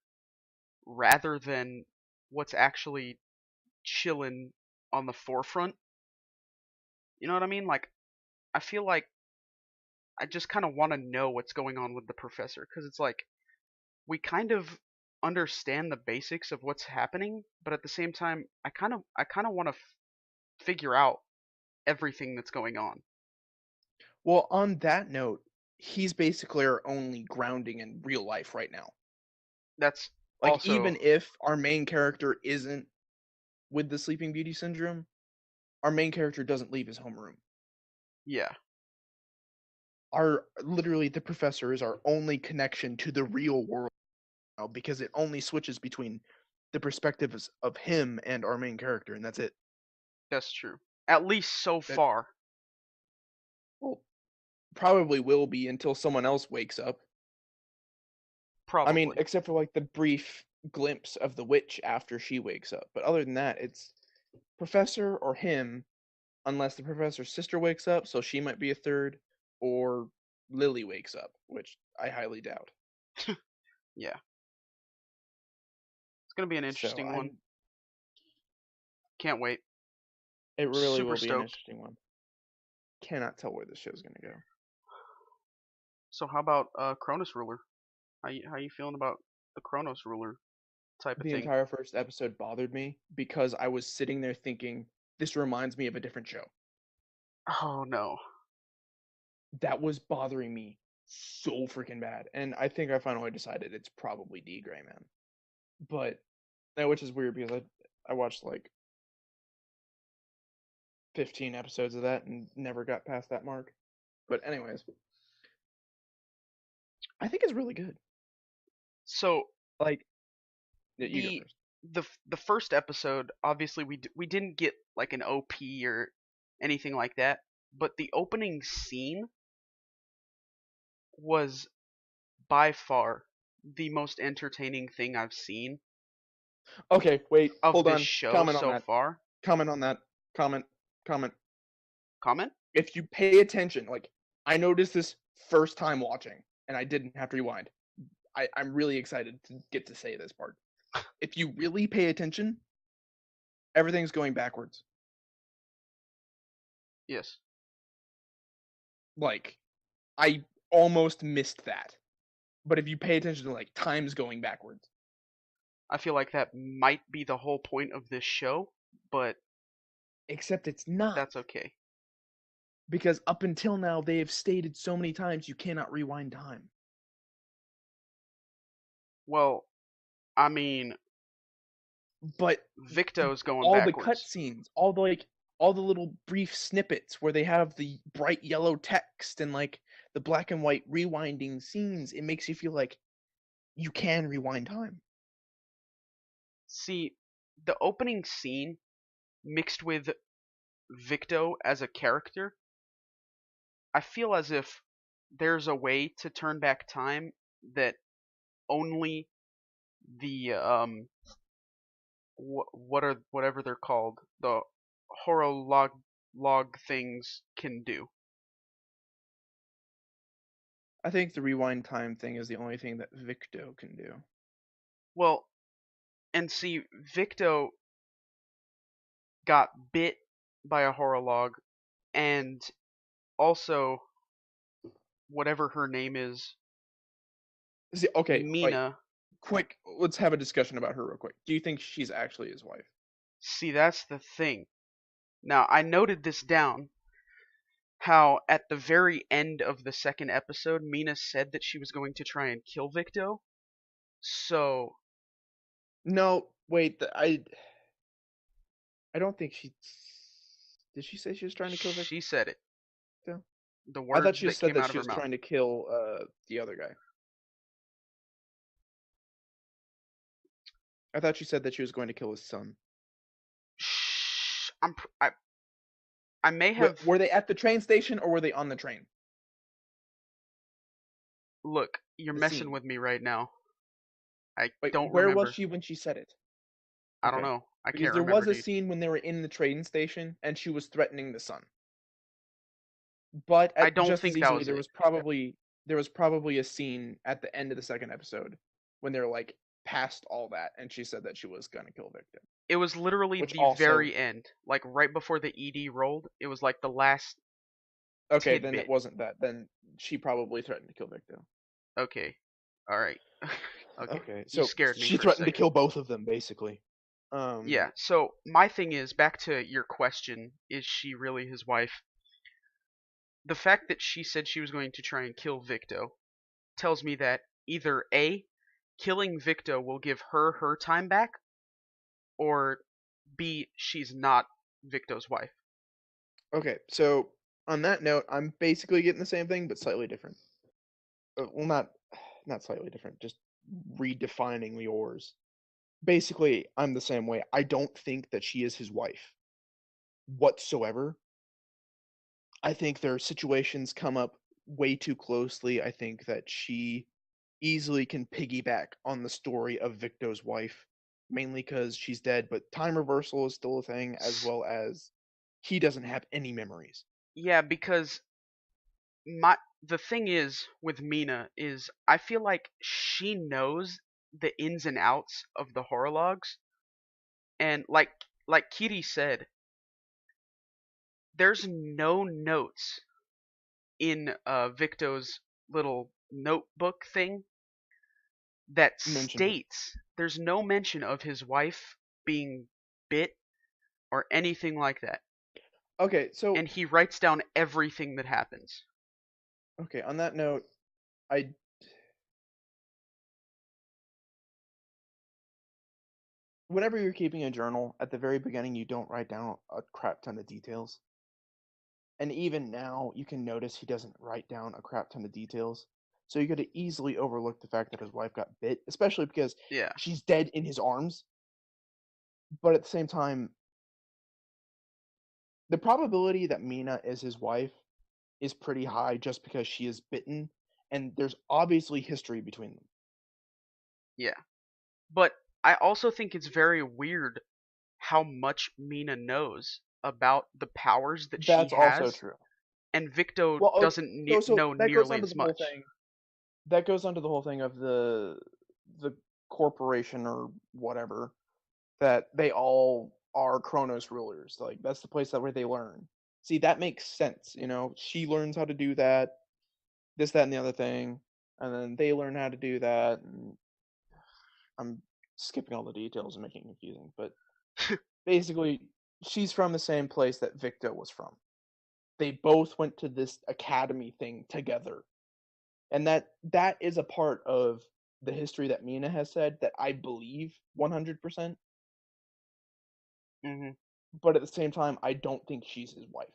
rather than what's actually chilling on the forefront. You know what I mean? Like, I feel like I just kind of want to know what's going on with the professor because it's like we kind of understand the basics of what's happening, but at the same time, I kind of want to figure out everything that's going on. Well, on that note, he's basically our only grounding in real life right now. That's Like, also even if our main character isn't with the Sleeping Beauty syndrome, our main character doesn't leave his homeroom. yeah. Literally the professor is our only connection to the real world now, because it only switches between the perspectives of him and our main character, and that's it. That's true. At least so That- far. Well, probably will be until someone else wakes up. Probably. I mean, except for like the brief glimpse of the witch after she wakes up. But other than that, it's professor or him, unless the professor's sister wakes up, so she might be a third, or Lily wakes up, which I highly doubt. Yeah. It's gonna be an interesting one. Can't wait. It really Super will be an stoked. interesting one. Cannot tell where this show's gonna go. So how about Cronus Ruler? How you feeling about the Cronus Ruler type of The thing? entire first episode bothered me because I was sitting there thinking, this reminds me of a different show. Oh no. That was bothering me so freaking bad. And I think I finally decided it's probably D Gray Man. But which is weird because I watched like 15 episodes of that and never got past that mark. But anyways, I think it's really good. So Like, you go the first. the first episode, obviously we didn't get like an OP or anything like that, but the opening scene was by far the most entertaining thing I've seen Okay, wait, of hold this on. show Comment on so that. far. Comment on that. Comment. Comment? If you pay attention, like, I noticed this first time watching, and I didn't have to rewind. I'm really excited to get to say this part. If you really pay attention, everything's going backwards. Yes. Like, I almost missed that. But if you pay attention to, like, time's going backwards. I feel like that might be the whole point of this show, but Except it's not. that's okay. Because up until now, they have stated so many times you cannot rewind time. Well, I mean, But Victo's going all backwards. the cutscenes, all the little brief snippets where they have the bright yellow text and like the black and white rewinding scenes, it makes you feel like you can rewind time. See, the opening scene mixed with Victo as a character, I feel as if there's a way to turn back time that only the whatever they're called, the horolog things can do. I think the rewind time thing is the only thing that Victo can do. Well, and see, Victo got bit by a horolog, and also whatever her name is, See, okay, Mina. quick, let's have a discussion about her real quick. Do you think she's actually his wife? See, that's the thing. Now, I noted this down. How at the very end of the second episode, Mina said that she was going to try and kill Victo. So No, wait, I don't think did she say she was trying to kill Victo? she said it. Yeah. The I words thought she that just said came that out she of was her mouth. trying to kill the other guy. I thought she said that she was going to kill his son. Shh, I may have. Were they at the train station or were they on the train? Look, you're The messing scene. with me right now. I Wait, don't where remember. was she when she said it? I don't Okay. know. I Because can't there remember. was a Dude. scene when they were in the train station and she was threatening the son. But I don't just think as that easily, was there was probably a scene at the end of the second episode when they're like past all that, and she said that she was gonna kill Victor. It was literally Which the also- very end, like right before the ED rolled. It was like the last. Okay, then tidbit. it wasn't that. Then she probably threatened to kill Victor. Okay, all right. Okay, Okay, you so scared me she for a threatened to second. kill both of them, basically. Yeah. So my thing is, back to your question: is she really his wife? The fact that she said she was going to try and kill Victo tells me that either A, killing Victo will give her her time back, or B, she's not Victo's wife. Okay, so on that note, I'm basically getting the same thing, but slightly different. Well, not slightly different, just redefining yours. Basically, I'm the same way. I don't think that she is his wife whatsoever. I think their situations come up way too closely. I think that she easily can piggyback on the story of Victo's wife, mainly because she's dead, but time reversal is still a thing, as well as he doesn't have any memories. Yeah, because the thing is with Mina is I feel like she knows the ins and outs of the horror logs, and like Kiri said, there's no notes in Victo's little notebook thing that Mention her. states there's no mention of his wife being bit or anything like that. Okay, so And he writes down everything that happens. okay, on that note, I whenever you're keeping a journal, at the very beginning you don't write down a crap ton of details. And even now, you can notice he doesn't write down a crap ton of details. So you could have easily overlooked the fact that his wife got bit, especially because Yeah. she's dead in his arms. But at the same time, the probability that Mina is his wife is pretty high just because she is bitten, and there's obviously history between them. Yeah. But I also think it's very weird how much Mina knows about the powers that she That's also has, true. and Victo Well, okay, doesn't so know that goes nearly onto as the whole much. thing. That goes onto the whole thing of the corporation or whatever that they all are Kronos rulers. Like that's the place that where they learn. See, that makes sense. She learns how to do that, this, that, and the other thing, and then they learn how to do that. And I'm skipping all the details and making it confusing, but basically, she's from the same place that Victo was from. They both went to this academy thing together, and that is a part of the history that Mina has said that I believe 100%. Hmm. But at the same time, I don't think she's his wife.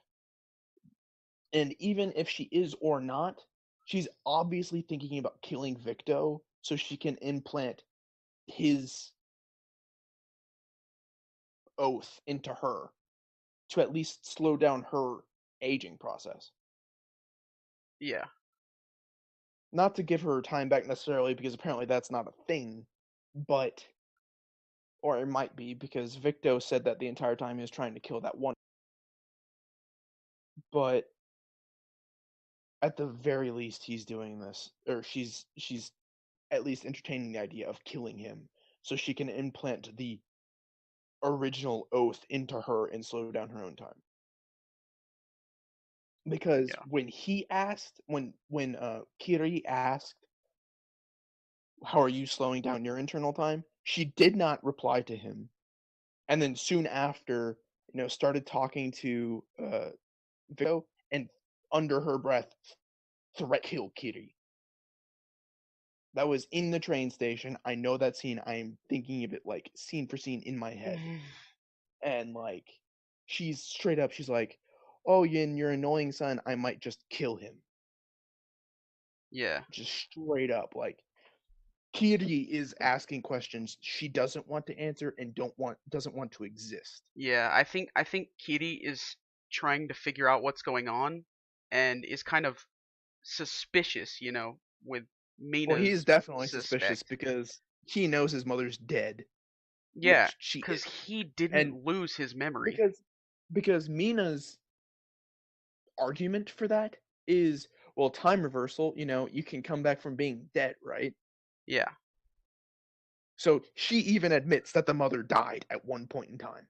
And even if she is or not, she's obviously thinking about killing Victo so she can implant his oath into her to at least slow down her aging process. Yeah. Not to give her time back necessarily, because apparently that's not a thing, but or it might be because Victo said that the entire time he was trying to kill that one. But at the very least, he's doing this, or she's at least entertaining the idea of killing him so she can implant the original oath into her and slow down her own time. Because Yeah. when Kiri asked, "How are you slowing down your internal time?" she did not reply to him, and then soon after, started talking to Vito and under her breath threat kill Kiri. That was in the train station. I know that scene. I am thinking of it like scene for scene in my head. And like she's straight up, she's like, "Oh, Yin, your annoying son, I might just kill him." Yeah. Just straight up, like Kiri is asking questions she doesn't want to answer and doesn't want to exist. Yeah. I think Kiri is trying to figure out what's going on, and is kind of suspicious, with Well, he is Mina's definitely suspicious suspect. because he knows his mother's dead, Yeah, which she because isn't. he didn't And lose his memory. because Mina's argument for that is, well, time reversal, you can come back from being dead, right? Yeah. So she even admits that the mother died at one point in time.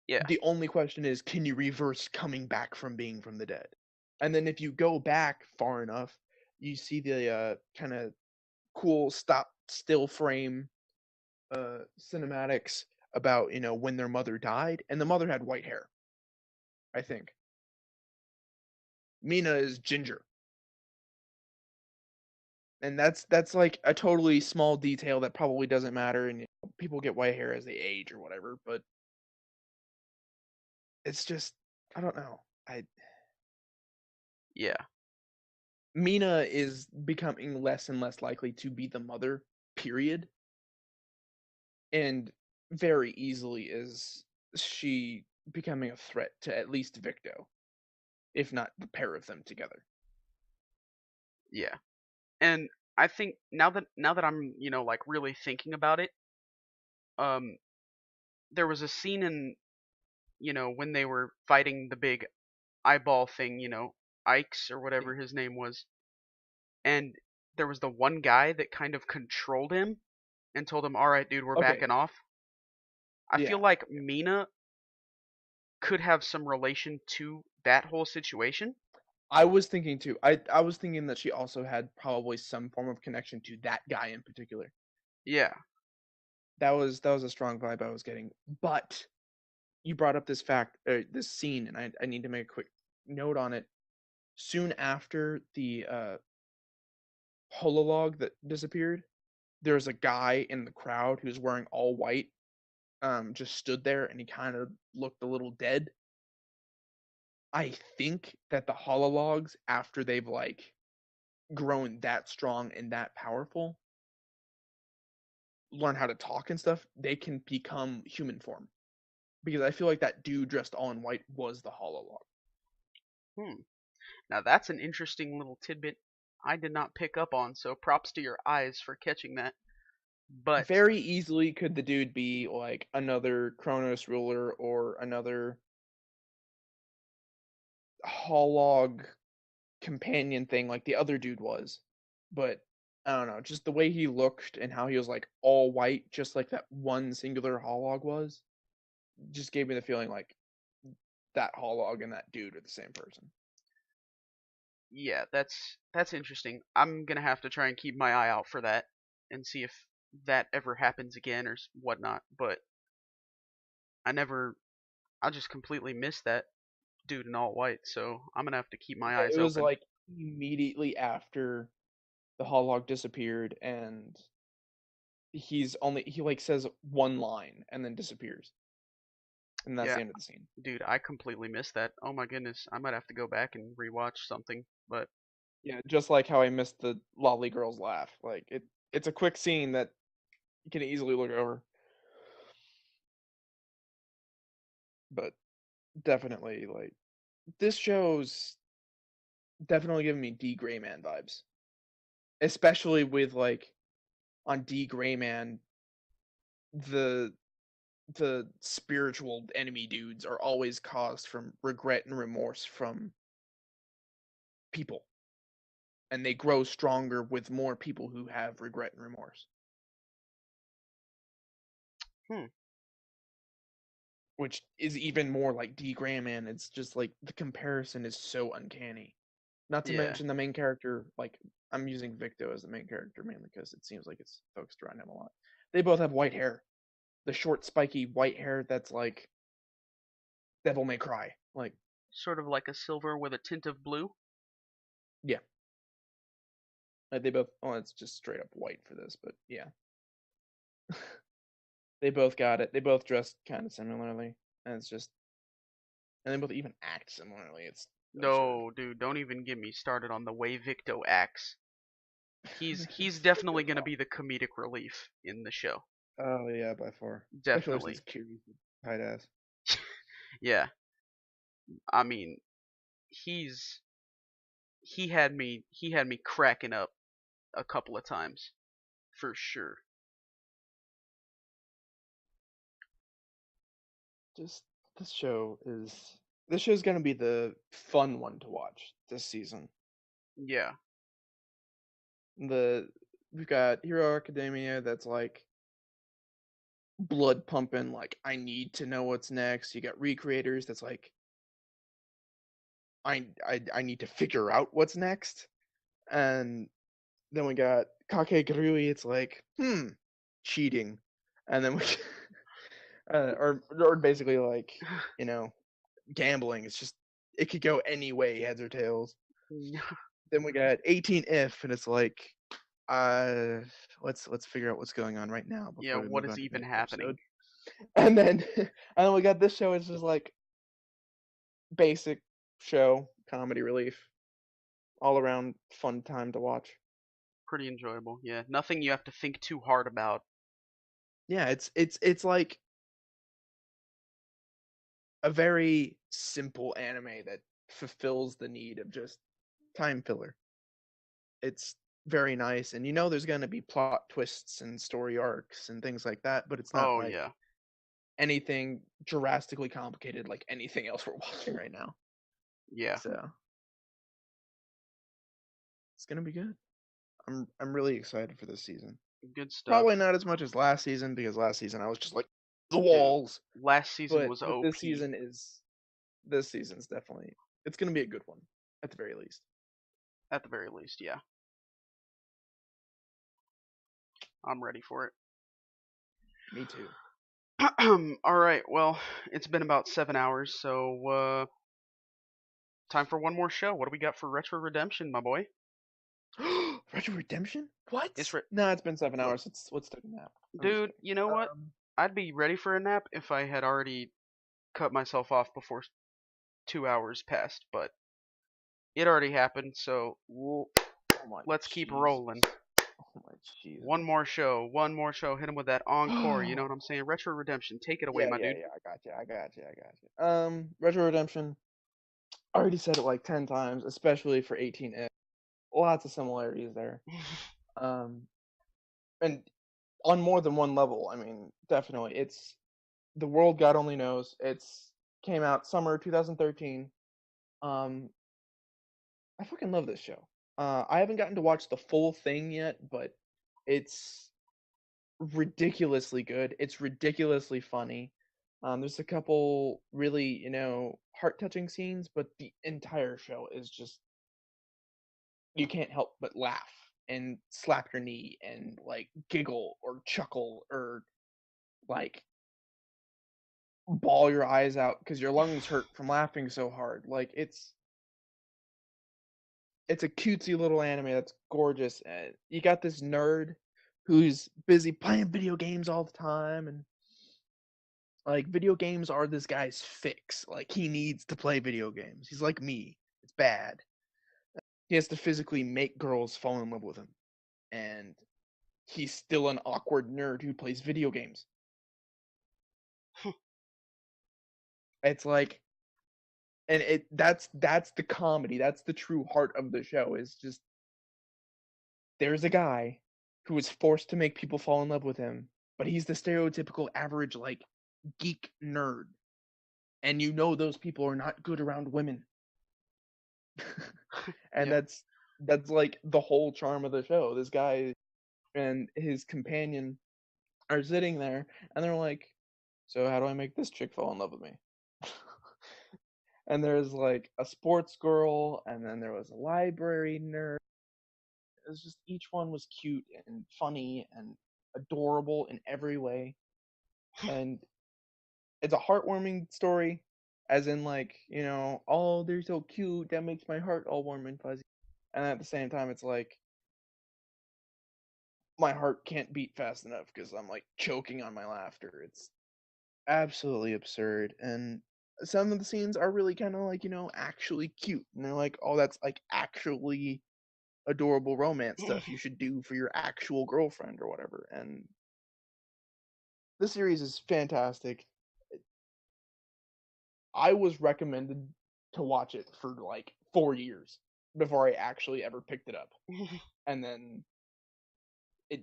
Yeah. The only question is, can you reverse coming back from being from the dead? And then if you go back far enough, you see the kind of cool stop still frame cinematics about when their mother died, and the mother had white hair. I think Mina is ginger, and that's like a totally small detail that probably doesn't matter, and people get white hair as they age or whatever. But it's just I don't know. Yeah. Mina is becoming less and less likely to be the mother. Period. And very easily is she becoming a threat to at least Victo, if not the pair of them together. Yeah. And I think now that I'm, like really thinking about it, um there was a scene in, when they were fighting the big eyeball thing, Ikes or Yeah. whatever his name was, and there was the one guy that kind of controlled him and told him, "All right, dude, we're Okay. backing off." I feel Yeah. like Mina could have some relation to that whole situation. I was thinking too. I was thinking that she also had probably some form of connection to that guy in particular. Yeah. That was a strong vibe I was getting. But you brought up this fact, this scene, and I need to make a quick note on it. Soon after the hololog that disappeared, there's a guy in the crowd who's wearing all white, just stood there, and he kind of looked a little dead. I think that the holologs, after they've like grown that strong and that powerful, learn how to talk and stuff, they can become human form. Because I feel like that dude dressed all in white was the hololog. Hmm. Now that's an interesting little tidbit I did not pick up on, so props to your eyes for catching that. But Very easily could the dude be like another Kronos ruler or another holog companion thing like the other dude was. But I don't know, just the way he looked and how he was like all white, just like that one singular holog was, just gave me the feeling like that holog and that dude are the same person. yeah, that's interesting. I'm gonna have to try and keep my eye out for that and see if that ever happens again or whatnot. But I never, I just completely missed that dude in all white, so I'm gonna have to keep my Yeah, eyes it was open. like immediately after the holog disappeared, and he like says one line and then disappears, and that's Yeah, the end of the scene. dude, I completely missed that. Oh my goodness, I might have to go back and rewatch something. But Yeah, just like how I missed the lolly girl's laugh. Like it's a quick scene that you can easily look over, but definitely like this show's definitely giving me D Gray Man vibes, especially with like on D Gray Man the spiritual enemy dudes are always caused from regret and remorse from people, and they grow stronger with more people who have regret and remorse, hmm, which is even more like D Gray Man. It's just like the comparison is so uncanny. Not to yeah, mention the main character, like I'm using Victo as the main character mainly because it seems like it's focused around him a lot. They both have white hair. The short, spiky white hair that's like Devil May Cry. Like, sort of like a silver with a tint of blue. yeah. They both, oh, it's just straight up white for this, but yeah. They both got it. They both dress kind of similarly. And it's just, and they both even act similarly. It's absurd. No, dude, don't even get me started on the way Victo acts. He's definitely gonna be the comedic relief in the show. Oh, yeah, by far. Especially since Definitely. Kiri's a tight ass. Yeah. I mean, he's he had me cracking up a couple of times for sure. Just, this show is, this show's gonna be the fun one to watch this season. Yeah. We've got Hero Academia that's like blood pumping, like I need to know what's next. You got Recreators that's like I need to figure out what's next. And then we got Kakegurui, it's like, cheating. and then we or basically like, you know, gambling. It's just it could go any way, heads or tails. Then we got 18 if, and it's like, uh, let's figure out what's going on right now Yeah, before we what move is on to the even next happening? episode. And then and then we got this show. It's just like basic show, comedy relief, all around fun time to watch. Pretty enjoyable. Yeah, nothing you have to think too hard about. Yeah, it's like a very simple anime that fulfills the need of just time filler. It's very nice, and you know there's gonna be plot twists and story arcs and things like that, but it's not Oh like yeah. anything drastically complicated like anything else we're watching right now. Yeah. So it's gonna be good. I'm really excited for this season. Good stuff. Probably not as much as last season because last season I was just like the Dude, walls. last season But was OP. this season's definitely it's gonna be a good one at the very least. At the very least, yeah. I'm ready for it. Me too. Alright, well, it's been about 7 hours, so time for one more show. What do we got for Retro Redemption, my boy? Retro Redemption? What? It's re- No, it's been 7 look, hours. Let's take a nap. I'm just dude, kidding. you know what? I'd be ready for a nap if I had already cut myself off before 2 hours passed, but it already happened, so Oh my let's keep Jesus. rolling. Oh my Jesus. One more show. Hit him with that encore. You know what I'm saying? Retro Redemption. Take it away, Yeah, my yeah, dude. yeah. I got you. Retro Redemption. I already said it like 10 times, especially for 18F. Lots of similarities there. And on more than one level. I mean, definitely. It's The World God Only Knows. It's came out summer 2013. Um, I fucking love this show. I haven't gotten to watch the full thing yet, but it's ridiculously good. It's ridiculously funny. There's a couple really, heart-touching scenes, but the entire show is just you can't help but laugh and slap your knee and like giggle or chuckle or like bawl your eyes out because your lungs hurt from laughing so hard. Like it's a cutesy little anime that's gorgeous. And you got this nerd who's busy playing video games all the time, and like video games are this guy's fix. Like he needs to play video games. He's like me. It's bad. He has to physically make girls fall in love with him, and he's still an awkward nerd who plays video games. It's like, and that's the comedy. That's the true heart of the show. Is just there's a guy who is forced to make people fall in love with him, but he's the stereotypical average like geek nerd, and you know those people are not good around women. And Yeah. that's like the whole charm of the show. This guy and his companion are sitting there, and they're like, "So how do I make this chick fall in love with me?" And there's like a sports girl, and then there was a library nerd. It was just each one was cute and funny and adorable in every way, and it's a heartwarming story, as in like oh they're so cute that makes my heart all warm and fuzzy, and at the same time it's like my heart can't beat fast enough because I'm like choking on my laughter. It's absolutely absurd, and some of the scenes are really kind of like actually cute, and they're like, oh, that's like actually adorable romance stuff you should do for your actual girlfriend or whatever. And the series is fantastic. I was recommended to watch it for like 4 years before I actually ever picked it up, and then it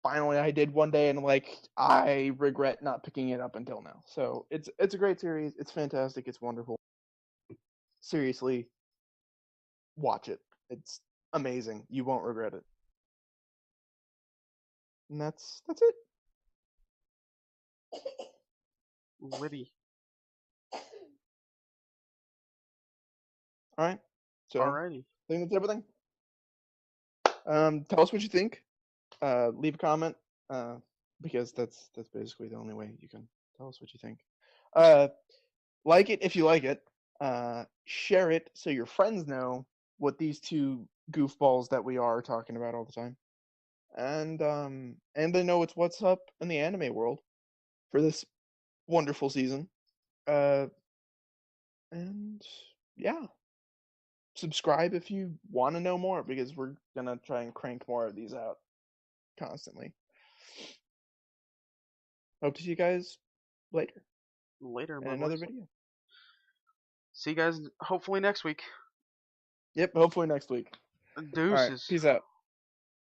finally I did one day, and like I regret not picking it up until now. So it's a great series. It's fantastic. It's wonderful. Seriously, watch it. It's amazing. You won't regret it. And that's it. Witty. All right. So Alrighty. I think that's everything. Tell us what you think. Leave a comment. because that's basically the only way you can tell us what you think. Like it if you like it. Share it so your friends know what these two goofballs that we are talking about all the time, and they know what's up in the anime world for this wonderful season. Uh, and yeah, subscribe if you want to know more because we're gonna try and crank more of these out constantly. Hope to see you guys later Later, in my another boys. video. See you guys hopefully next week. Yep, hopefully next week. All right, Deuces. peace out.